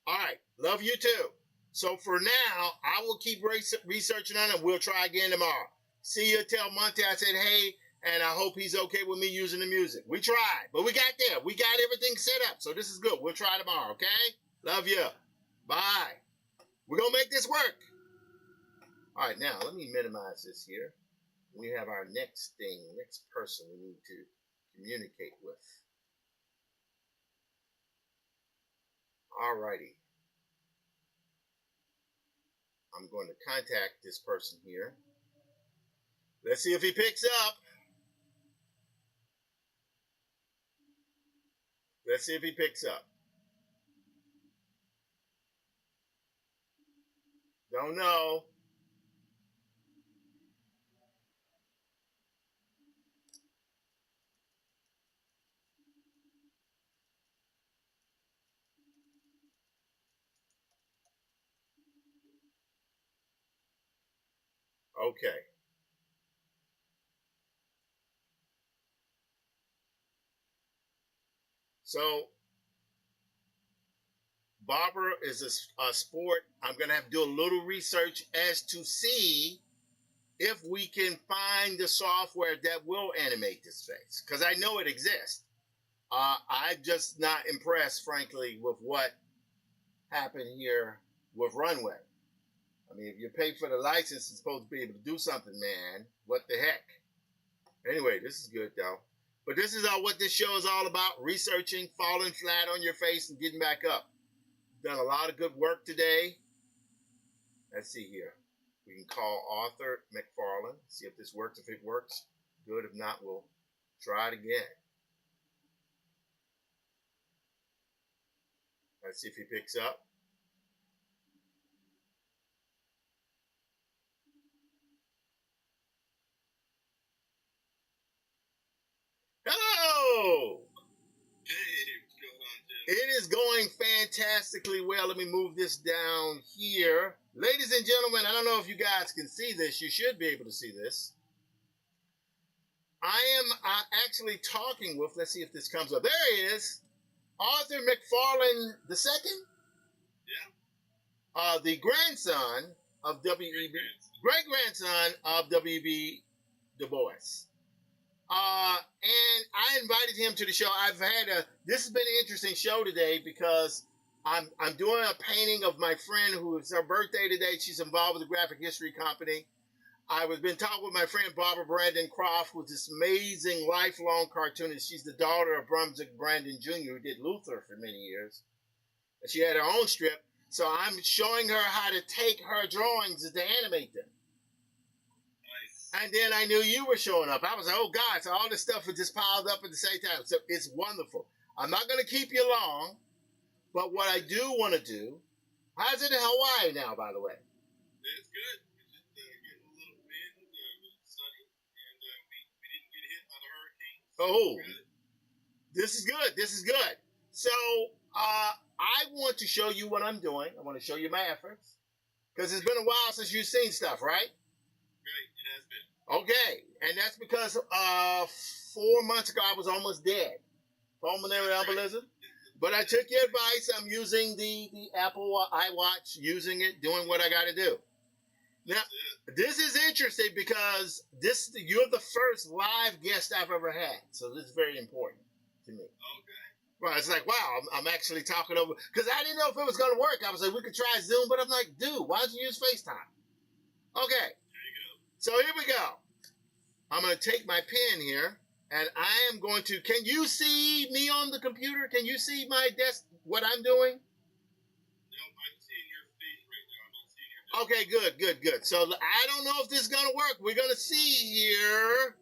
all right, love you too. So for now, I will keep researching on it. We'll try again tomorrow. See you. Tell Monte I said hey, and I hope he's okay with me using the music. We tried, but we got there. We got everything set up, so this is good. We'll try tomorrow, okay? Love you. Bye. We're going to make this work. All right, now let me minimize this here. We have our next person we need to communicate with. All righty. I'm going to contact this person here. Let's see if he picks up. Let's see if he picks up. Don't know. Okay. So, Barbara is a sport. I'm going to have to do a little research as to see if we can find the software that will animate this face. Because I know it exists. I'm just not impressed, frankly, with what happened here with Runway. I mean, if you pay for the license, it's supposed to be able to do something, man. What the heck? Anyway, this is good, though. But this is what this show is all about, researching, falling flat on your face, and getting back up. Done a lot of good work today. Let's see here. We can call Arthur McFarlane, see if this works. If it works, good. If not, we'll try it again. Let's see if he picks up. Hello! Hey, what's going on, Jim? It is going fantastically well. Let me move this down here. Ladies and gentlemen, I don't know if you guys can see this. You should be able to see this. I am actually talking with, let's see if this comes up. There he is, Arthur McFarlane II. Yeah. the grandson of great-grandson of W.E.B. Du Bois. And I invited him to the show. This has been an interesting show today because I'm doing a painting of my friend who is her birthday today. She's involved with the graphic history company. I've been talking with my friend Barbara Brandon Croft, who's this amazing lifelong cartoonist. She's the daughter of Brunswick Brandon Jr., who did Luther for many years. And she had her own strip. So I'm showing her how to take her drawings and to animate them. And then I knew you were showing up. I was like, oh, God, so all this stuff was just piled up at the same time. So it's wonderful. I'm not going to keep you long, but what I do want to do, how's it in Hawaii now, by the way? It's good. It's just getting a little wind, sunny, and we didn't get hit by the hurricane. Oh, this is good. This is good. So I want to show you what I'm doing. I want to show you my efforts because it's been a while since you've seen stuff, right? Right, it has been. Okay, and that's because 4 months ago I was almost dead, pulmonary embolism. But I took your advice. I'm using the Apple iWatch, using it, doing what I got to do. Now, this is interesting because you're the first live guest I've ever had, so this is very important to me. Okay. Well, it's like, wow, I'm actually talking over, because I didn't know if it was going to work. I was like, we could try Zoom, but I'm like, dude, why don't you use FaceTime? Okay. So here we go. I'm going to take my pen here, and I am going to, can you see me on the computer? Can you see my desk, what I'm doing? No, I'm seeing your face right now. I'm not seeing your desk. Okay, good. So I don't know if this is going to work. We're going to see here.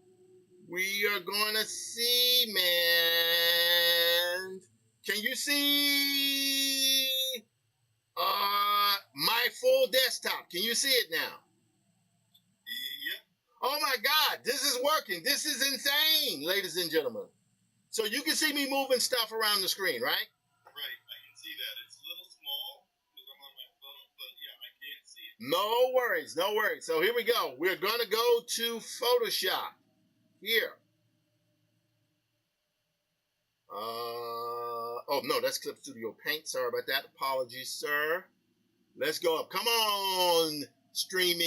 We are going to see, man. Can you see my full desktop? Can you see it now? Oh my God, this is working. This is insane, ladies and gentlemen. So you can see me moving stuff around the screen, right? Right, I can see that. It's a little small because I'm on my phone, but yeah, I can't see it. No worries. So here we go. We're going to go to Photoshop. Here. Oh, no, that's Clip Studio Paint. Sorry about that. Apologies, sir. Let's go up. Come on, stream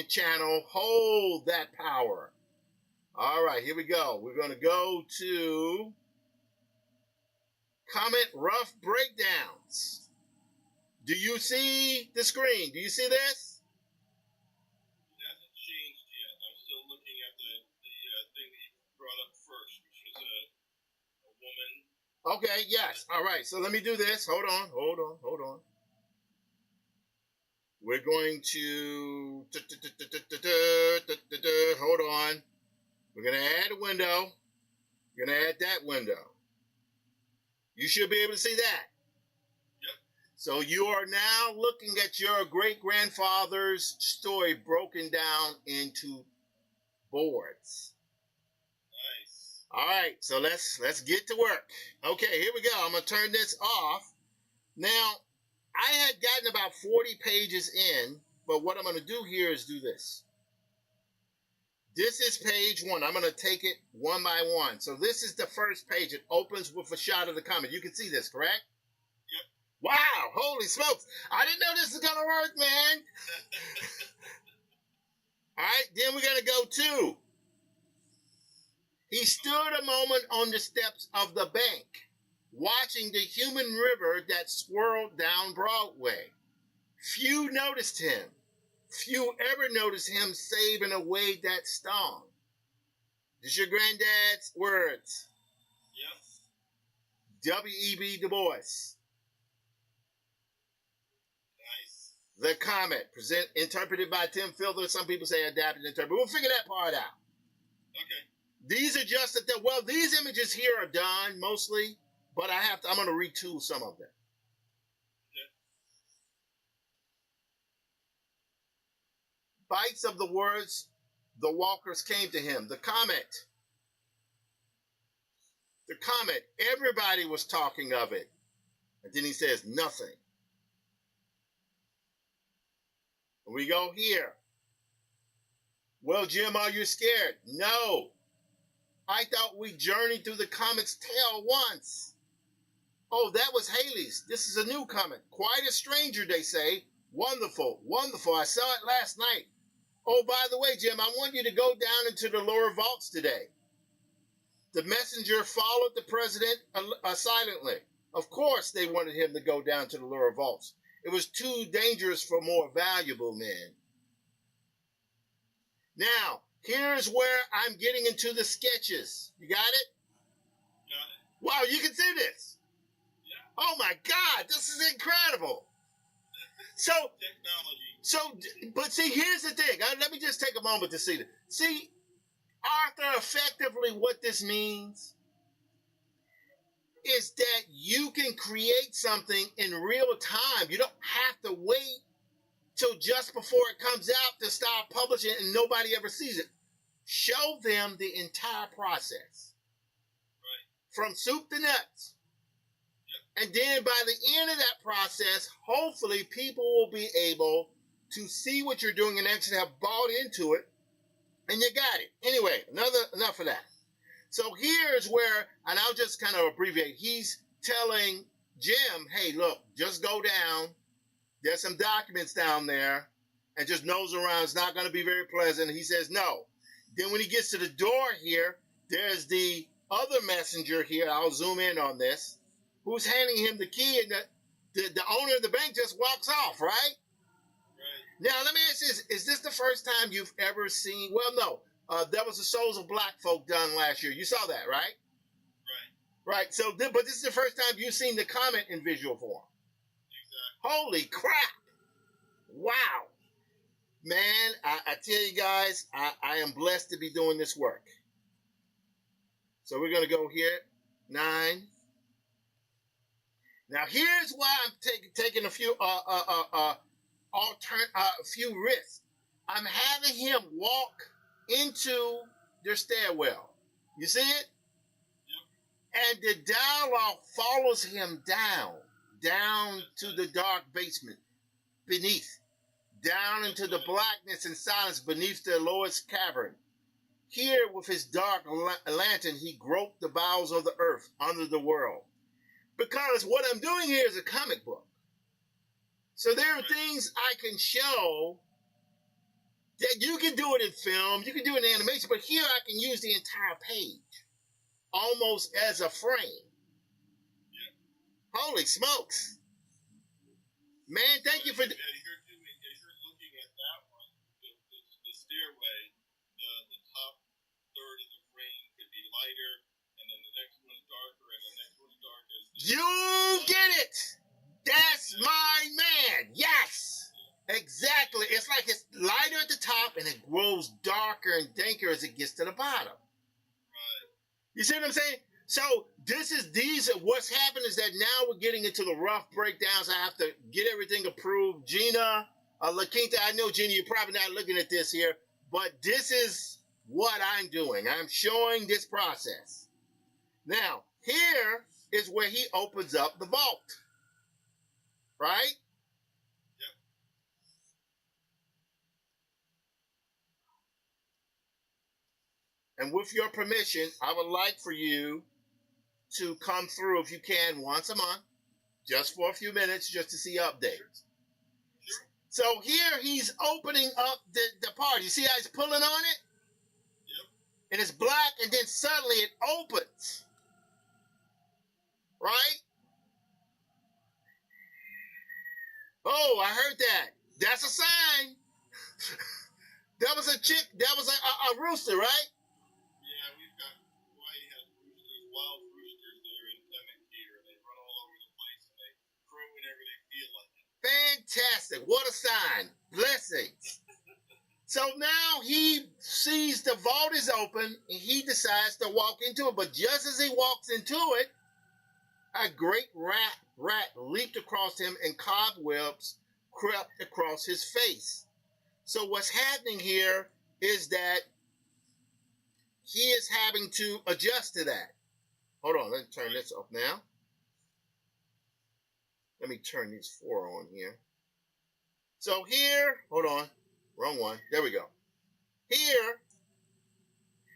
channel. Hold that power. All right, here we go. We're going to go to Comment Rough Breakdowns. Do you see the screen? Do you see this? It hasn't changed yet. I'm still looking at the thing that you brought up first, which is a woman. Okay, yes. All right, so let me do this. Hold on. We're going to, hold on. We're going to add a window. We're going to add that window. You should be able to see that. Yep. So you are now looking at your great-grandfather's story broken down into boards. Nice. All right, so let's get to work. Okay, here we go. I'm going to turn this off. Now, I had gotten about 40 pages in, but what I'm going to do here is do this. This is page 1. I'm going to take it one by one. So this is the first page. It opens with a shot of the comet. You can see this, correct? Yep. Wow, holy smokes. I didn't know this was going to work, man. All right, then we're going to go to. He stood a moment on the steps of the bank, watching the human river that swirled down Broadway. Few noticed him. Few ever noticed him save in a way that stung. This is your granddad's words. Yep. W.E.B. Du Bois. Nice. The Comet, interpreted by Tim Fielder. Some people say adapted, interpreted. We'll figure that part out. Okay. These are just these images here are done mostly, but I'm going to retool some of them. Bites of the words the walkers came to him. The comet. Everybody was talking of it. And then he says nothing. We go here. Well, Jim, are you scared? No. I thought we journeyed through the comet's tail once. Oh, that was Haley's. This is a new comment. Quite a stranger, they say. Wonderful, wonderful. I saw it last night. Oh, by the way, Jim, I want you to go down into the lower vaults today. The messenger followed the president silently. Of course, they wanted him to go down to the lower vaults. It was too dangerous for more valuable men. Now, here's where I'm getting into the sketches. You got it? Got it. Wow, you can see this. Yeah. Oh my God, this is incredible. Technology. But see, here's the thing. Let me just take a moment to see this. See, Arthur, effectively what this means is that you can create something in real time. You don't have to wait till just before it comes out to start publishing and nobody ever sees it. Show them the entire process. Right. From soup to nuts. Yep. And then by the end of that process, hopefully people will be able to see what you're doing and actually have bought into it. And you got it. Anyway, enough of that. So here's where, and I'll just kind of abbreviate. He's telling Jim, hey, look, just go down. There's some documents down there, and just nose around. It's not going to be very pleasant. He says no. Then when he gets to the door here, there's the other messenger here. I'll zoom in on this, who's handing him the key, and the owner of the bank just walks off, right? Now, let me ask you this. Is this the first time you've ever seen, well, no, that was the Souls of Black Folk done last year. You saw that, right? Right. So, but this is the first time you've seen the comet in visual form. Exactly. Holy crap. Wow. Man, I tell you guys, I am blessed to be doing this work. So we're going to go here, 9. Now, here's why I'm taking a few few risks. I'm having him walk into their stairwell. You see it? Yep. And the dialogue follows him down to the dark basement beneath, down into the blackness and silence beneath the lowest cavern. Here, with his dark lantern, he groped the bowels of the earth under the world. Because what I'm doing here is a comic book. So there are things I can show that you can do it in film, you can do it in animation, but here I can use the entire page, almost as a frame. Yeah. Holy smokes. Man, thank you for... As you're looking at that one, the stairway, the top third of the frame could be lighter, and then the next one's darker, and the next one's darker. You get it! That's my man. Yes, exactly. It's like it's lighter at the top and it grows darker and danker as it gets to the bottom. Right. You see what I'm saying? So what's happened is that now we're getting into the rough breakdowns. I have to get everything approved. Gina, La Quinta, I know, Gina, you're probably not looking at this here, but this is what I'm doing. I'm showing this process. Now, here is where he opens up the vault. Right? Yep. And with your permission, I would like for you to come through, if you can, once a month, just for a few minutes, just to see updates. Sure. So here he's opening up the part. You see how he's pulling on it? Yep. And it's black, and then suddenly it opens. Right? Oh, I heard that. That's a sign. That was a chick. That was a rooster, right? Yeah, we've got Hawaii has roosters, wild roosters that are endemic here. They run all over the place and they crow whenever they feel like it. Fantastic. What a sign. Blessings. So now he sees the vault is open and he decides to walk into it. But just as he walks into it, a great rat leaped across him and cobwebs crept across his face. So what's happening here is that he is having to adjust to that. Hold on, let me turn this off now. Let me turn these 4 on here. So here, hold on, wrong one. There we go. Here,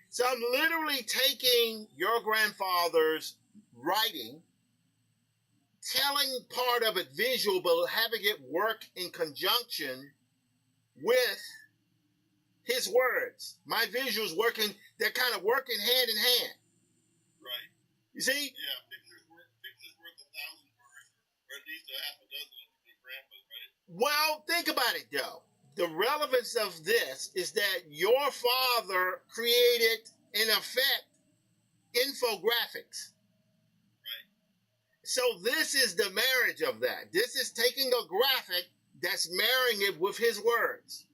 so I'm literally taking your grandfather's writing telling part of it visual, but having it work in conjunction with his words. My visuals working, they're kind of working hand in hand. Right. You see? Yeah, pictures worth 1,000 words, or at least a half a dozen if you grandpa's, right? Well, think about it though. The relevance of this is that your father created, in effect, infographics. Right. So this is the marriage of that. This is taking a graphic that's marrying it with his words.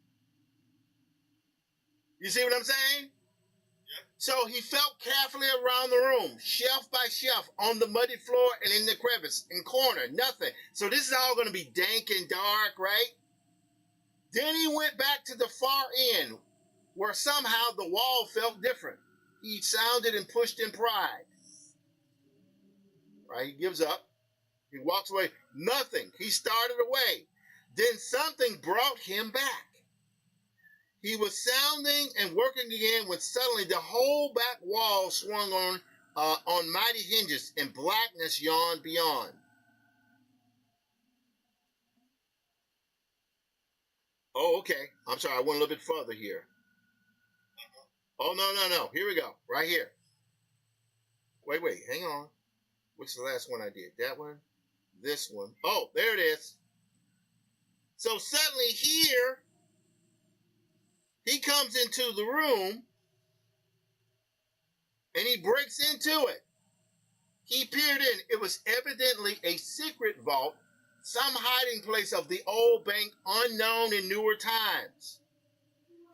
You see what I'm saying? Yep. So he felt carefully around the room, shelf by shelf, on the muddy floor and in the crevice, in corner, nothing. So this is all going to be dank and dark, right? Then he went back to the far end, where somehow the wall felt different. He sounded and pushed in pride. Right? He gives up. He walks away. Nothing. He started away. Then something brought him back. He was sounding and working again when suddenly the whole back wall swung on mighty hinges and blackness yawned beyond. Oh, okay. I'm sorry. I went a little bit further here. Oh, no. Here we go. Right here. Wait. Hang on. Which is the last one I did? That one? This one. Oh, there it is. So suddenly here, he comes into the room and he breaks into it. He peered in. It was evidently a secret vault, some hiding place of the old bank unknown in newer times.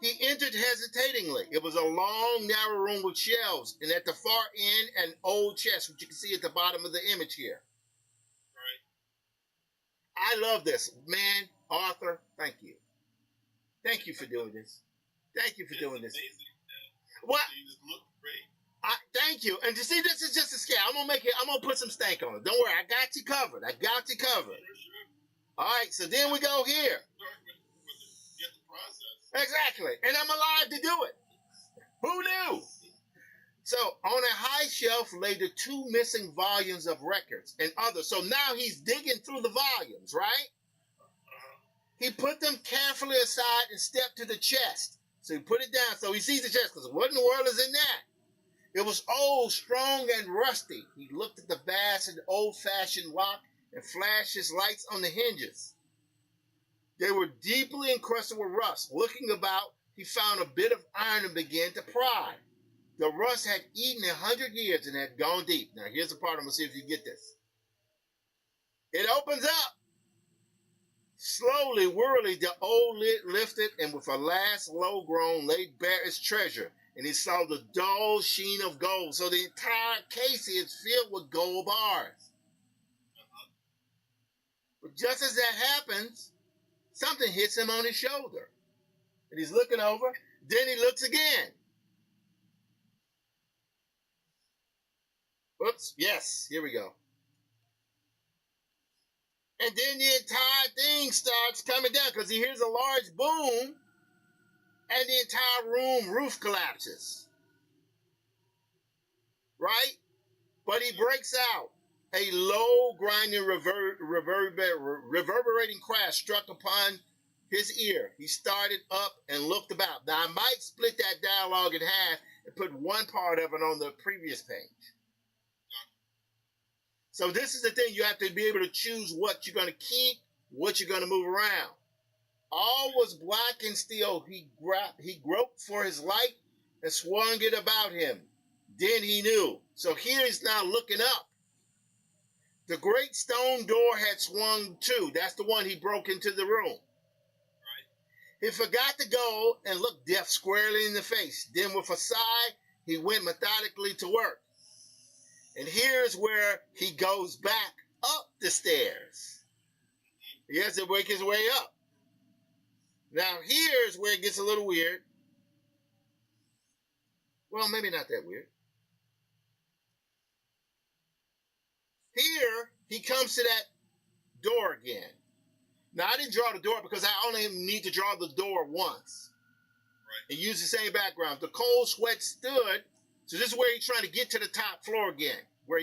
He entered hesitatingly. It was a long, narrow room with shelves, and at the far end, an old chest, which you can see at the bottom of the image here. Right. I love this. Man, Arthur, thank you. Thank you for doing this. Thank you for doing this. What? You just look great. Thank you. And you see, this is just a scale. I'm gonna put some stank on it. Don't worry, I got you covered. Sure. All right, so then we go here. Get the process. Exactly. And I'm alive to do it. Who knew? So on a high shelf lay the 2 missing volumes of records and others. So now he's digging through the volumes, right? He put them carefully aside and stepped to the chest. So he put it down. So he sees the chest because what in the world is in that? It was old, strong, and rusty. He looked at the vast and old-fashioned lock and flashed his lights on the hinges. They were deeply encrusted with rust. Looking about, he found a bit of iron and began to pry. The rust had eaten 100 years and had gone deep. Now, here's the part I'm going to see if you get this. It opens up. Slowly, wearily, the old lid lifted, and with a last low groan, laid bare its treasure. And he saw the dull sheen of gold. So the entire case is filled with gold bars. But just as that happens, something hits him on his shoulder. And he's looking over. Then he looks again. Whoops. Yes, here we go. And then the entire thing starts coming down because he hears a large boom and the entire roof collapses. Right? But he breaks out. A low, grinding, reverberating crash struck upon his ear. He started up and looked about. Now, I might split that dialogue in half and put one part of it on the previous page. So this is the thing. You have to be able to choose what you're going to keep, what you're going to move around. All was black and still. He groped for his light and swung it about him. Then he knew. So here he's now looking up. The great stone door had swung too. That's the one he broke into the room. Right. He forgot to go and look death squarely in the face. Then with a sigh, he went methodically to work. And here's where he goes back up the stairs. He has to work his way up. Now here's where it gets a little weird. Well, maybe not that weird. Here, he comes to that door again. Now, I didn't draw the door because I only need to draw the door once. Right. And use the same background. The cold sweat stood. So this is where he's trying to get to the top floor again. Where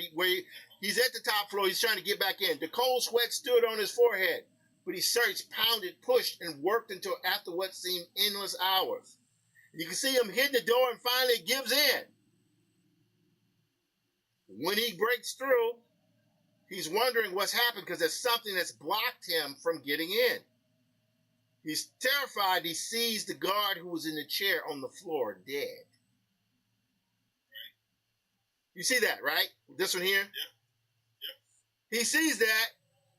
He's at the top floor. He's trying to get back in. The cold sweat stood on his forehead, but he searched, pounded, pushed, and worked until after what seemed endless hours. You can see him hitting the door and finally gives in. When he breaks through, he's wondering what's happened because there's something that's blocked him from getting in. He's terrified. He sees the guard who was in the chair on the floor dead. You see that, right? This one here? Yeah. He sees that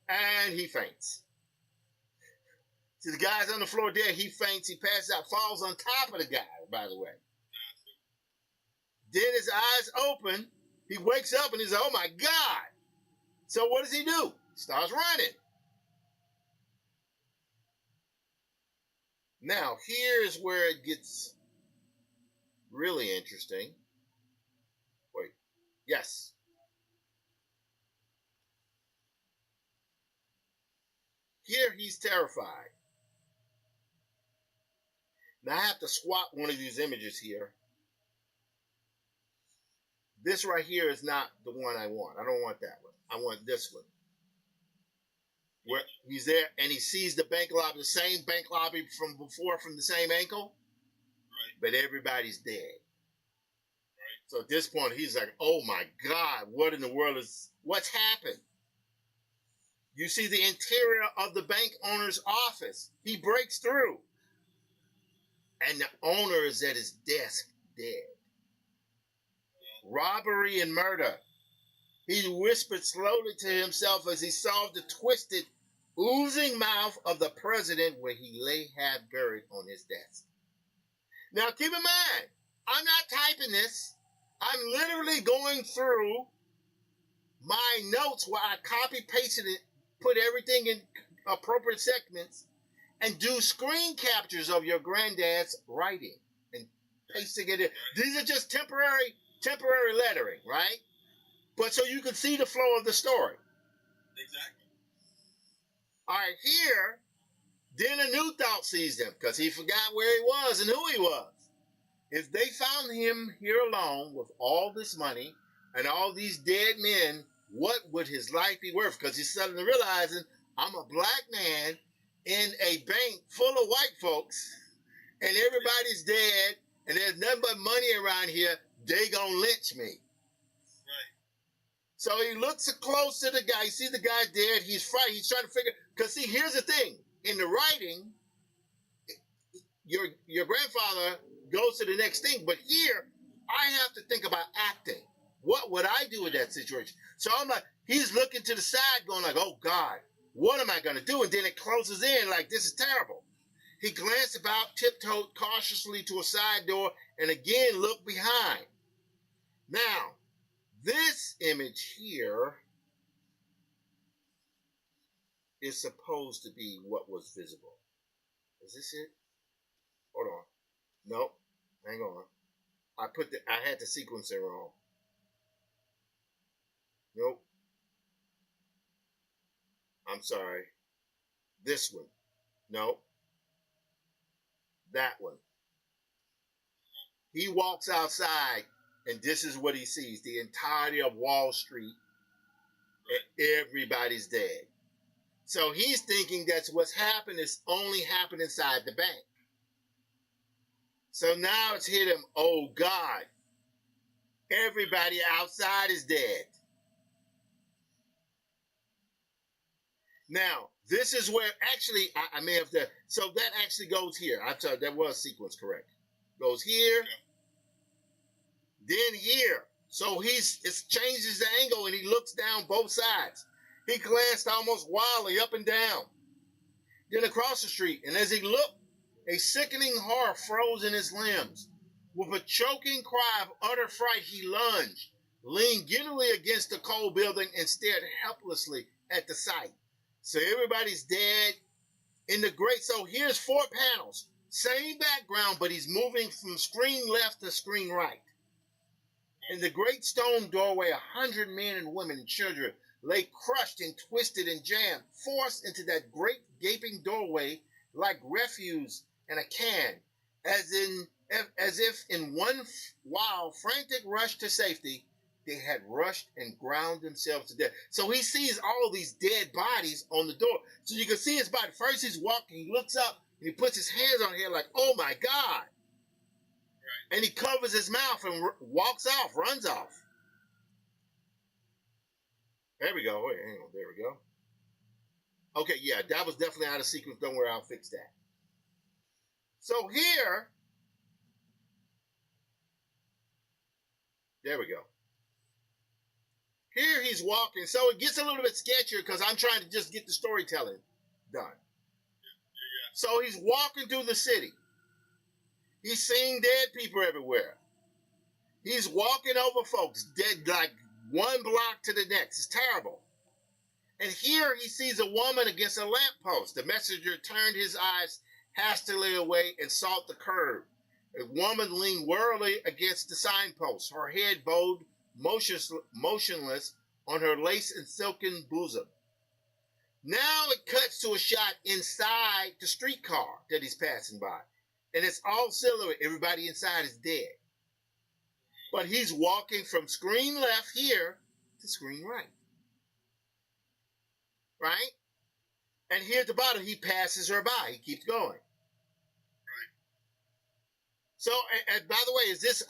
and he faints. See, the guy's on the floor dead. He faints. He passes out, falls on top of the guy, by the way. Then his eyes open. He wakes up and he's like, oh my God. So what does he do? He starts running. Now, here's where it gets really interesting. Wait. Yes. Here he's terrified. Now I have to swap one of these images here. This right here is not the one I want. I don't want that one. I want this one. Where he's there and he sees the bank lobby, the same bank lobby from before from the same angle. Right. But everybody's dead. Right. So at this point, he's like, oh my God, what in the world what's happened? You see the interior of the bank owner's office. He breaks through. And the owner is at his desk, dead. Robbery and murder. He whispered slowly to himself as he saw the twisted, oozing mouth of the president where he lay half buried on his desk. Now keep in mind, I'm not typing this. I'm literally going through my notes where I copy pasted it, put everything in appropriate segments, and do screen captures of your granddad's writing and pasting it in. These are just temporary lettering, right? But so you can see the flow of the story. Exactly. All right, here, then a new thought seized him because he forgot where he was and who he was. If they found him here alone with all this money and all these dead men, what would his life be worth? Because he's suddenly realizing, I'm a black man in a bank full of white folks, and everybody's dead, and there's nothing but money around here. They gonna lynch me. Right. So he looks close to the guy. He sees the guy dead. He's frightened. He's trying to figure. Because see, here's the thing. In the writing, your grandfather goes to the next thing. But here, I have to think about acting. What would I do in that situation? So I'm like, he's looking to the side, going like, oh God, what am I gonna do? And then it closes in like, this is terrible. He glanced about, tiptoed cautiously to a side door, and again looked behind. Now, this image here is supposed to be what was visible. Is this it? Hold on. Nope. Hang on. I had the sequencing wrong. Nope. I'm sorry. This one. Nope. That one. He walks outside, and this is what he sees. The entirety of Wall Street, and everybody's dead. So he's thinking that's what's happened is only happened inside the bank. So now it's hit him, oh God, everybody outside is dead. Now, this is where actually, I may have to, so that actually goes here. I'm sorry, that was sequence correct. Goes here, then here. So it changes the angle and he looks down both sides. He glanced almost wildly up and down. Then across the street, and as he looked, a sickening horror froze in his limbs. With a choking cry of utter fright, he lunged, leaned giddily against the cold building, and stared helplessly at the sight. So everybody's dead in the great. So here's 4 panels, same background, but he's moving from screen left to screen right. In the great stone doorway, 100 men and women and children lay crushed and twisted and jammed, forced into that great gaping doorway like refuse in a can, as if in one wild, frantic rush to safety, they had rushed and ground themselves to death. So he sees all these dead bodies on the door. So you can see his body. First he's walking, he looks up, and he puts his hands on here like, oh my God. Right. And he covers his mouth and walks off, runs off. There we go. Wait, hang on. There we go. Okay, yeah, that was definitely out of sequence. Don't worry, I'll fix that. So here, there we go. Here he's walking. So it gets a little bit sketchier because I'm trying to just get the storytelling done. Yeah. So he's walking through the city. He's seeing dead people everywhere. He's walking over folks, dead like one block to the next. It's terrible. And here he sees a woman against a lamppost. The messenger turned his eyes hastily away and sought the curb. A woman leaned wearily against the signpost, her head bowed motionless on her lace and silken bosom. Now it cuts to a shot inside the streetcar that he's passing by. And it's all silhouette. Everybody inside is dead. But he's walking from screen left here to screen right. Right? And here at the bottom, he passes her by. He keeps going. Right. So, and by the way, is this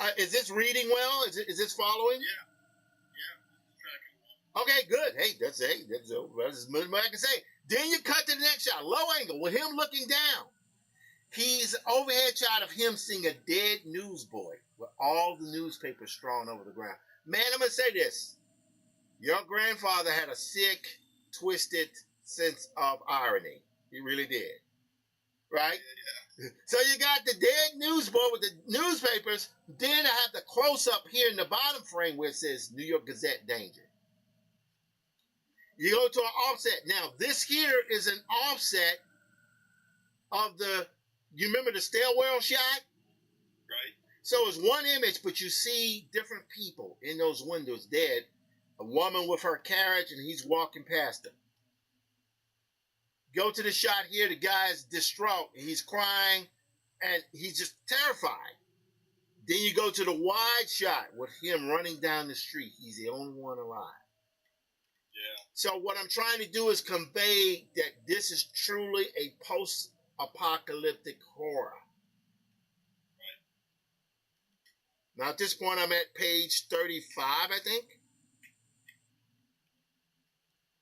reading well? Is this following? Yeah. Tracking well. Okay, good. Hey, that's as much as I can say. Then you cut to the next shot, low angle, with him looking down. He's overhead shot of him seeing a dead newsboy with all the newspapers strewn over the ground. Man, I'm going to say this. Your grandfather had a sick, twisted sense of irony. He really did. Right? Yeah. So you got the dead newsboy with the newspapers. Then I have the close-up here in the bottom frame where it says New York Gazette danger. You go to an offset. Now, this here is an offset of the, you remember the stairwell shot? Right. So it's one image, but you see different people in those windows dead. A woman with her carriage, and he's walking past them. Go to the shot here. The guy is distraught. He's crying, and he's just terrified. Then you go to the wide shot with him running down the street. He's the only one alive. Yeah. So what I'm trying to do is convey that this is truly a post-apocalyptic horror. Right. Now, at this point, I'm at page 35, I think.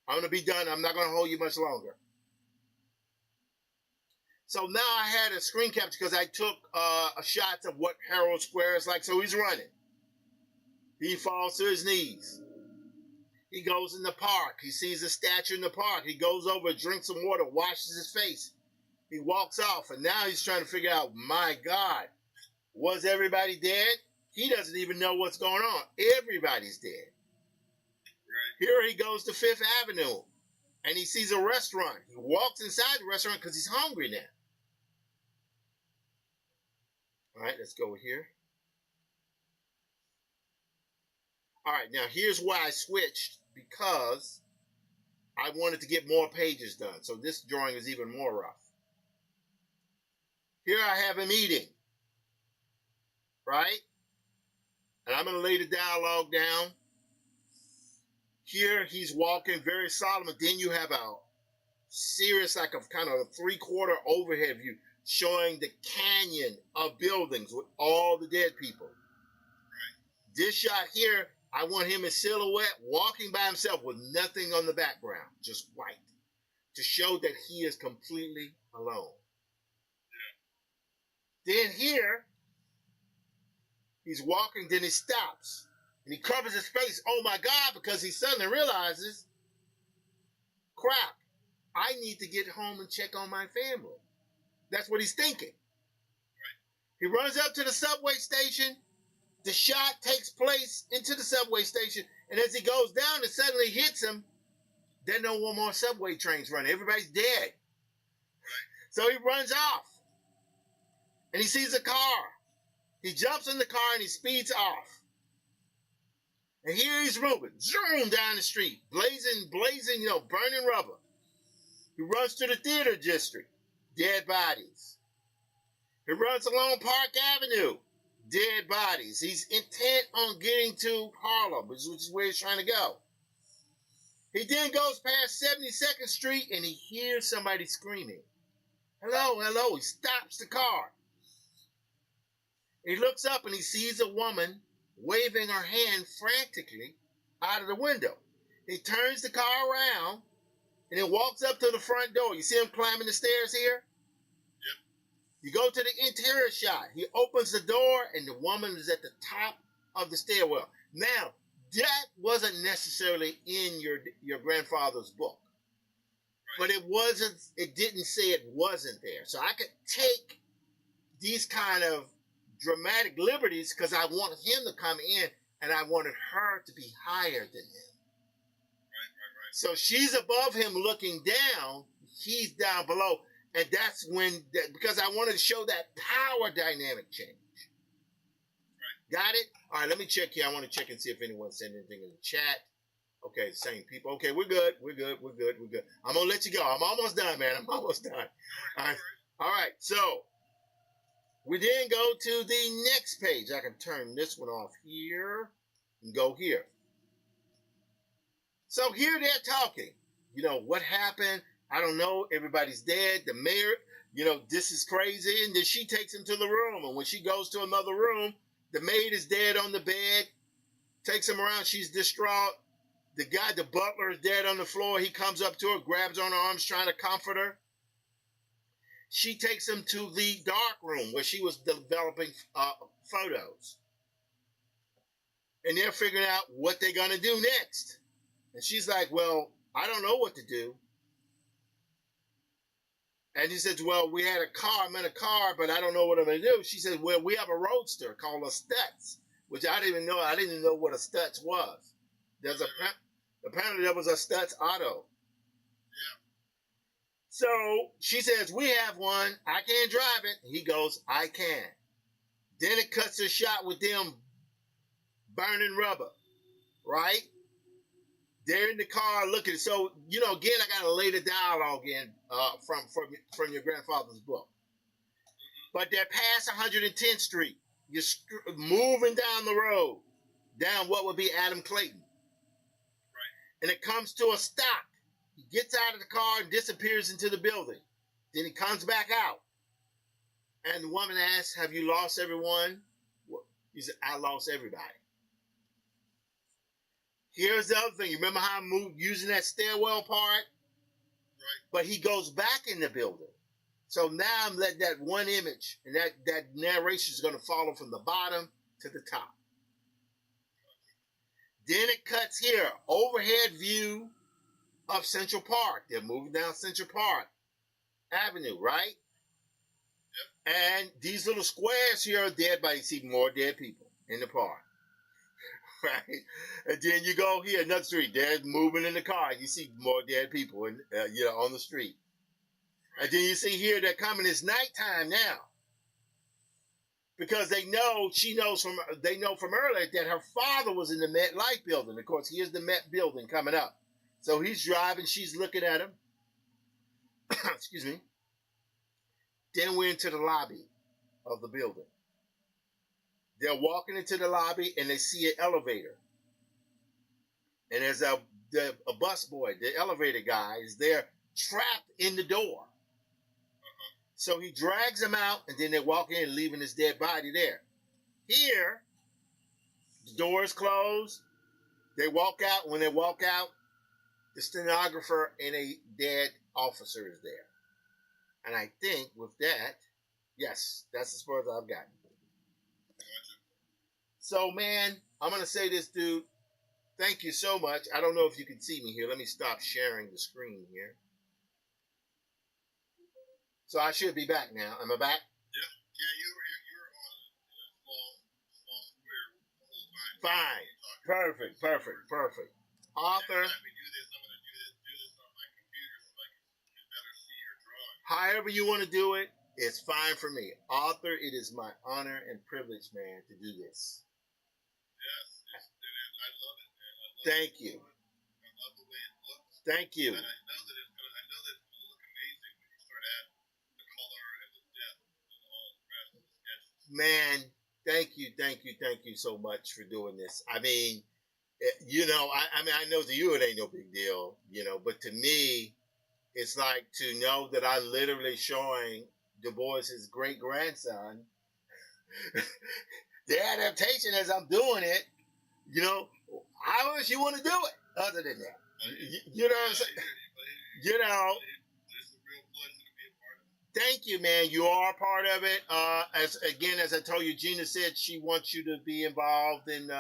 I'm going to be done. I'm not going to hold you much longer. So now I had a screen capture because I took a shot of what Herald Square is like. So he's running. He falls to his knees. He goes in the park. He sees a statue in the park. He goes over, drinks some water, washes his face. He walks off, and now he's trying to figure out, my God, was everybody dead? He doesn't even know what's going on. Everybody's dead. Right. Here he goes to Fifth Avenue, and he sees a restaurant. He walks inside the restaurant because he's hungry now. All right, let's go here. All right, now here's why I switched, because I wanted to get more pages done. So this drawing is even more rough. Here I have him eating, right? And I'm going to lay the dialogue down. Here he's walking very solemn. Then you have a serious, like a kind of a 3/4 overhead view showing the canyon of buildings with all the dead people. Right. This shot here, I want him in silhouette walking by himself with nothing on the background, just white, to show that he is completely alone. Yeah. Then here, he's walking, then he stops. And he covers his face, oh my God, because he suddenly realizes, crap, I need to get home and check on my family. That's what he's thinking. Right. He runs up to the subway station. The shot takes place into the subway station. And as he goes down, it suddenly hits him. There are no more subway trains running. Everybody's dead. Right. So he runs off. And he sees a car. He jumps in the car and he speeds off. And here he's moving, zoom down the street, blazing, burning rubber. He runs to the theater district, dead bodies. He runs along Park Avenue, dead bodies. He's intent on getting to Harlem, which is where he's trying to go. He then goes past 72nd Street and he hears somebody screaming. Hello, hello. He stops the car. He looks up and he sees a woman waving her hand frantically out of the window. He turns the car around and then walks up to the front door. You see him climbing the stairs here? Yep. You go to the interior shot. He opens the door and the woman is at the top of the stairwell. Now, that wasn't necessarily in your grandfather's book. But it didn't say it wasn't there. So I could take these kind of dramatic liberties because I wanted him to come in and I wanted her to be higher than him. Right. So she's above him looking down, he's down below. And that's because I wanted to show that power dynamic change. Right. Got it? All right, let me check here. I want to check and see if anyone sent anything in the chat. Okay, same people. Okay, we're good. I'm going to let you go. I'm almost done, man. I'm almost done. All right, so we then go to the next page. I can turn this one off here and go here. So here they're talking. What happened? I don't know. Everybody's dead. The mayor, this is crazy. And then she takes him to the room. And when she goes to another room, the maid is dead on the bed. Takes him around. She's distraught. The butler is dead on the floor. He comes up to her, grabs her arms, trying to comfort her. She takes him to the dark room where she was developing photos. And they're figuring out what they're going to do next. And she's like, well, I don't know what to do. And he says, well, we had a car. I'm in a car, but I don't know what I'm going to do. She says, well, we have a roadster called a Stutz, which I didn't even know. I didn't know what a Stutz was. Apparently there was a Stutz auto. Yeah. So she says, we have one. I can't drive it. He goes, I can. Then it cuts a shot with them burning rubber, right? They're in the car looking. So, again, I got to lay the dialogue in from your grandfather's book. But they're past 110th Street. You're moving down the road, down what would be Adam Clayton. Right. And it comes to a stop. He gets out of the car and disappears into the building. Then he comes back out. And the woman asks, have you lost everyone? He said, I lost everybody. Here's the other thing. You remember how I moved using that stairwell part? Right. But he goes back in the building. So now I'm letting that one image and that narration is going to follow from the bottom to the top. Then it cuts here. Overhead view of Central Park. They're moving down Central Park Avenue, right? Yep. And these little squares here are dead bodies. You see more dead people in the park. Right? And then you go here, another street. They're moving in the car. You see more dead people on the street. And then you see here they're coming. It's nighttime now. Because they know from earlier that her father was in the Met Life building. Of course, here's the Met building coming up. So he's driving. She's looking at him. Excuse me. Then we're into the lobby of the building. They're walking into the lobby and they see an elevator. And there's a bus boy, the elevator guy, is there trapped in the door. So he drags him out and then they walk in, leaving his dead body there. Here, the door is closed. They walk out. When they walk out, the stenographer and a dead officer is there. And I think with that, yes, that's as far as I've gotten. So, man, I'm going to say this, dude. Thank you so much. I don't know if you can see me here. Let me stop sharing the screen here. So I should be back now. Am I back? Yeah, you were on a small square the whole time. Fine. Perfect. Author. Next time we do this, I'm going to do this on my computer so I can better see your drawing. However you want to do it, it's fine for me. Author, it is my honor and privilege, man, to do this. Yes, I love it, man. Thank you. I love the way it looks. Thank you. And I know that it's going to look amazing when you start adding the color and the depth and all the rest of the sketches. Man, thank you so much for doing this. I mean, I know to you it ain't no big deal, but to me, it's like to know that I'm literally showing Du Bois's great grandson the adaptation as I'm doing it. You know, how else you want to do it other than that? You know what I'm saying? You know. Thank you, man. You are a part of it. As I told you, Gina said she wants you to be involved in,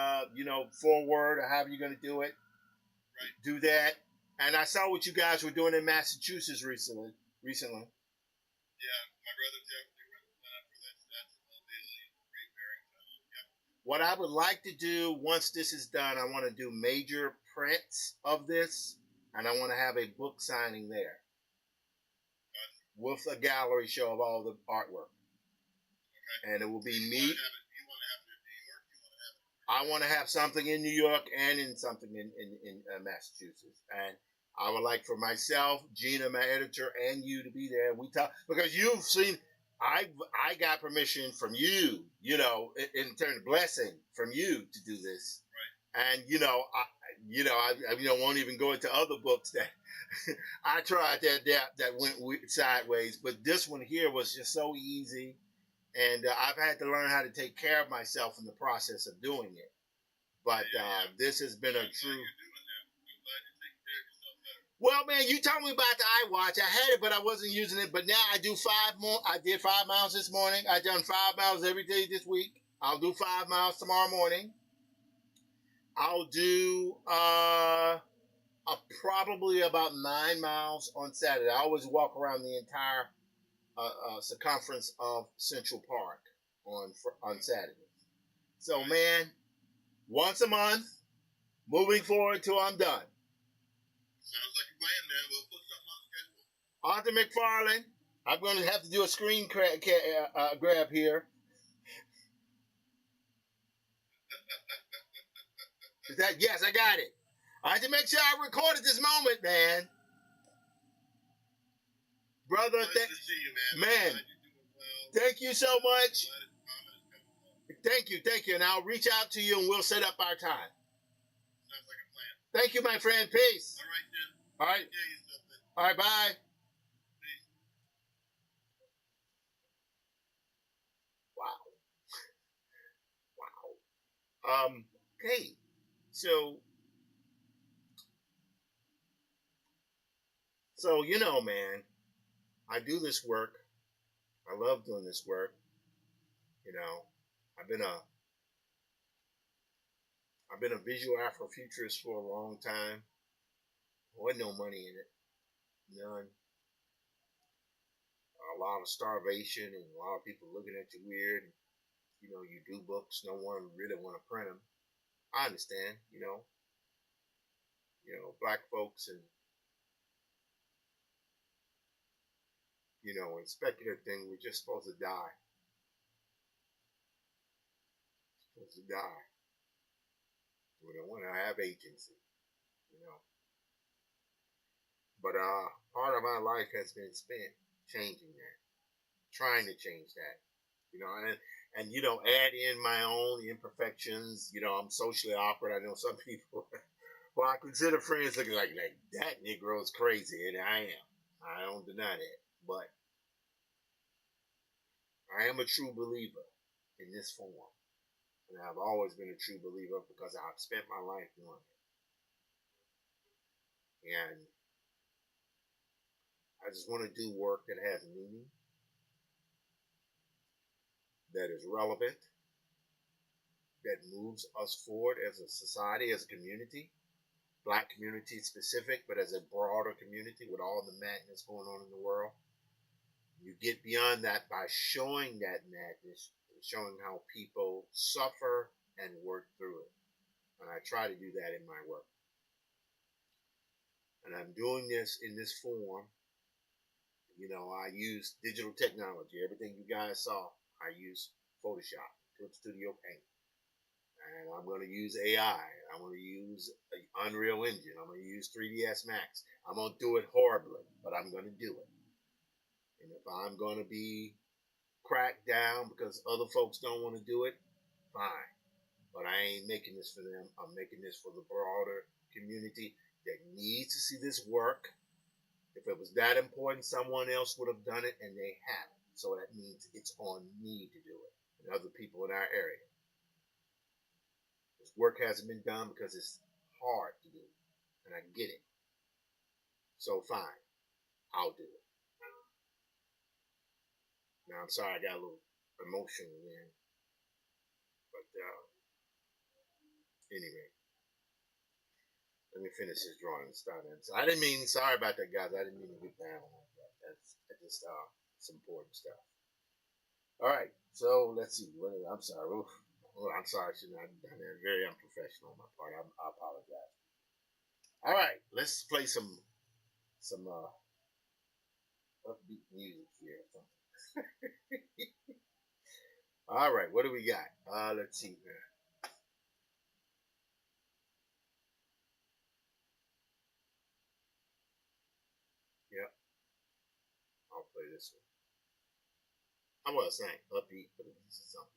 forward or however you're going to do it. Right. Do that. And I saw what you guys were doing in Massachusetts recently. Yeah, my brother Jeff, that's great Barrington. Yeah. What I would like to do once this is done, I want to do major prints of this, and I want to have a book signing there with a gallery show of all the artwork. Okay. And it will be me. I want to have something in New York and in something in Massachusetts. And I would like for myself, Gina, my editor, and you to be there. We talk because you've seen. I got permission from you, in turn blessing from you to do this. Right. And I won't even go into other books that I tried that went sideways. But this one here was just so easy. And I've had to learn how to take care of myself in the process of doing it. But this has been a true. Well, man, you told me about the iWatch. I had it, but I wasn't using it. But now I do 5 more. I did 5 miles this morning. I've done 5 miles every day this week. I'll do 5 miles tomorrow morning. I'll do probably about 9 miles on Saturday. I always walk around the entire circumference of Central Park on Saturday. So, man, once a month, moving forward till I'm done. Sounds like a plan, man. We'll put something on Arthur schedule. McFarlane, I'm going to have to do a screen grab here. Yes, I got it. I had to make sure I recorded this moment, man. Brother, nice to see you, man. Man, thank you so much. Thank you. And I'll reach out to you and we'll set up our time. Sounds like a plan. Thank you, my friend. Peace. All right, Jim. All right. All right, bye. Peace. Wow. Okay. So man, I do this work. I love doing this work. I've been a visual Afrofuturist for a long time. There wasn't no money in it. None. A lot of starvation and a lot of people looking at you weird. You do books, no one really want to print them. I understand, black folks and and speculative thing, we're just supposed to die. Supposed to die. We don't want to have agency, But part of my life has been spent changing that, trying to change that, and add in my own imperfections. I'm socially awkward. I know some people, well, I consider friends looking like that Negro is crazy, and I am. I don't deny that, but I am a true believer in this form. And I've always been a true believer because I've spent my life doing it. And I just want to do work that has meaning, that is relevant, that moves us forward as a society, as a community, black community specific, but as a broader community with all the madness going on in the world. You get beyond that by showing that madness, showing how people suffer and work through it. And I try to do that in my work. And I'm doing this in this form. I use digital technology. Everything you guys saw, I use Photoshop, Clip Studio Paint. And I'm going to use AI. I'm going to use Unreal Engine. I'm going to use 3ds Max. I'm going to do it horribly, but I'm going to do it. And if I'm going to be cracked down because other folks don't want to do it, fine. But I ain't making this for them. I'm making this for the broader community that needs to see this work. If it was that important, someone else would have done it, and they haven't. So that means it's on me to do it, and other people in our area. This work hasn't been done because it's hard to do, and I get it. So fine, I'll do it. Now I'm sorry I got a little emotional there, but anyway, let me finish this drawing and start it. So I didn't mean sorry about that, guys. I didn't mean to get down like that. That's just some important stuff. All right, so let's see. I'm sorry. I'm sorry. I shouldn't have done that. Very unprofessional on my part. I apologize. All right, let's play some upbeat music here. All right, what do we got? Let's see here. Yep, I'll play this one. I was saying upbeat, but it's something.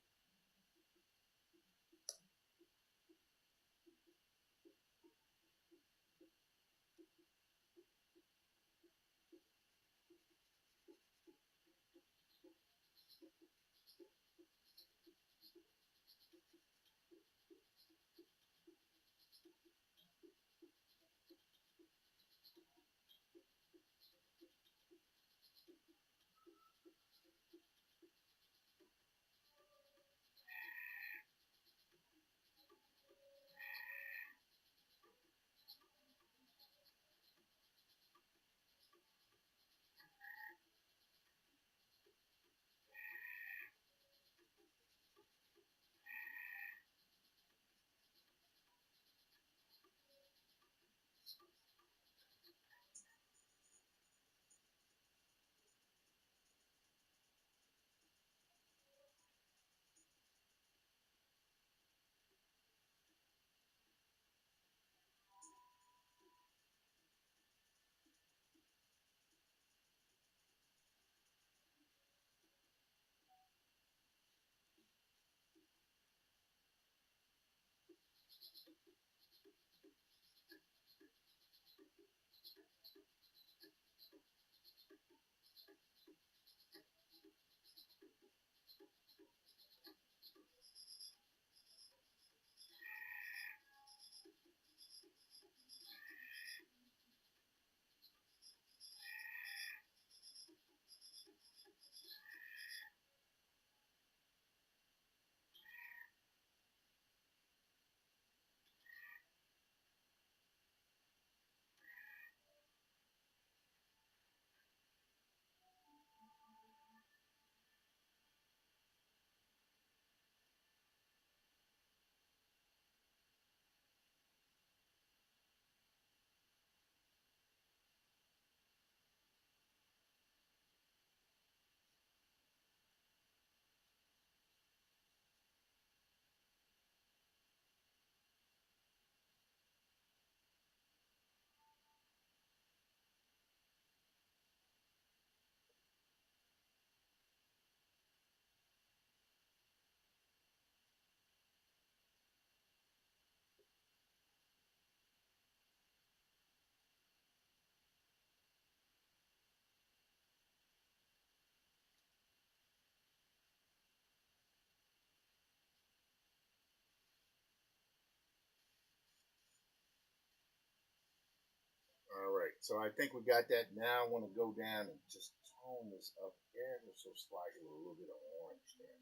All right, so I think we got that. Now I want to go down and just tone this up ever so slightly with a little bit of orange there.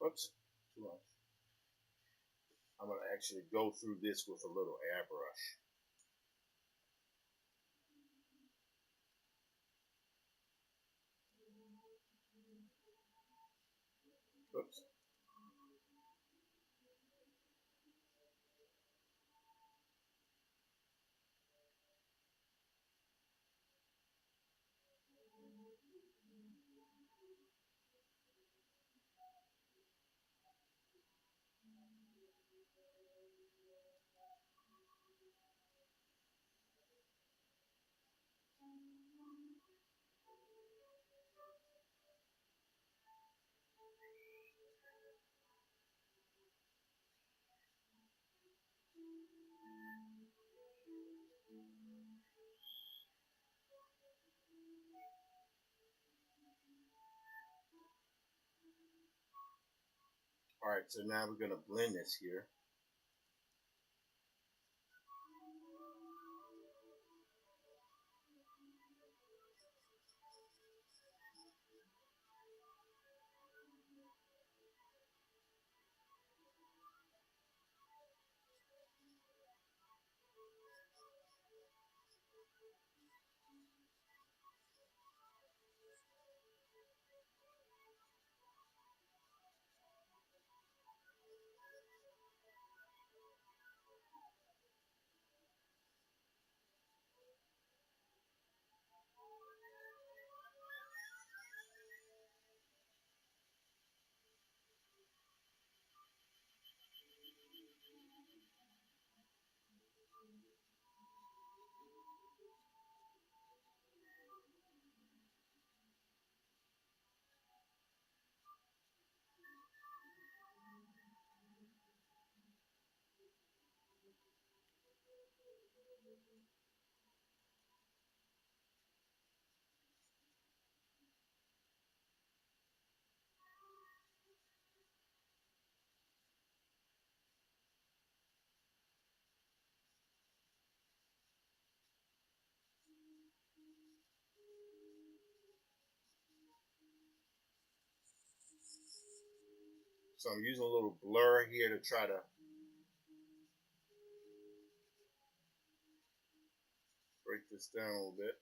Whoops, too much. I'm going to actually go through this with a little airbrush. Oops. Alright, so now we're going to blend this here. So I'm using a little blur here to try to break this down a little bit.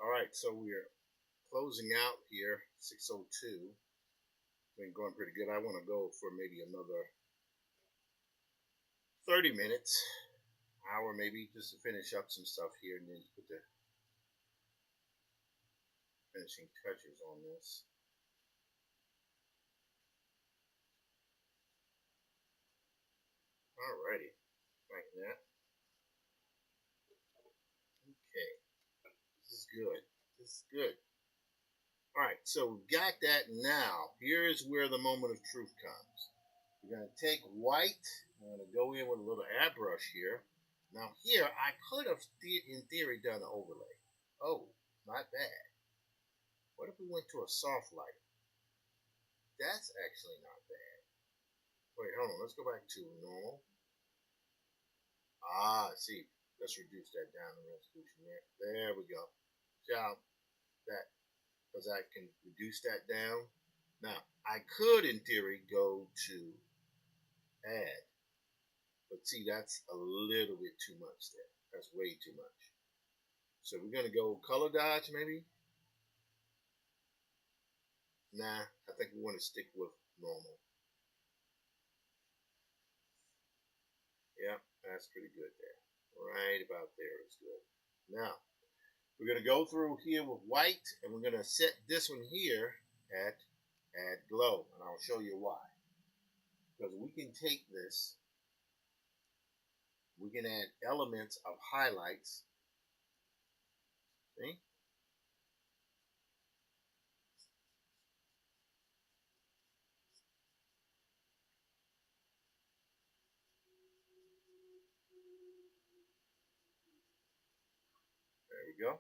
Alright, so we're closing out here, 6:02. Been going pretty good. I want to go for maybe another 30 minutes, hour maybe, just to finish up some stuff here and then put the finishing touches on this. Alrighty, like that. Okay, this is good. This is good. All right, so we've got that now. Here's where the moment of truth comes. We're going to take white. I'm going to go in with a little airbrush here. Now here, I could have, in theory, done an overlay. Oh, not bad. What if we went to a soft light? That's actually not bad. Wait, hold on. Let's go back to normal. See. Let's reduce that down, the resolution there. There we go. Job that, because I can reduce that down. Now, I could, in theory, go to add. But see, that's a little bit too much there. That's way too much. So we're going to go color dodge, maybe? Nah, I think we want to stick with normal. Yeah, that's pretty good there. Right about there is good. Now, we're going to go through here with white, and we're going to set this one here at add glow, and I'll show you why. Because we can take this, we can add elements of highlights. See? There we go.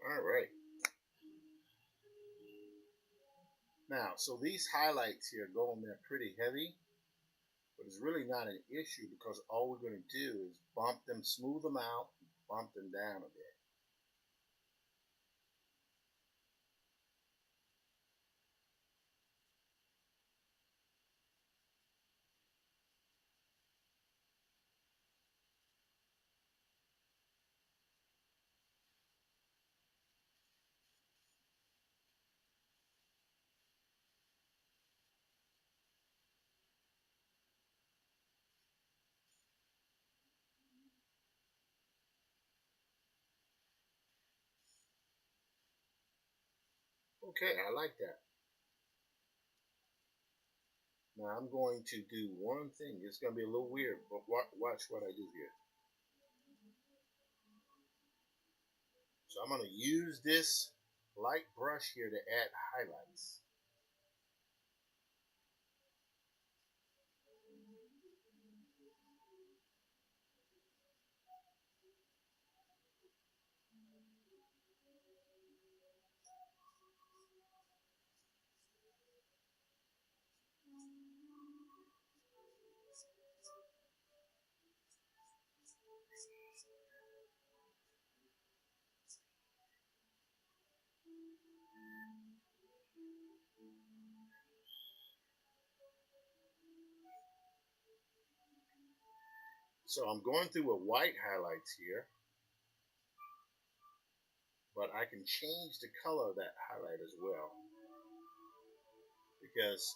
All right. Now, so these highlights here go on there pretty heavy, but it's really not an issue because all we're going to do is bump them, smooth them out, bump them down a bit. Okay, I like that. Now I'm going to do one thing. It's going to be a little weird, but watch what I do here. So I'm going to use this light brush here to add highlights. So I'm going through with white highlights here, but I can change the color of that highlight as well because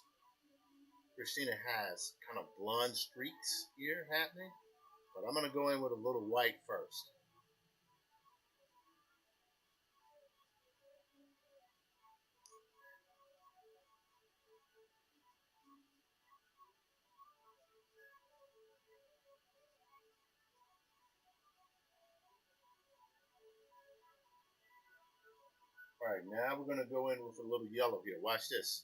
Christina has kind of blonde streaks here happening, but I'm going to go in with a little white first. All right, now we're going to go in with a little yellow here. Watch this.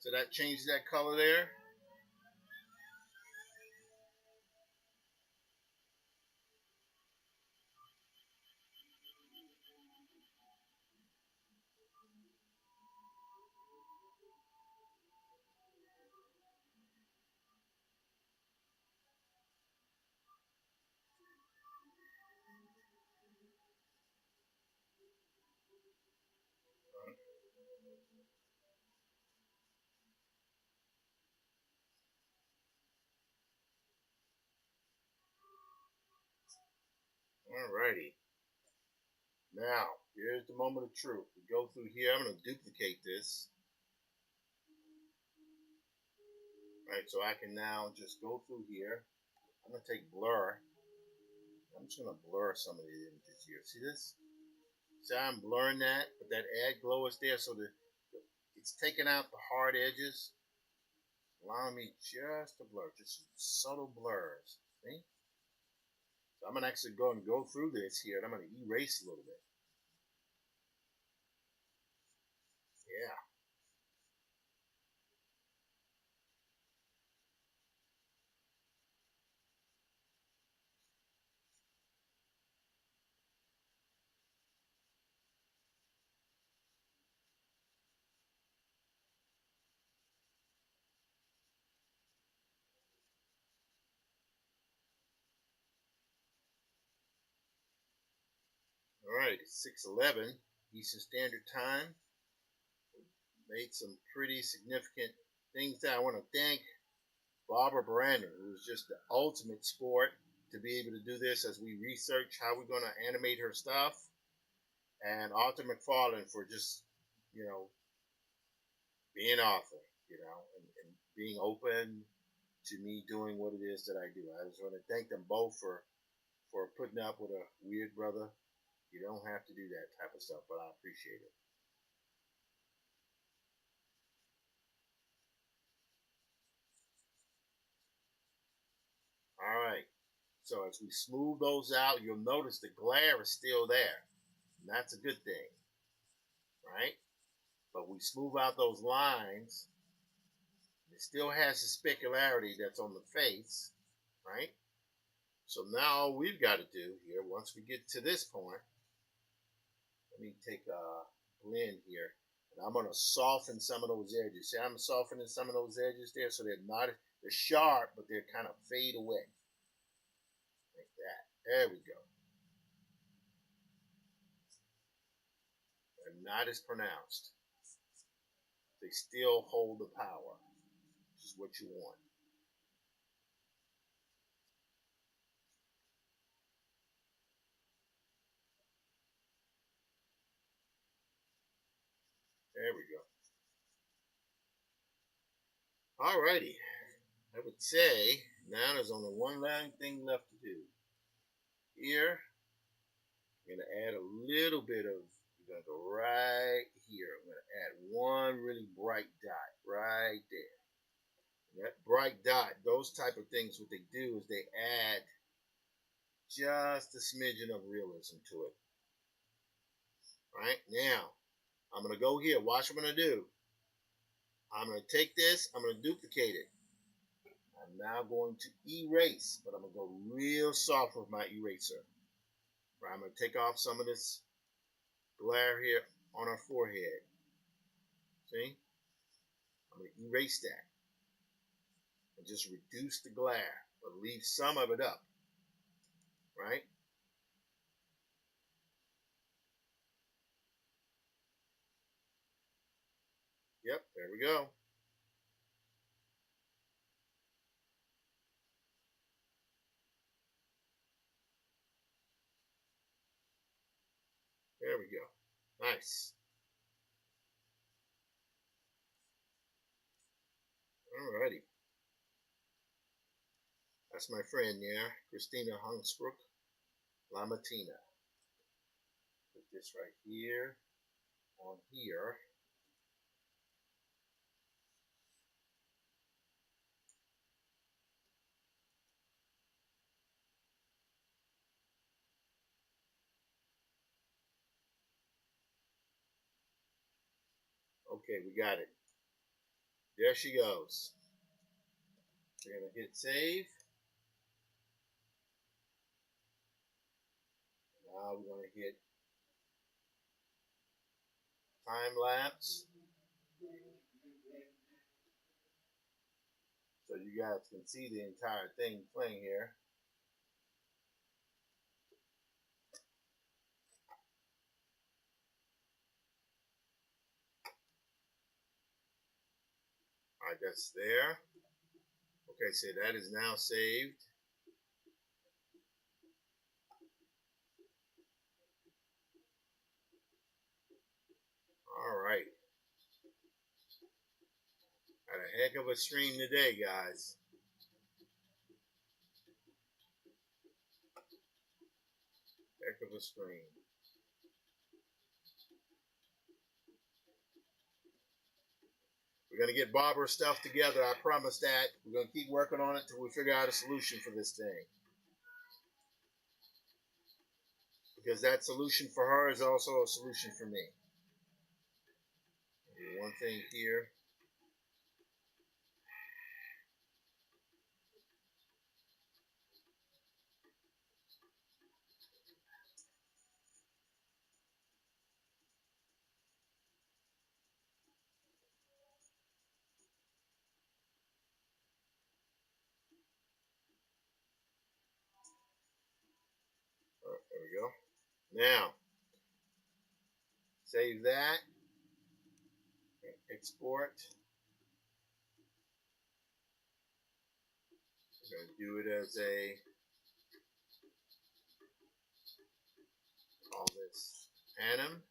So that changes that color there. All righty. Now, here's the moment of truth. We go through here. I'm going to duplicate this. All right, so I can now just go through here. I'm going to take blur. I'm just going to blur some of the images here. See this? See how I'm blurring that, but that add glow is there, so it's taking out the hard edges, allowing me just to blur, just subtle blurs. See? So I'm going to actually go and go through this here, and I'm going to erase a little bit. Yeah. All right, it's 6:11 Eastern Standard Time. Made some pretty significant things there. I want to thank Barbara Brandon, who's just the ultimate sport to be able to do this as we research how we're going to animate her stuff, and Arthur McFarlane for just, being author, and being open to me doing what it is that I do. I just want to thank them both for putting up with a weird brother. You don't have to do that type of stuff, but I appreciate it. All right. So as we smooth those out, you'll notice the glare is still there. And that's a good thing, right? But we smooth out those lines. It still has the specularity that's on the face, right? So now all we've got to do here, once we get to this point, let me take a blend here. And I'm going to soften some of those edges. See, I'm softening some of those edges there so they're sharp, but they're kind of fade away. Like that. There we go. They're not as pronounced. They still hold the power, which is what you want. There we go. Alrighty. I would say now there's only one last thing left to do. Here, I'm going to add a little bit of, we're going to go right here. I'm going to add one really bright dot right there. And that bright dot, those type of things, what they do is they add just a smidgen of realism to it. Right now, I'm going to go here. Watch what I'm going to do. I'm going to take this, I'm going to duplicate it. I'm now going to erase, but I'm going to go real soft with my eraser. Right, I'm going to take off some of this glare here on our forehead. See? I'm going to erase that and just reduce the glare, but leave some of it up. Right? Yep, there we go. There we go. Nice. Alrighty. That's my friend there, Christina Hansbrook, Lamatina. Put this right here on here. Okay, we got it. There she goes. We're going to hit save. Now we're going to hit time lapse. So you guys can see the entire thing playing here. All right, that's there. Okay, so that is now saved. All right. Got a heck of a stream today, guys. Heck of a stream. We're going to get Barbara's stuff together. I promise that. We're going to keep working on it until we figure out a solution for this thing. Because that solution for her is also a solution for me. One thing here. There we go. Now, save that. Export. We're going to do it as a, call this anim.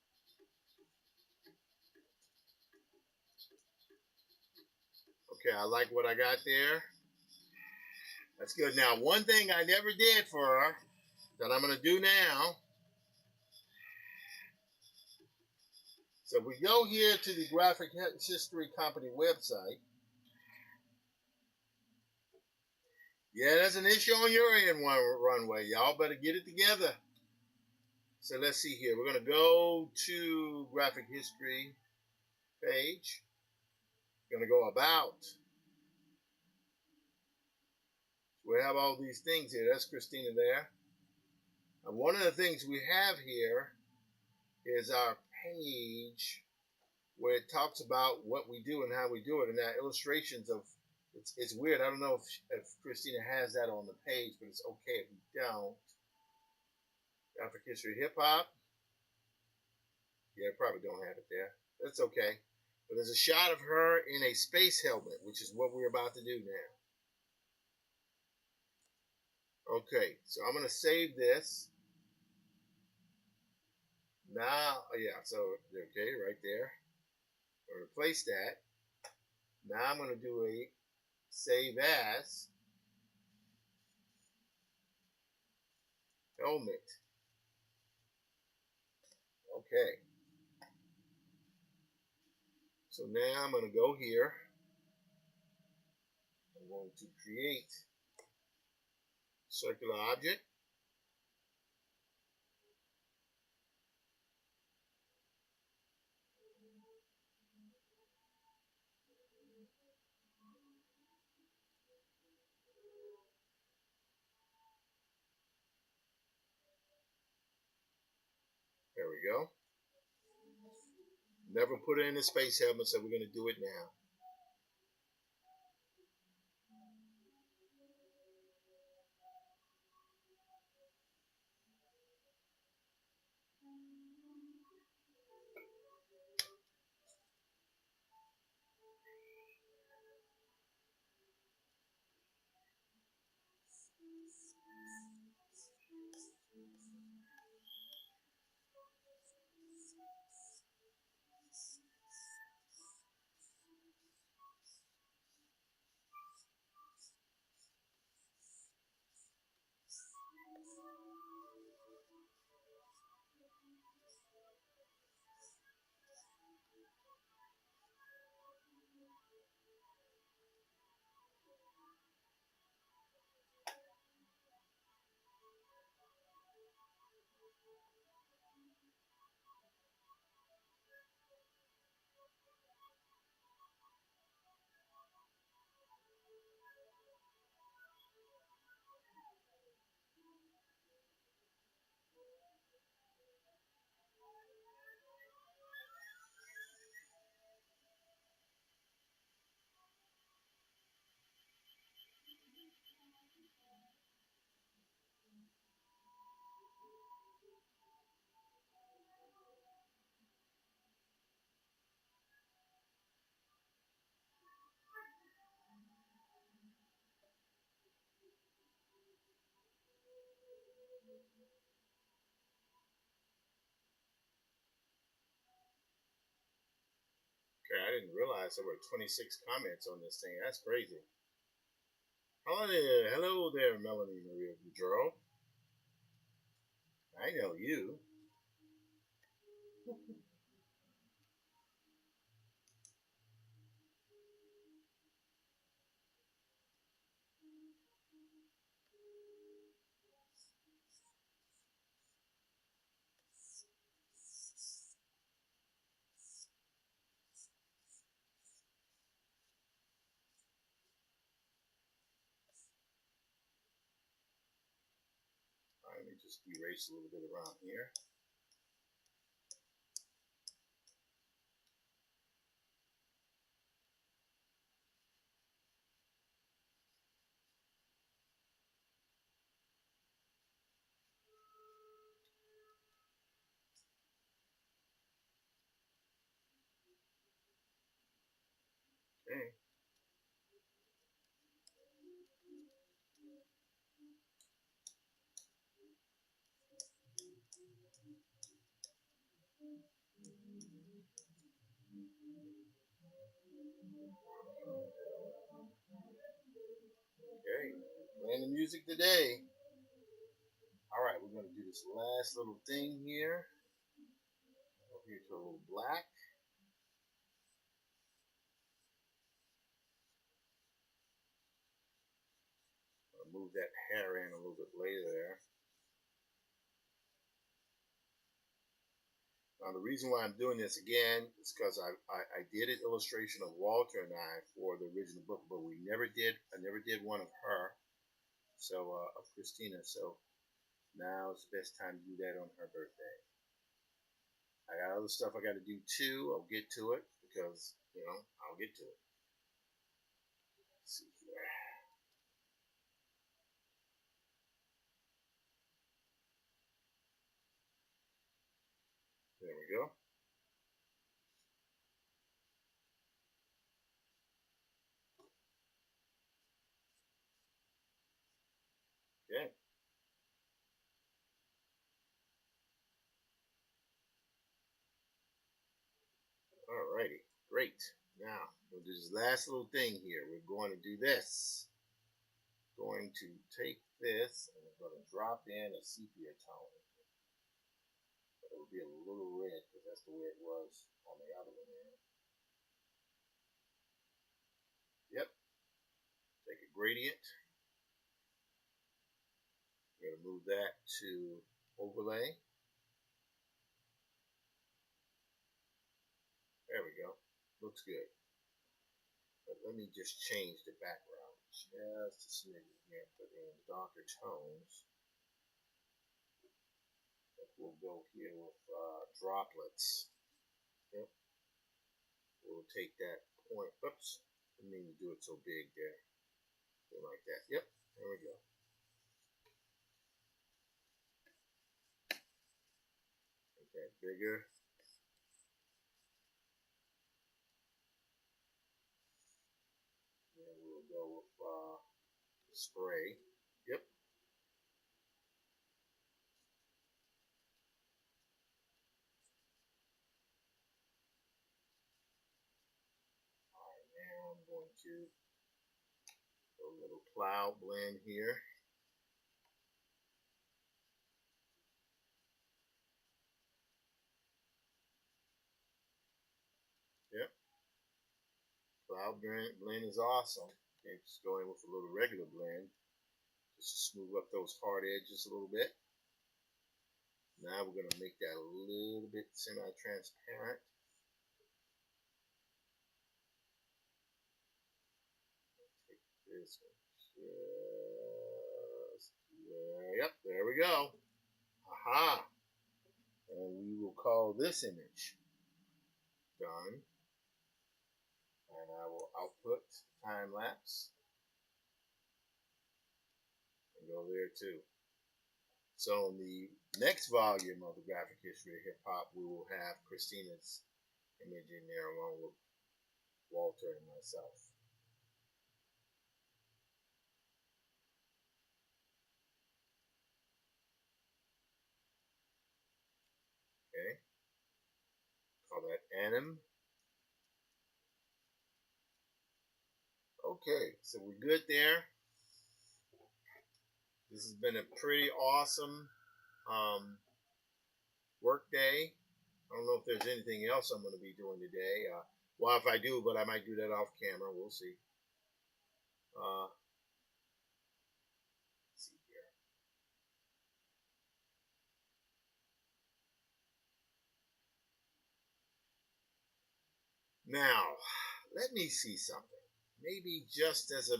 Okay, I like what I got there. That's good. Now, one thing I never did for her that I'm going to do now. So we go here to the Graphic History Company website. Yeah, there's an issue on your end, Runway. Y'all better get it together. So let's see here. We're going to go to Graphic History page. We're going to go about. We have all these things here. That's Christina there. And one of the things we have here is our page where it talks about what we do and how we do it, and that illustrations of it's weird. I don't know if Christina has that on the page, but it's okay if you don't. African history, hip hop. Yeah, probably don't have it there. That's okay. But there's a shot of her in a space helmet, which is what we're about to do now. Okay, so I'm gonna save this. Now, yeah, so okay, right there. I'll replace that. Now I'm gonna do a save as helmet. Okay. So now I'm gonna go here. I'm going to create circular object. There we go. Never put it in the space helmet, so we're going to do it now. Okay, I didn't realize there were 26 comments on this thing. That's crazy. Hello there, Melanie Maria Boudreau. I know you. All right, let me just erase a little bit around here. Okay. Okay. Playing the music today. All right, we're going to do this last little thing here. Go here to a little black. I'll move that hair in a little bit later there. Now, the reason why I'm doing this again is because I did an illustration of Walter and I for the original book, but I never did one of her, so of Christina. So now is the best time to do that on her birthday. I got other stuff I got to do too. I'll get to it because, I'll get to it. Let's see here. There we go. Okay. Alrighty. Great. Now, we'll do this last little thing here. We're going to do this. Going to take this and we're going to drop in a sepia tone. But it'll be a little red because that's the way it was on the other one there. Yep. Take a gradient. We're going to move that to overlay. There we go. Looks good. But let me just change the background just a smidgen here. Put in darker tones. We'll go here with droplets. Yep. We'll take that point. Oops. Didn't mean to do it so big there. Like that. Yep. There we go. Make that bigger. Then we'll go with spray. Yep. Alright, now I'm going to do a little cloud blend here. Yep. Cloud blend is awesome. Okay, just go in with a little regular blend. Just to smooth up those hard edges a little bit. Now we're going to make that a little bit semi-transparent. Take this one just there. Yep, there we go. Aha! And we will call this image done. And I will output time lapse. And go there too. So in the next volume of the Graphic History of Hip Hop, we will have Christina's image in there along with Walter and myself. Okay. Call that anim. Okay, so we're good there. This has been a pretty awesome work day. I don't know if there's anything else I'm going to be doing today. Well, if I do, but I might do that off camera. We'll see. Let's see here. Now, let me see something. Maybe just as a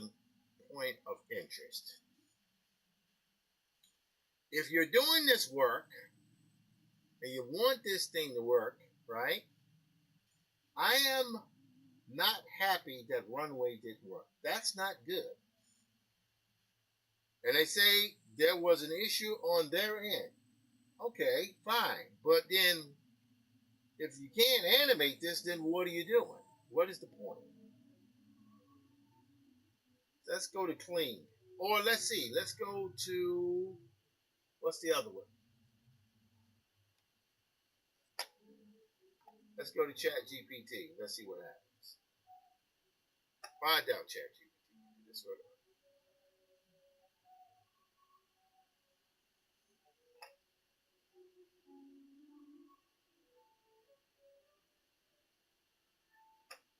point of interest. If you're doing this work and you want this thing to work, right? I am not happy that Runway didn't work. That's not good. And they say there was an issue on their end. Okay, fine. But then if you can't animate this, then what are you doing? What is the point? Let's go to clean. Or let's see. Let's go to, what's the other one? Let's go to ChatGPT. Let's see what happens. Find out ChatGPT. This one.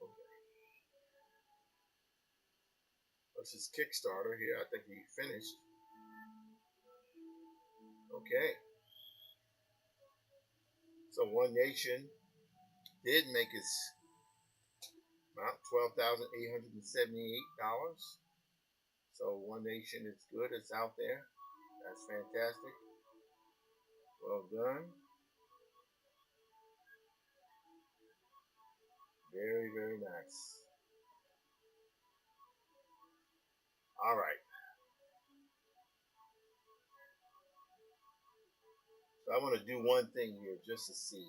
Okay. This is Kickstarter here. I think he finished. Okay. So One Nation did make its about $12,878. So One Nation is good. It's out there. That's fantastic. Well done. Very, very nice. All right. So I want to do one thing here just to see.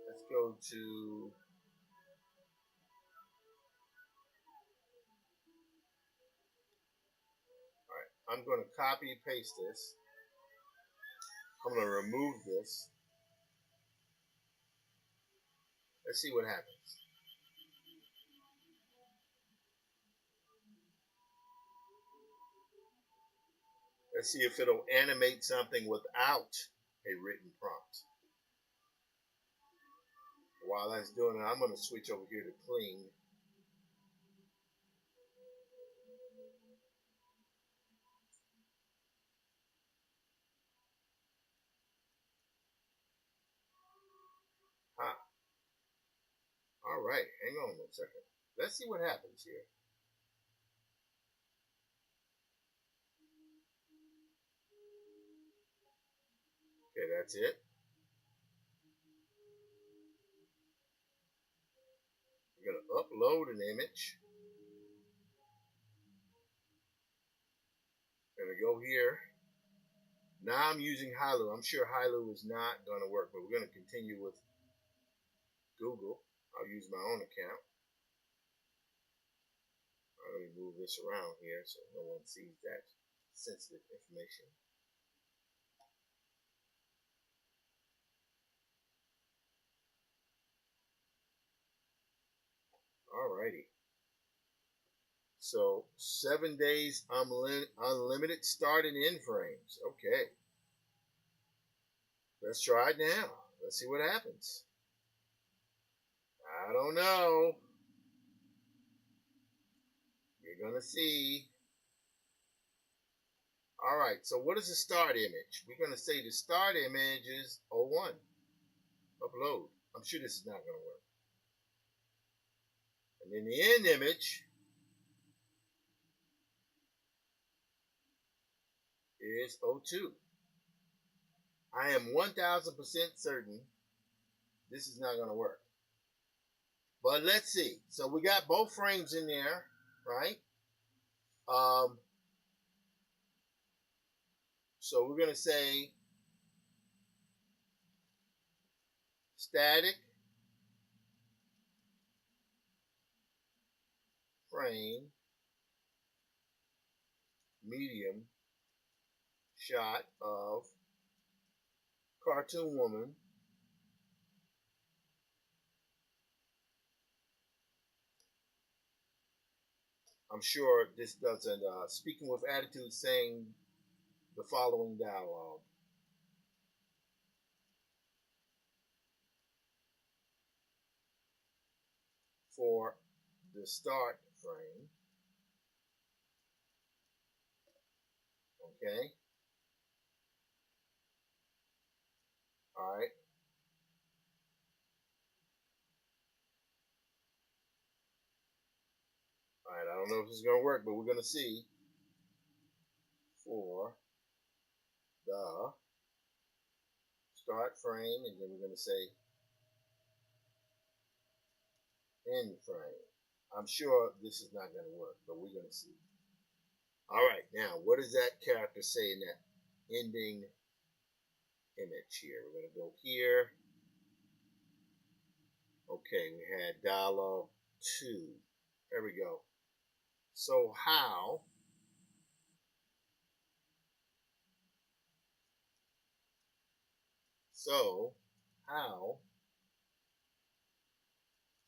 Let's go to. All right. I'm going to copy and paste this. I'm going to remove this. Let's see what happens. Let's see if it'll animate something without a written prompt. While that's doing it, I'm going to switch over here to Kling. Huh. All right. Hang on 1 second. Let's see what happens here. Okay, that's it. We're going to upload an image. Going to go here. Now I'm using Hailu. I'm sure Hailu is not going to work, but we're going to continue with Google. I'll use my own account. Let me move this around here so no one sees that sensitive information. Alrighty. So 7 days unlimited start and end frames. Okay. Let's try it now. Let's see what happens. I don't know. You're going to see. All right. So what is the start image? We're going to say the start image is 01. Upload. I'm sure this is not going to work. And then the end image is 02. I am 1000% certain this is not going to work. But let's see. So we got both frames in there, right? So we're going to say static frame medium shot of cartoon woman I'm sure this doesn't speaking with attitude saying the following dialogue. For the start frame. Okay. All right. All right. I don't know if this is going to work, but we're going to see. For the start frame, and then we're going to say end frame. I'm sure this is not going to work, but we're going to see. All right, now what does that character say in that ending image here? We're going to go here. Okay, we had dialogue 2. There we go. So how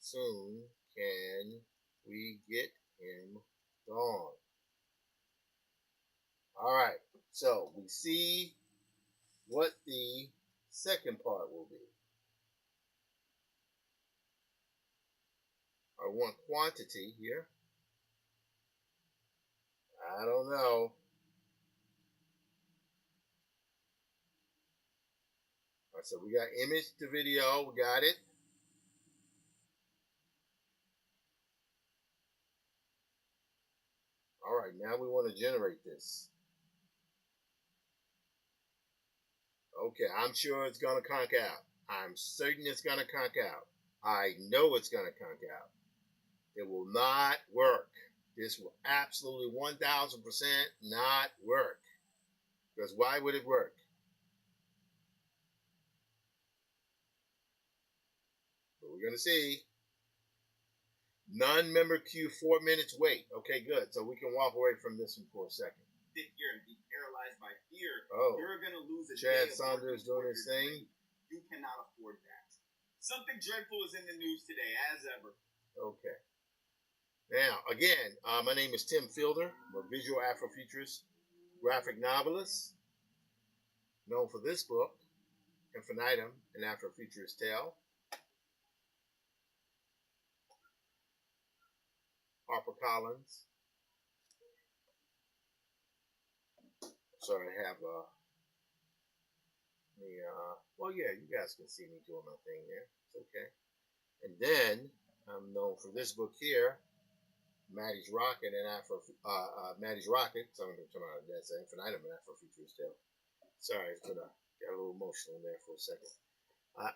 soon can we get him gone? All right, so we see what the second part will be. I want quantity here. I don't know. All right, so we got image to video. We got it. All right, now we want to generate this. Okay, I'm sure it's going to conk out. I'm certain it's going to conk out. I know it's going to conk out. It will not work. This will absolutely 1,000% not work. Because why would it work? But we're going to see. Non-member queue, 4 minutes wait. Okay, good. So we can walk away from this one for a second. Sit here and be paralyzed by fear. Oh, You're going to lose a Chad day of Saunders doing his thing. You cannot afford that. Something dreadful is in the news today, as ever. Okay. Now, again, my name is Tim Fielder. I'm a visual Afrofuturist, graphic novelist, known for this book, Infinitum, an Afrofuturist Tale. HarperCollins. Sorry, I have well, yeah, you guys can see me doing my thing there. It's okay. And then I'm known for this book here, Maddie's Rocket and Maddie's Rocket. Something that's Infinitum, an Afrofuturist Tale. Sorry, got a little emotional there for a second.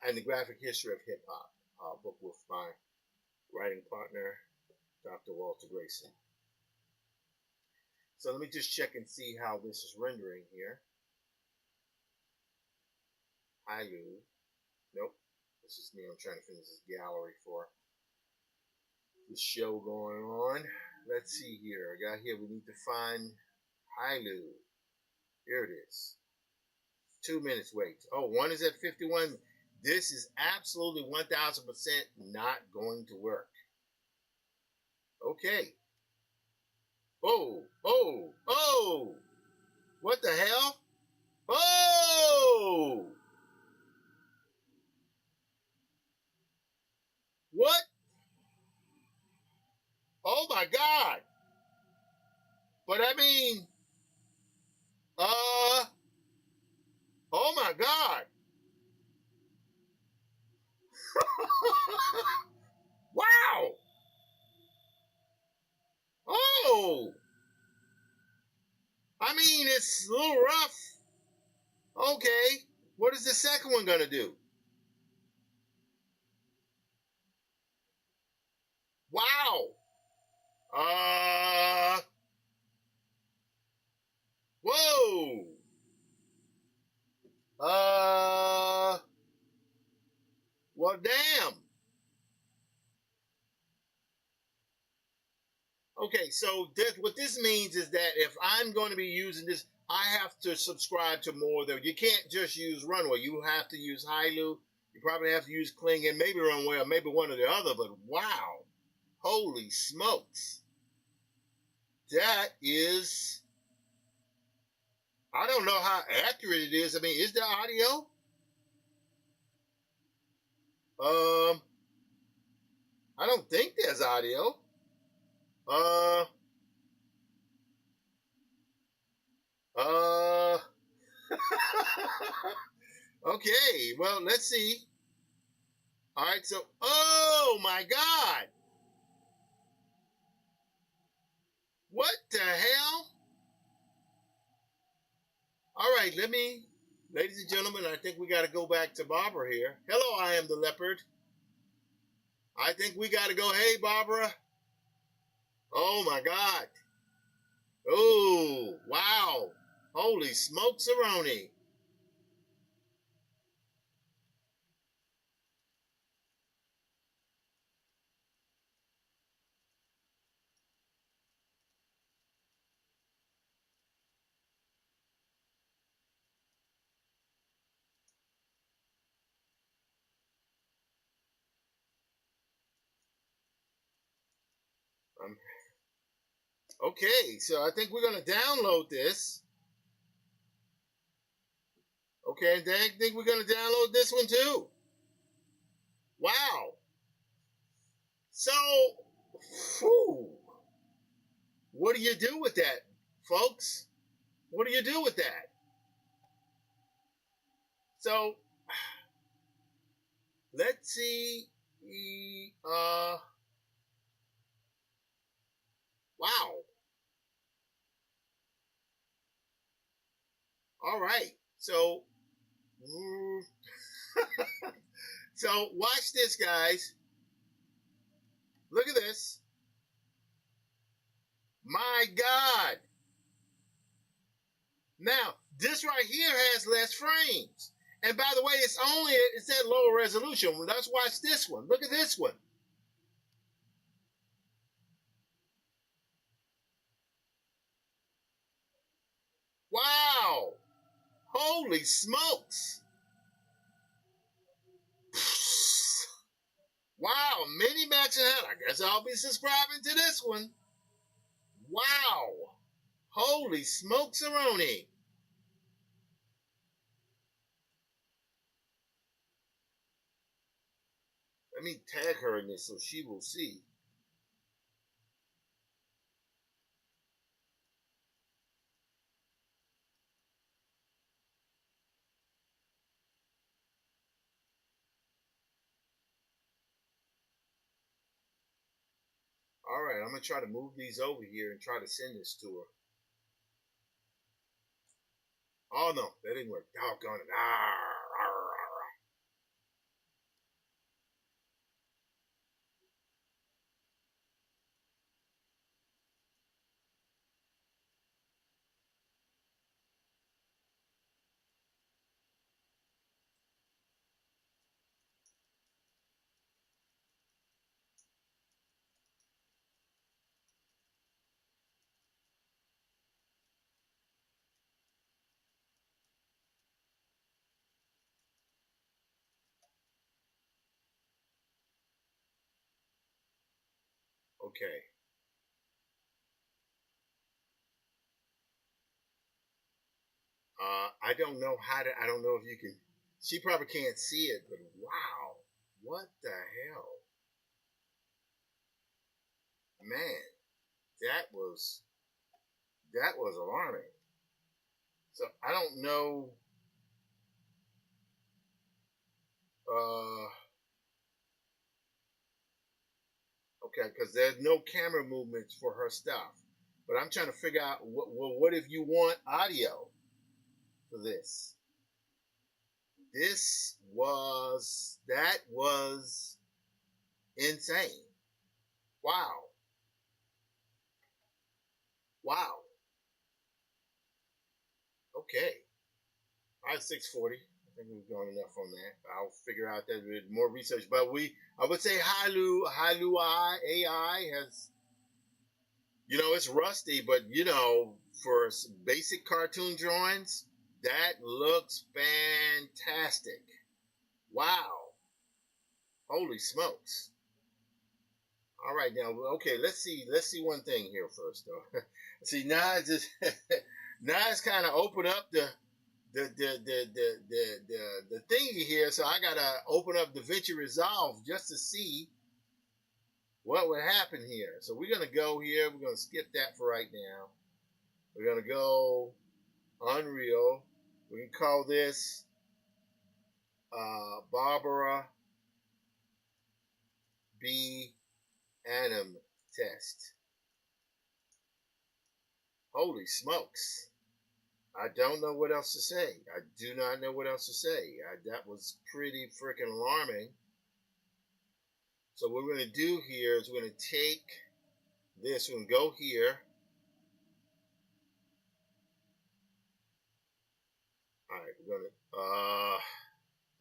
And the Graphic History of Hip Hop, book with my writing partner, Dr. Walter Grayson. So let me just check and see how this is rendering here. Hailu. Nope. This is me. I'm trying to finish this gallery for the show going on. Let's see here. I got here. We need to find Hailu. Here it is. 2 minutes wait. Oh, one is at 51. This is absolutely 1,000% not going to work. Okay. Oh, oh, oh. What the hell? Oh! What? Oh my God. But I mean, oh my God. Wow. Oh. I mean, it's a little rough. Okay. What is the second one going to do? Wow. Whoa. Well, damn. Okay, so what this means is that if I'm going to be using this, I have to subscribe to more than you can't just use Runway. You have to use Hailu. You probably have to use Kling and maybe Runway or maybe one or the other. But wow, holy smokes, that is. I don't know how accurate it is. I mean, is there audio? I don't think there's audio. Okay, well, let's see. All right, so, oh my God. What the hell? All right, ladies and gentlemen, I think we got to go back to Barbara here. Hello, I am the leopard. I think we got to go, hey, Barbara. Oh my God. Oh, wow. Holy smokes-a-roni. Okay, so I think we're going to download this. Okay, and I think we're going to download this one too. Wow. So, whew, what do you do with that, folks? What do you do with that? So, let's see. Wow. All right. So So watch this, guys. Look at this. My God. Now, this right here has less frames. And by the way, it's at lower resolution. Let's watch this one. Look at this one. Wow. Holy smokes. Wow, Minimax and Hell. I guess I'll be subscribing to this one. Wow. Holy smokes, Aroni. Let me tag her in this so she will see. All right, I'm going to try to move these over here and try to send this to her. Oh, no, that didn't work. Doggone it. Okay. I don't know I don't know if you can, she probably can't see it, but wow. What the hell? Man, that was alarming. So I don't know. Okay, because there's no camera movements for her stuff. But I'm trying to figure out what if you want audio for this? That was insane. Wow. Wow. Okay. I have 640. I think we've gone enough on that. I'll figure out that with more research. But I would say Hailu AI has, it's rusty, but for basic cartoon drawings, that looks fantastic. Wow. Holy smokes. All right, now, okay, let's see one thing here first, though. See, now it's just now it's kind of open up the thingy here, so I gotta open up DaVinci Resolve just to see what would happen here. So we're gonna go here. We're gonna skip that for right now. We're gonna go Unreal. We can call this Barbara B. Anim test. Holy smokes. I don't know what else to say. I do not know what else to say. That was pretty freaking alarming. So what we're going to do here is we're going to take this. We're going to go here. All right, we're going to,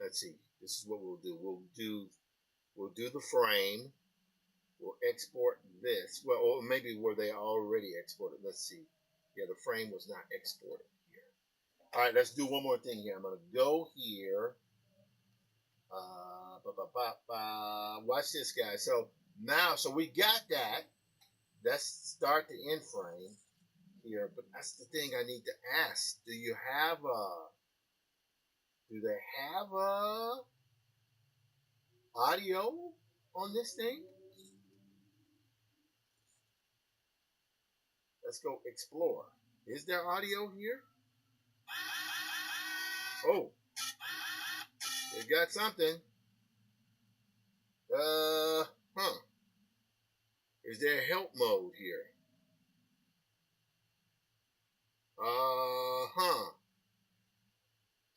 let's see. This is what we'll do. We'll do the frame. We'll export this. Well, or maybe were they already exported? Let's see. Yeah, the frame was not exported here. All right, let's do one more thing here. I'm going to go here. Watch this, guys. So we got that. Let's start the end frame here. But that's the thing I need to ask. Do they have audio on this thing? Let's go explore. Is there audio here? Oh, they got something. Is there help mode here?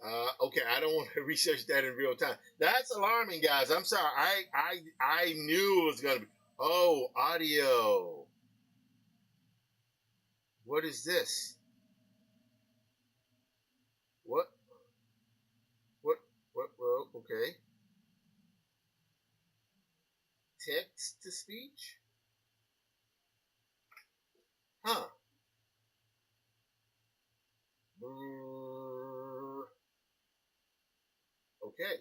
Okay, I don't want to research that in real time. That's alarming, guys. I'm sorry. I knew it was gonna be. Oh, audio. What is this? What? What? What? Well, okay. Text to speech? Huh. Okay.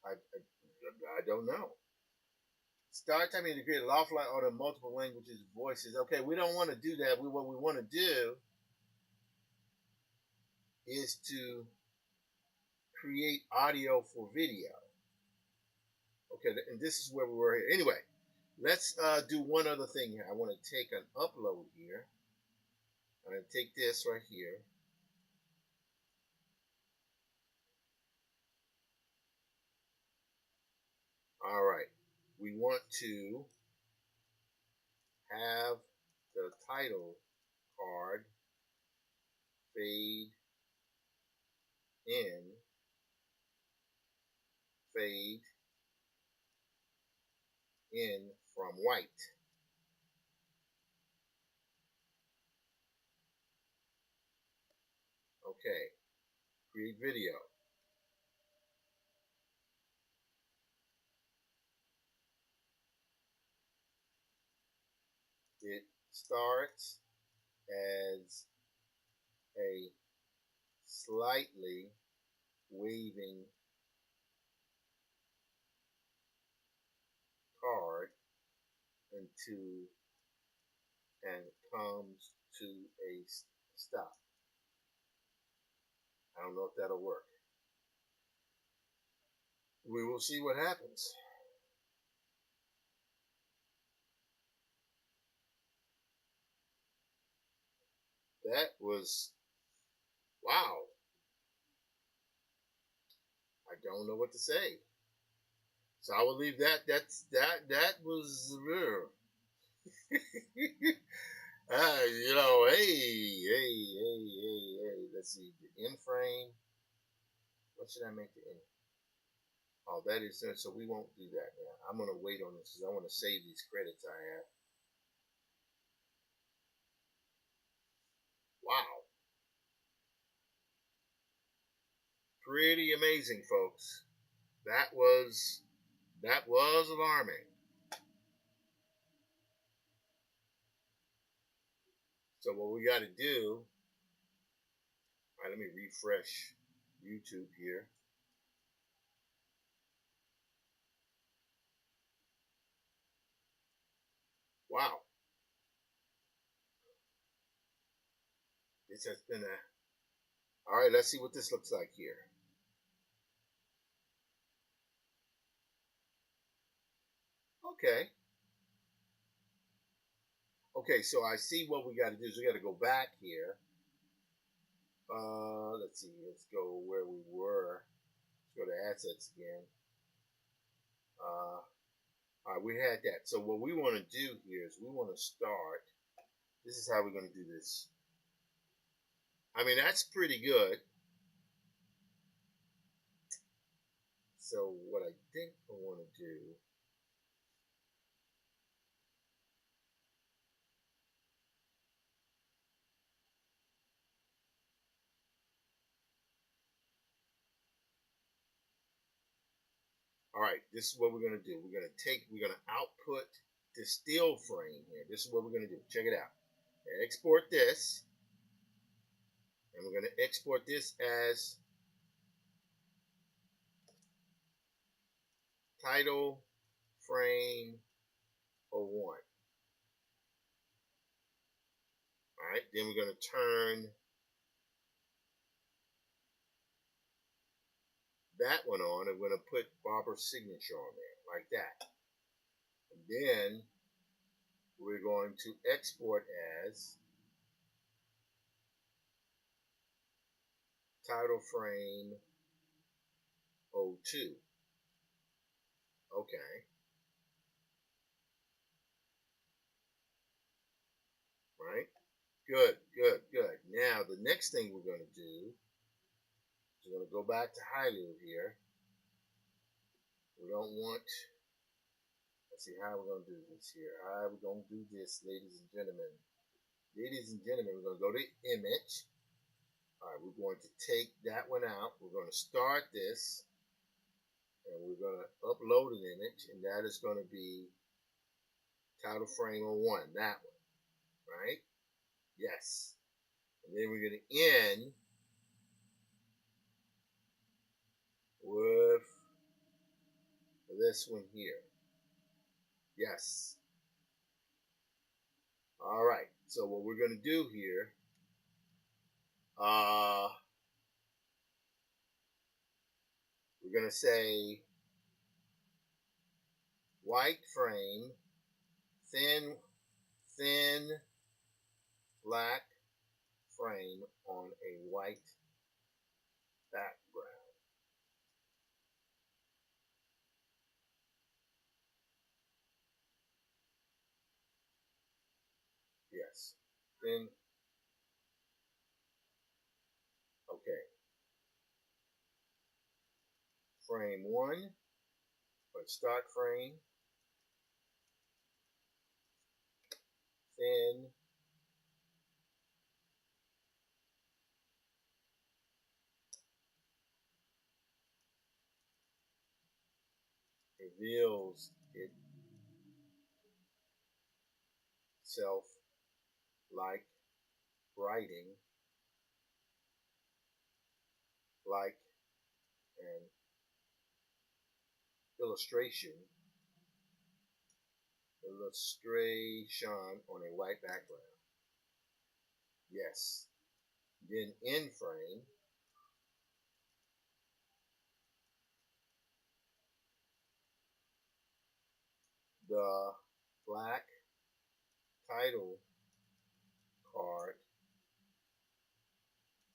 I don't know. Start typing to create a lawful order multiple languages, voices. Okay, we don't want to do that. What we want to do is to create audio for video. Okay, and this is where we were here. Anyway, let's do one other thing here. I want to take an upload here. I'm going to take this right here. All right. We want to have the title card fade in, fade in from white. Okay. Create video. It starts as a slightly waving card and comes to a stop. I don't know if that'll work. We will see what happens. That was, wow. I don't know what to say. So I will leave that. That was. Hey. Let's see the end frame. What should I make the end? Oh, that is so we won't do that now. I'm gonna wait on this because I want to save these credits I have. Wow, pretty amazing, folks. That was alarming. So what we got to do? All right, let me refresh YouTube here. Wow, this has been a. All right, let's see what this looks like here. Okay. Okay, so I see what we got to do is we got to go back here. Let's see. Let's go where we were. Let's go to assets again. All right, we had that. So what we want to do here is we want to start. This is how we're going to do this. I mean, that's pretty good. So what I think I want to do. All right, this is what we're going to do. We're going to output the still frame here. This is what we're going to do. Check it out. Export this. And we're going to export this as title frame 01. All right, then we're going to turn that one on, and we're going to put Barbara's signature on there, like that. And then we're going to export as title frame 02. Okay. Right? Good. Now, the next thing we're going to do is So we're going to go back to Hailu here. We don't want, let's see how we're going to do this here. How we're going to do this, ladies and gentlemen. Ladies and gentlemen, we're going to go to image. All right, we're going to take that one out. We're going to start this. And we're going to upload an image. And that is going to be title frame 01. That one. Right? Yes. And then we're going to end with this one here. Yes. All right. So what we're going to do here, we're going to say white frame, thin black frame on a white background. Yes. Then, okay. Frame 1, but start frame, thin, reveals itself like writing, like an illustration on a white background. Yes. Then in frame, the black title card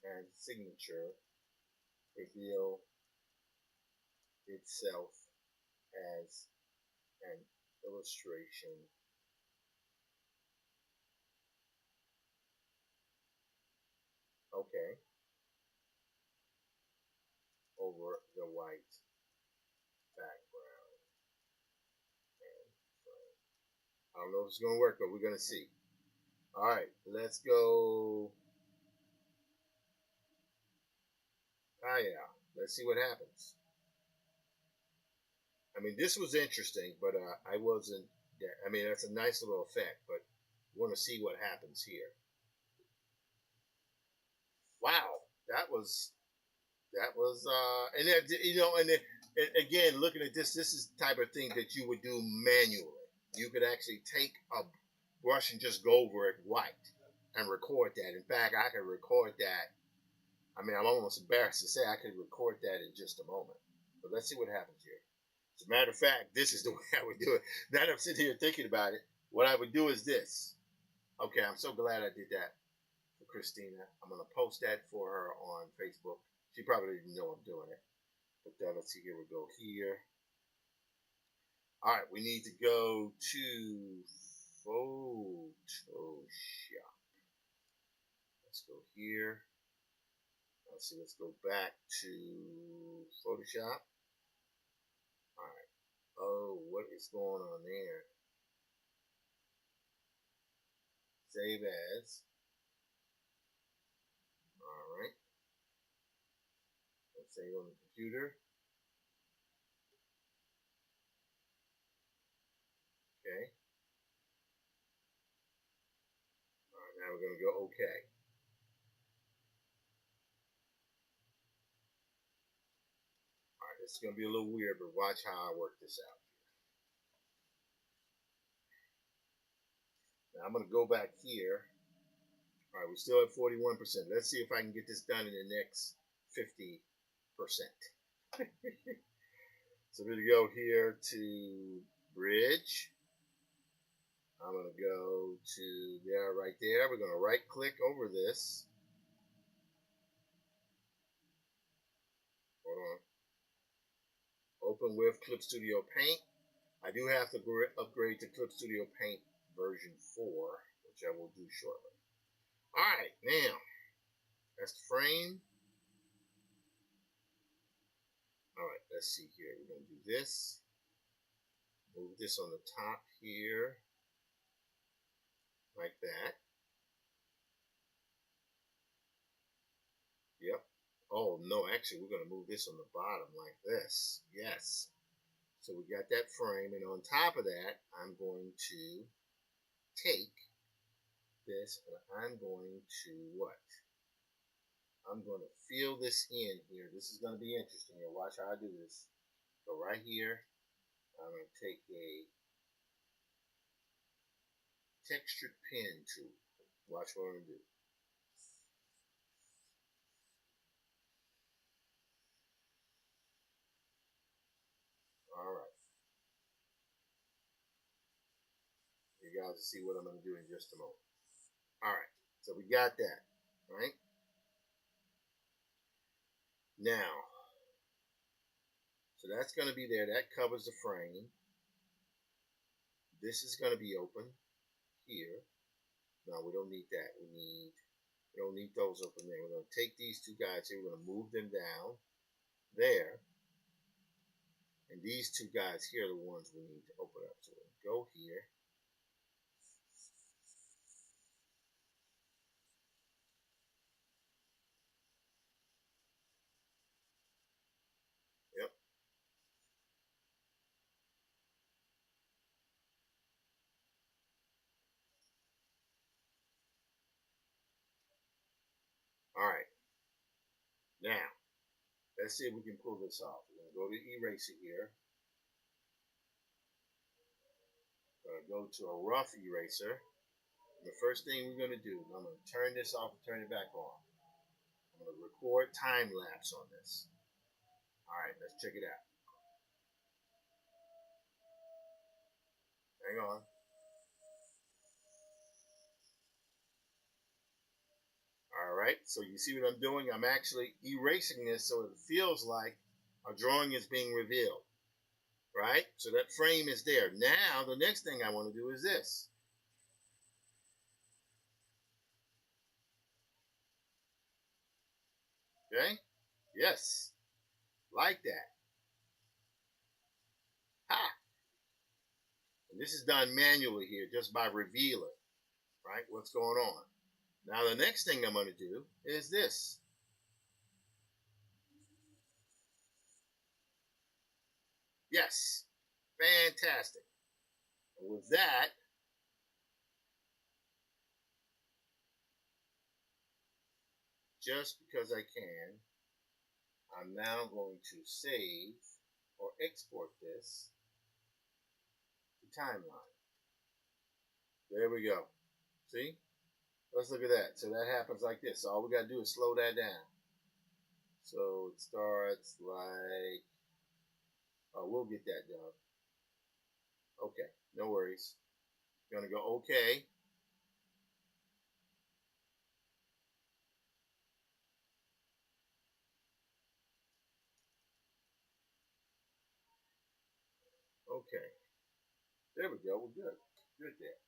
and signature reveal itself as an illustration over the white background. I don't know if it's going to work, but we're going to see. All right, let's go. Yeah, let's see what happens. I mean, this was interesting, but I wasn't. I mean, that's a nice little effect, but we want to see what happens here. Wow, that was, and that, and again, looking at this is the type of thing that you would do manually. You could actually take a brush and just go over it white and record that. In fact, I could record that. I mean, I'm almost embarrassed to say I could record that in just a moment. But let's see what happens here. As a matter of fact, this is the way I would do it. Now that I'm sitting here thinking about it, what I would do is this. Okay, I'm so glad I did that for Christina. I'm going to post that for her on Facebook. She probably didn't know I'm doing it. But let's see, here we go here. All right, we need to go to Photoshop. Let's go here. Let's see, let's go back to Photoshop. All right. Oh, what is going on there? Save as. All right. Let's save on the computer. Okay. All right, now we're going to go okay. All right, this is going to be a little weird, but watch how I work this out. Now I'm going to go back here. All right, we still have 41%. Let's see if I can get this done in the next 50%. So we're going to go here to bridge. I'm going to go to there, right there. We're going to right click over this. Hold on. Open with Clip Studio Paint. I do have to upgrade to Clip Studio Paint version 4, which I will do shortly. All right, now that's the frame. let's see here. We're going to do this. Move this on the top here, like that. Yep. Oh, no, actually, we're going to move this on the bottom like this. Yes. So we got that frame, and on top of that, I'm going to take this, and I'm going to what? I'm going to fill this in here. This is going to be interesting. Here, watch how I do this. So right here, I'm going to take a textured pen tool. Watch what I'm going to do. All right. You guys will see what I'm going to do in just a moment. All right. So we got that. Right? Now, so that's going to be there. That covers the frame. This is going to be open here. No, we don't need that. We don't need those open there. We're going to take these two guys here. We're going to move them down there. And these two guys here are the ones we need to open up. So we'll go here. Yep. All right. Now, let's see if we can pull this off. We're going to go to eraser here. We're going to go to a rough eraser. And the first thing we're going to do, I'm going to turn this off and turn it back on. I'm going to record time lapse on this. All right, let's check it out. Hang on. All right, so you see what I'm doing? I'm actually erasing this so it feels like a drawing is being revealed. Right? So that frame is there. Now, the next thing I want to do is this. Okay? Yes. Like that. Ha! And this is done manually here just by revealing, right, what's going on. Now, the next thing I'm going to do is this. Yes. Fantastic. And with that, just because I can, I'm now going to save or export this to timeline. There we go. See? Let's look at that. So that happens like this. So all we got to do is slow that down. So it starts like, oh, we'll get that done. Okay, no worries. Gonna go okay. Okay. There we go. We're good. Good there.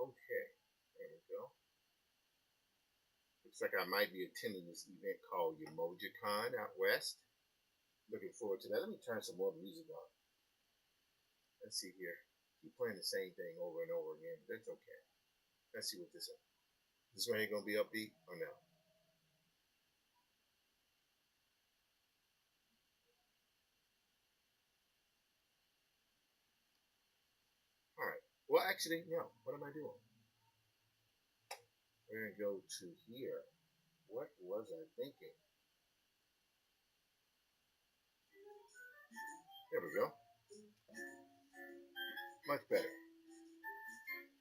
Okay. There we go. Looks like I might be attending this event called EmojiCon out west. Looking forward to that. Let me turn some more music on. Let's see here. Keep playing the same thing over and over again, but that's okay. Let's see what this is. This one ain't gonna be upbeat or no? Alright. Well, actually, no. What am I doing? We're gonna go to here. What was I thinking? There we go. Much better.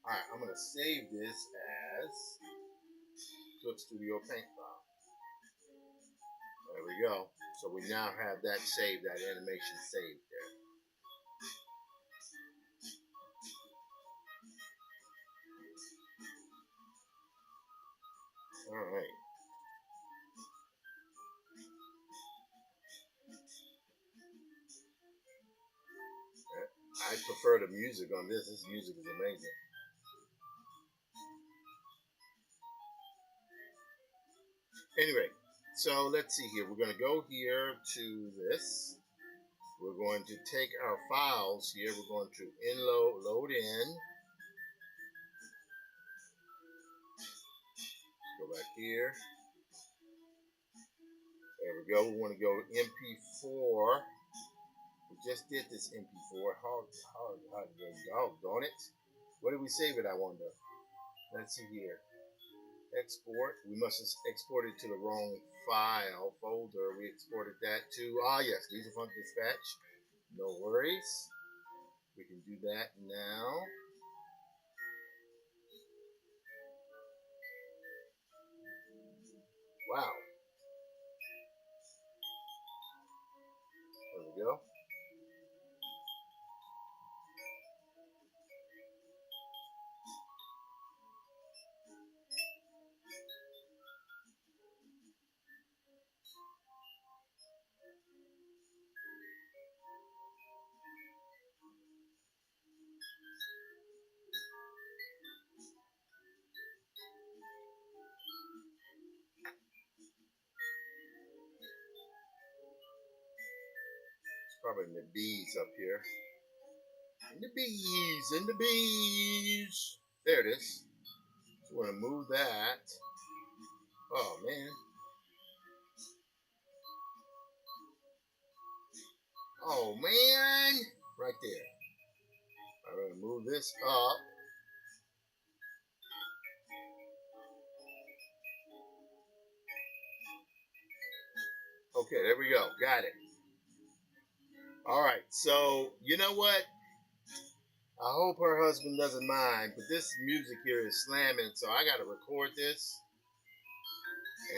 Alright, I'm going to save this as Clip Studio Paint file. There we go. So we now have that saved, that animation saved there. Alright. I prefer the music on this. This music is amazing. Anyway, so let's see here. We're going to go here to this. We're going to take our files here. We're going to load in. Go back here. There we go. We want to go MP4. We just did this MP4. How doggone it. What did we save it, I wonder? Let's see here. Export. We must have exported to the wrong file folder. We exported that to, yes, Diesel Funk Dispatch. No worries. We can do that now. Wow. There we go. Probably in the bees up here. In the bees. There it is. So we're going to move that. Oh, man. Oh, man. Right there. I'm going to move this up. Okay, there we go. Got it. All right, so you know what? I hope her husband doesn't mind, but this music here is slamming, so I got to record this.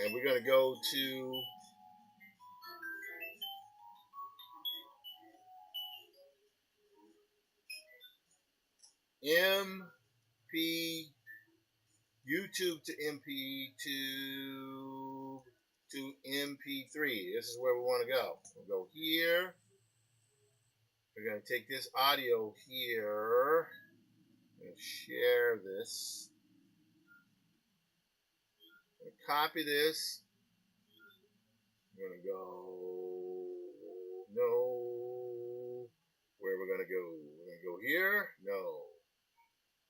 And we're going to go to MP, YouTube to MP2 to MP3. This is where we want to go. We'll go here. We're going to take this audio here and share this. Copy this. We're going to go, no. Where we're going to go? We're going to go here? No.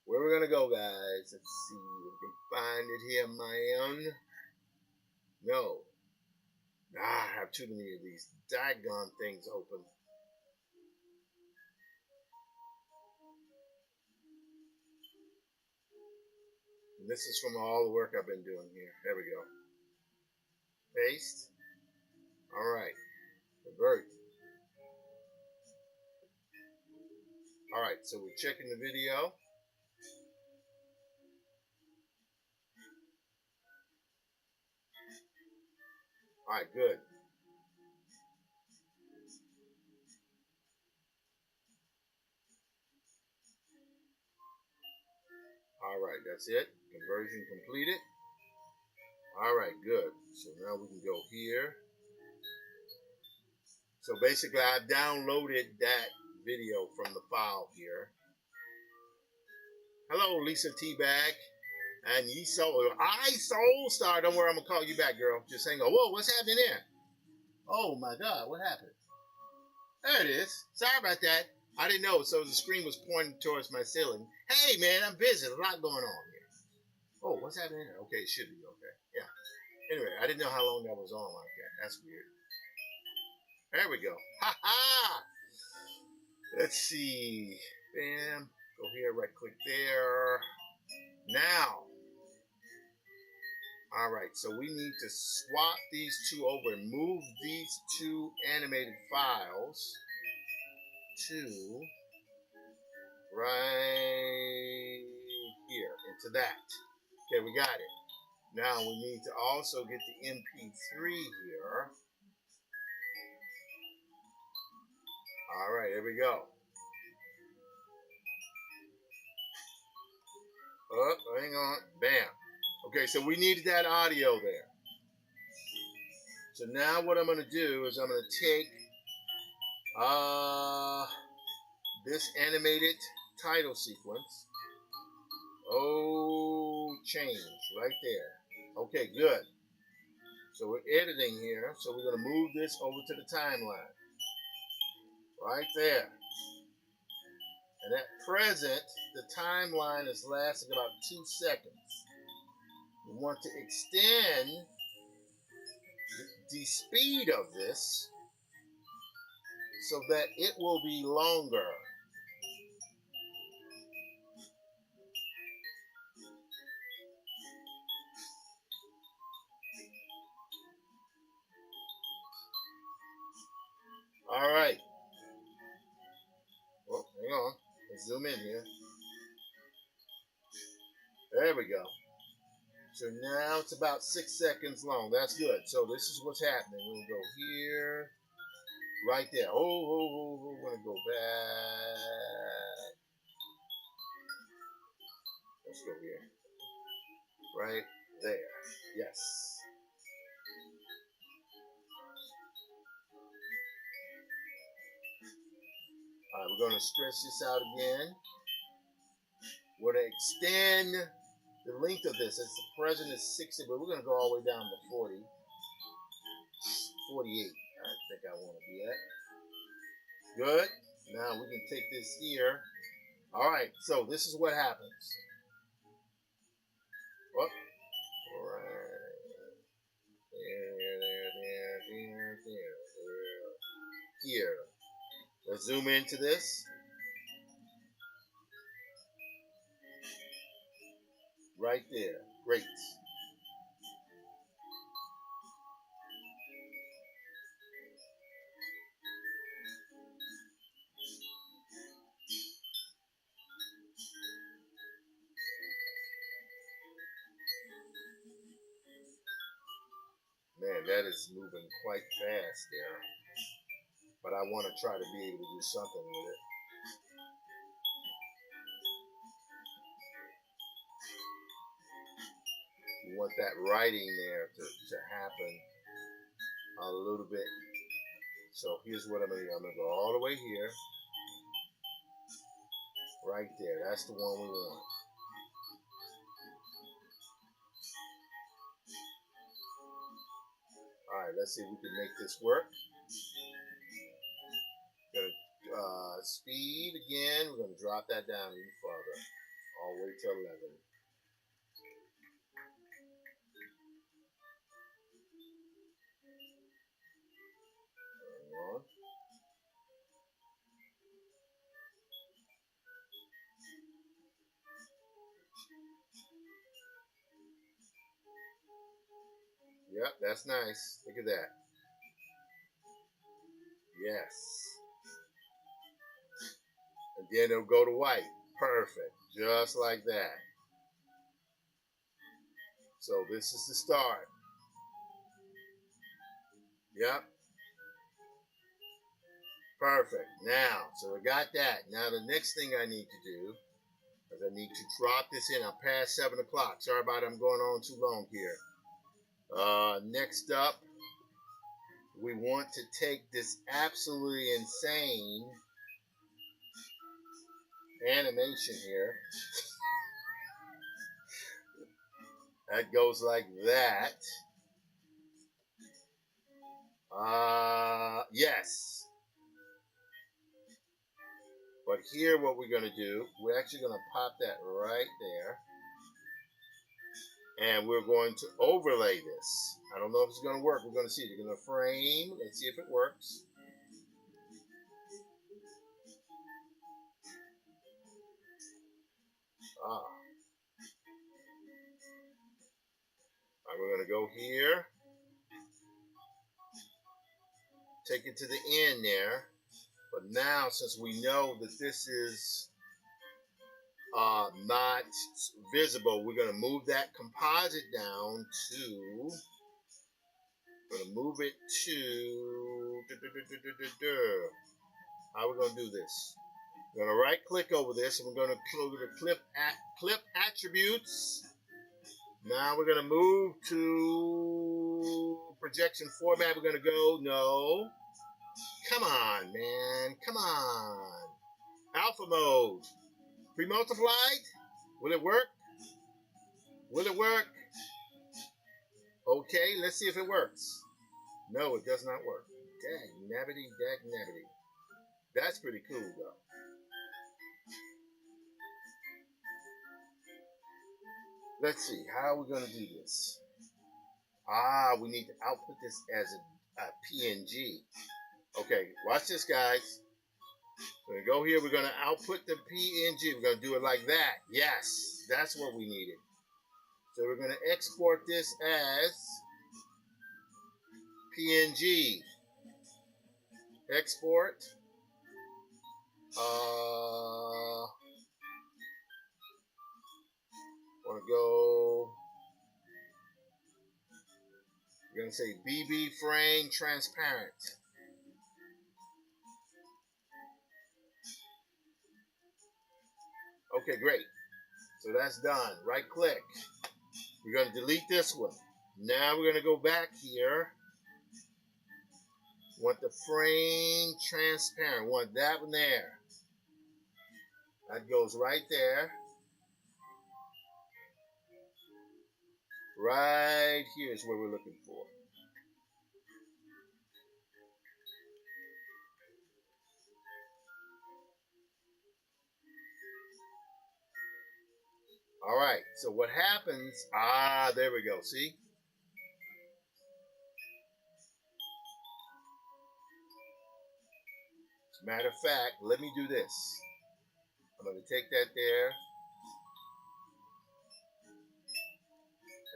Where we're going to go, guys? Let's see if we can find it here, man. No. I have too many of these daggone things open. And this is from all the work I've been doing here. There we go. Paste. All right. Convert. All right, so we're checking the video. All right, good. All right, that's it. Conversion completed. All right, good. So now we can go here. So basically, I've downloaded that video from the file here. Hello, Lisa T-Bag. And I Soul Star. Don't worry, I'm going to call you back, girl. Just saying, whoa, what's happening there? Oh, my God, what happened? There it is. Sorry about that. I didn't know, so the screen was pointing towards my ceiling. Hey, man, I'm busy. There's a lot going on here. Oh, what's happening here? Okay, it should be okay. Yeah. Anyway, I didn't know how long that was on like that. That's weird. There we go. Ha ha! Let's see. Bam. Go here, right click there. Now. Alright, so we need to swap these two over and move these two animated files to right here, into that. Okay, we got it. Now we need to also get the MP3 here. Alright, here we go. Oh, hang on. Bam. Okay, so we needed that audio there. So now what I'm going to do is I'm going to take this animated title sequence. Oh, change right there. Okay, good. So we're editing here. So we're going to move this over to the timeline. Right there. And at present, the timeline is lasting about 2 seconds. We want to extend the speed of this so that it will be longer. All right. Oh, hang on. Let's zoom in here. There we go. So now it's about 6 seconds long. That's good. So this is what's happening. We'll go here, right there. We're going to go back. Let's go here. Right there. Yes. All right, we're going to stretch this out again. We're going to extend the length of this. As the present is 60, but we're going to go all the way down to 40. 48, I think I want to be at. Good. Now we can take this here. All right, so this is what happens. Oh, all right. There. Here. Let's zoom into this. Right there. Great. Man, that is moving quite fast there. But I want to try to be able to do something with it. You want that writing there to happen a little bit. So here's what I'm going to do. I'm going to go all the way here. Right there. That's the one we want. All right, let's see if we can make this work. Gonna speed again. We're going to drop that down even further. All the way to 11. Hang on. Yep, that's nice. Look at that. Yes. And then it'll go to white. Perfect. Just like that. So this is the start. Yep. Perfect. Now, so I got that. Now the next thing I need to do is I need to drop this in. I'm past 7 o'clock. Sorry about it. I'm going on too long here. Next up, we want to take this absolutely insane animation here. That goes like that. Yes. But here what we're going to do, we're actually going to pop that right there. And we're going to overlay this. I don't know if it's going to work. We're going to see. We're going to frame. Let's see if it works. All right, we're going to go here. Take it to the end there. But now, since we know that this is not visible, we're going to move that composite down to, we're going to move it to, how are we going to do this? We're going to right click over this and we're going to go to clip attributes. Now we're going to move to projection format. We're going to go, no. Come on, man. Come on. Alpha mode. Pre-multiplied? Will it work? Will it work? Okay, let's see if it works. No, it does not work. Dag nabbity, dag nabbity. That's pretty cool, though. Let's see, how are we going to do this? We need to output this as a PNG. Okay, watch this, guys. We're going to go here. We're going to output the PNG. We're going to do it like that. Yes, that's what we needed. So we're going to export this as PNG. Export. Want to go. We're going to say BB frame transparent. Okay, great. So that's done. Right click. We're going to delete this one. Now we're going to go back here. Want the frame transparent. Want that one there. That goes right there. Right here is what we're looking for. All right, so what happens, there we go, see? Matter of fact, let me do this. I'm going to take that there,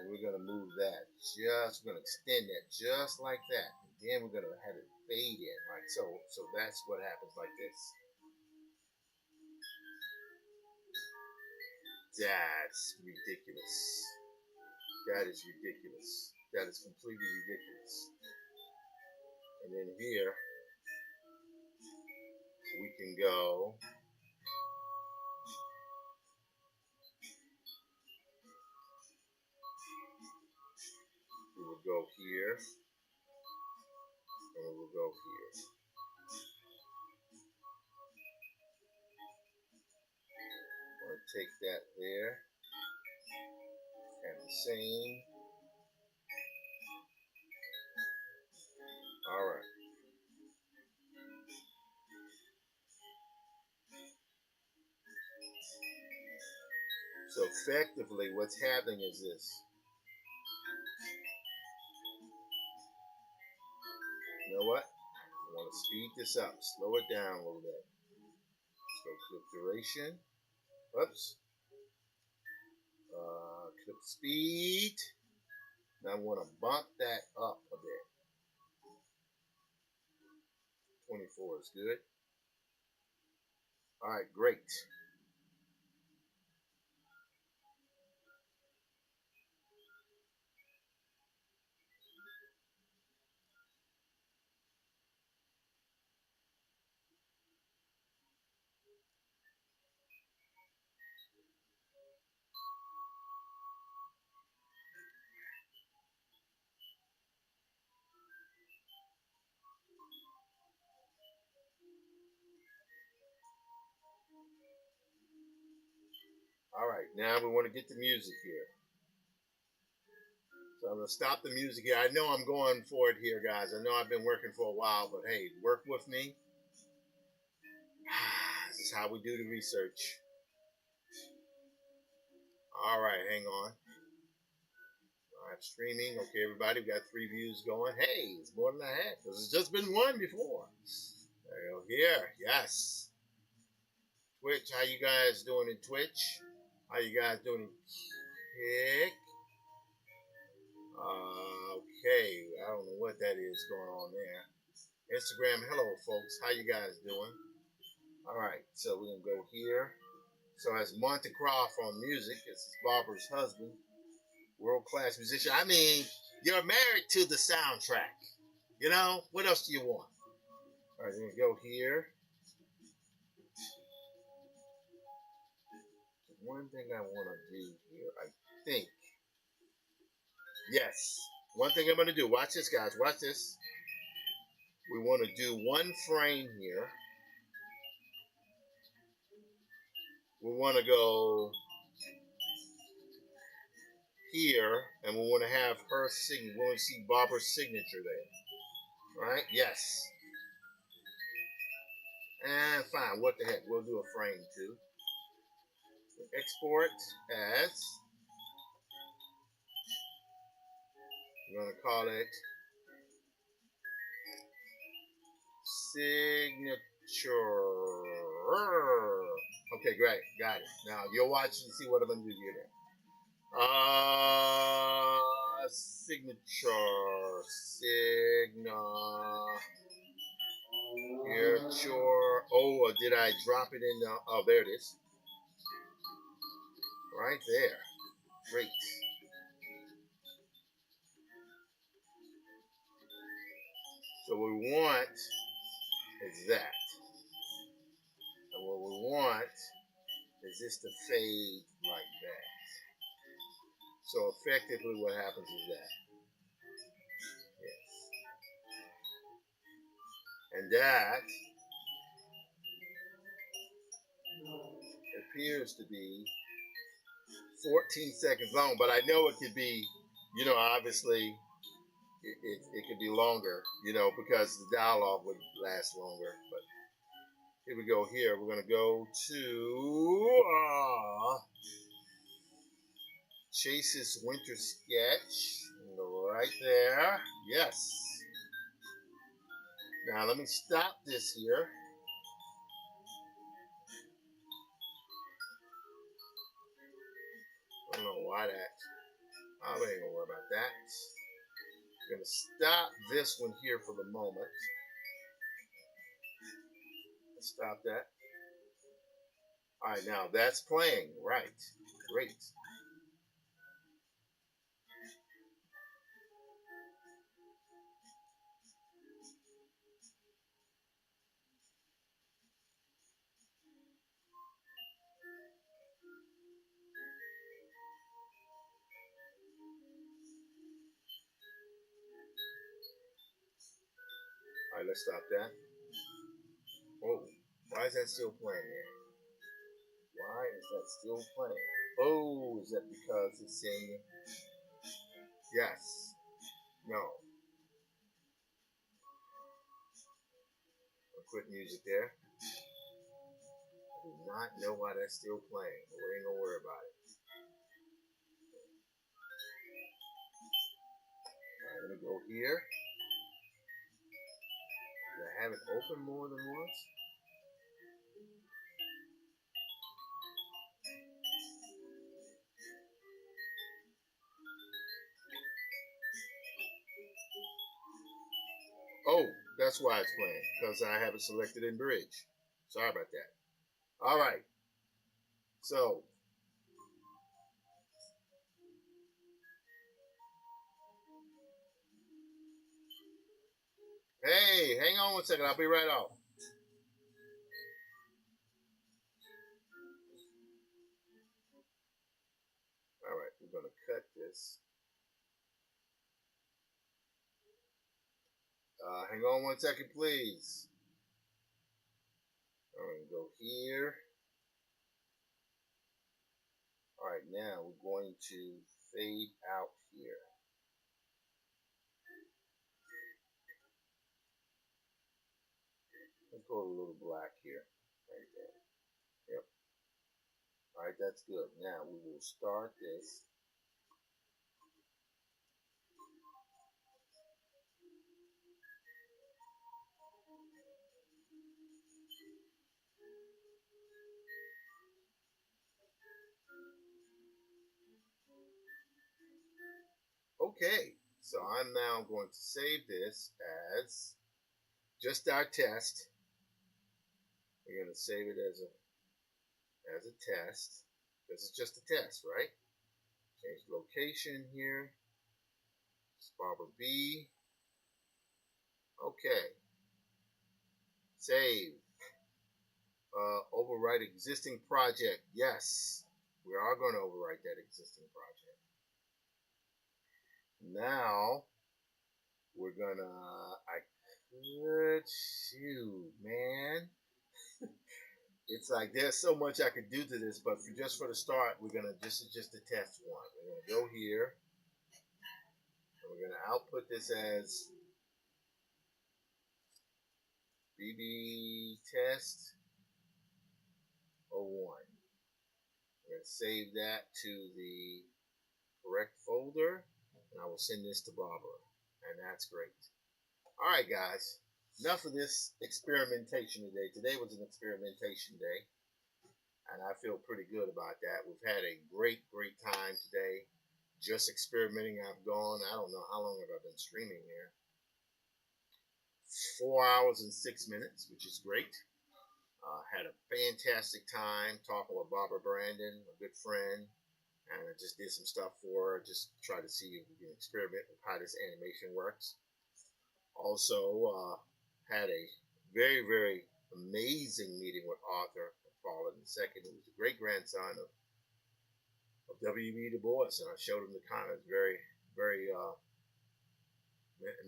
and we're going to move that. We're going to extend that just like that. And then we're going to have it fade in, like so. So that's what happens like this. That's ridiculous. That is ridiculous. That is completely ridiculous. And then here, we can go. We will go here. And we will go here. I'm going to take that there. And the same. All right. So effectively, what's happening is this. You know what? I want to speed this up, slow it down a little bit. Let's go clip duration. Oops. Clip speed. Now I want to bump that up a bit. 24 is good. All right, great. All right, now we want to get the music here. So I'm going to stop the music here. I know I'm going for it here, guys. I know I've been working for a while, but hey, work with me. This is how we do the research. All right, hang on. Live streaming. Okay, everybody, we got 3 views going. Hey, it's more than I had because it's just been 1 before. There you go. Here, yes. Twitch, how you guys doing in Twitch? How you guys doing in Kick? Okay, I don't know what that is going on there. Instagram, hello folks, how you guys doing? All right, so we're gonna go here. So as Monte Croft on music, this is Barbara's husband, world-class musician. I mean, you're married to the soundtrack. You know, what else do you want? All right, we're gonna go here. One thing I want to do here, I think. Yes, one thing I'm going to do. Watch this, guys. Watch this. We want to do 1 frame here. We want to go here, and we want to have her signature. We want to see Barbara's signature there, right? Yes. And fine, what the heck? We'll do a frame too. Export as, we're going to call it signature. Okay, great, got it. Now you'll watch and see what I'm going to do here. Signature, oh, did I drop it in the, oh, there it is. Right there. Great. So what we want is that. And what we want is this to fade like that. So effectively what happens is that. Yes. And that appears to be 14 seconds long, but I know it could be, you know, obviously it could be longer, you know, because the dialogue would last longer. But here we go. Here we're gonna go to Chase's winter sketch. Go right there. Yes. Now let me stop this here. I don't know why that. I ain't gonna worry about that. I'm gonna stop this one here for the moment. Let's stop that. All right, now that's playing. Right. Great. All right, let's stop that. Oh, why is that still playing there? Why is that still playing? Oh, is that because it's saying yes? No. I'll quit music there. I do not know why that's still playing, but we ain't gonna worry about it. Alright, let me go here. Did I have it open more than once? Oh, that's why it's playing, because I have it selected in bridge. Sorry about that. All right. So, hey, hang on 1 second. I'll be right off. All right, we're going to cut this. Hang on 1 second, please. I'm going to go here. All right, now we're going to fade out here. Let's go a little black here. Right there. Yep. All right, that's good. Now we will start this. Okay, so I'm now going to save this as just our test. We're going to save it as a test because it's just a test, right? Change location here. It's Barbara B. Okay. Save. Overwrite existing project. Yes, we are going to overwrite that existing project. Now we're gonna. I could shoot, man. it's like there's so much I could do to this, but just for the start, this is just a test one. We're gonna go here, and we're gonna output this as BB test 01. We're gonna save that to the correct folder, and I will send this to Barbara, and that's great. All right, guys, enough of this experimentation today. Today was an experimentation day, and I feel pretty good about that. We've had a great time today, just experimenting. I've gone, I don't know how long have I been streaming here, 4 hours and 6 minutes, which is great. Had a fantastic time talking with Barbara Brandon, a good friend, and I just did some stuff for her, just try to see if we can experiment with how this animation works. Also, had a very amazing meeting with Arthur McFarlane II, who was the great grandson of W.E.B. Du Bois, and I showed him the comments. It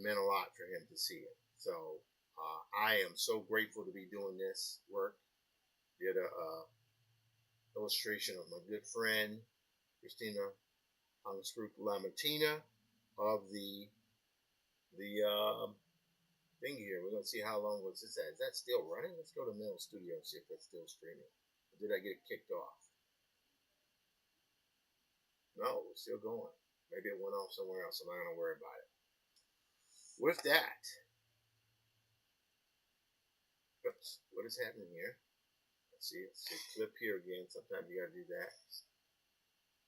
meant a lot for him to see it. So I am so grateful to be doing this work. Did a illustration of my good friend Christina Lamartina of the thing here. We're gonna see how long was this at. Is that still running? Let's go to Mental Studio and see if that's still streaming. Or did I get it kicked off? No, it's still going. Maybe it went off somewhere else. I'm not gonna worry about it. With that, oops, what is happening here? Let's see clip here again. Sometimes you gotta do that.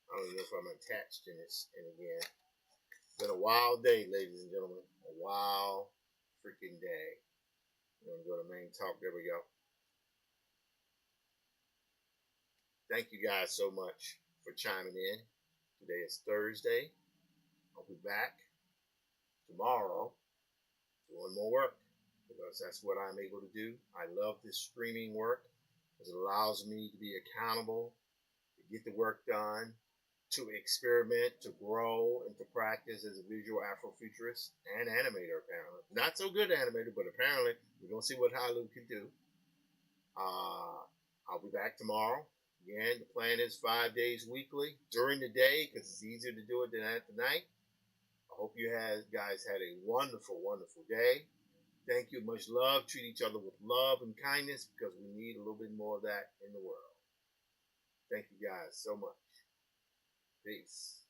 I don't know if I'm attached in this and again. It's been a wild day, ladies and gentlemen. A wild freaking day. I'm gonna go to main talk. There we go. Thank you guys so much for chiming in. Today is Thursday. I'll be back tomorrow doing more work because that's what I'm able to do. I love this streaming work because it allows me to be accountable, to get the work done, to experiment, to grow, and to practice as a visual Afrofuturist and animator, apparently. Not so good animator, but apparently we're going to see what Halu can do. I'll be back tomorrow. Again, the plan is 5 days weekly during the day because it's easier to do it than at the night. I hope you guys had a wonderful day. Thank you. Much love. Treat each other with love and kindness because we need a little bit more of that in the world. Thank you guys so much. Peace.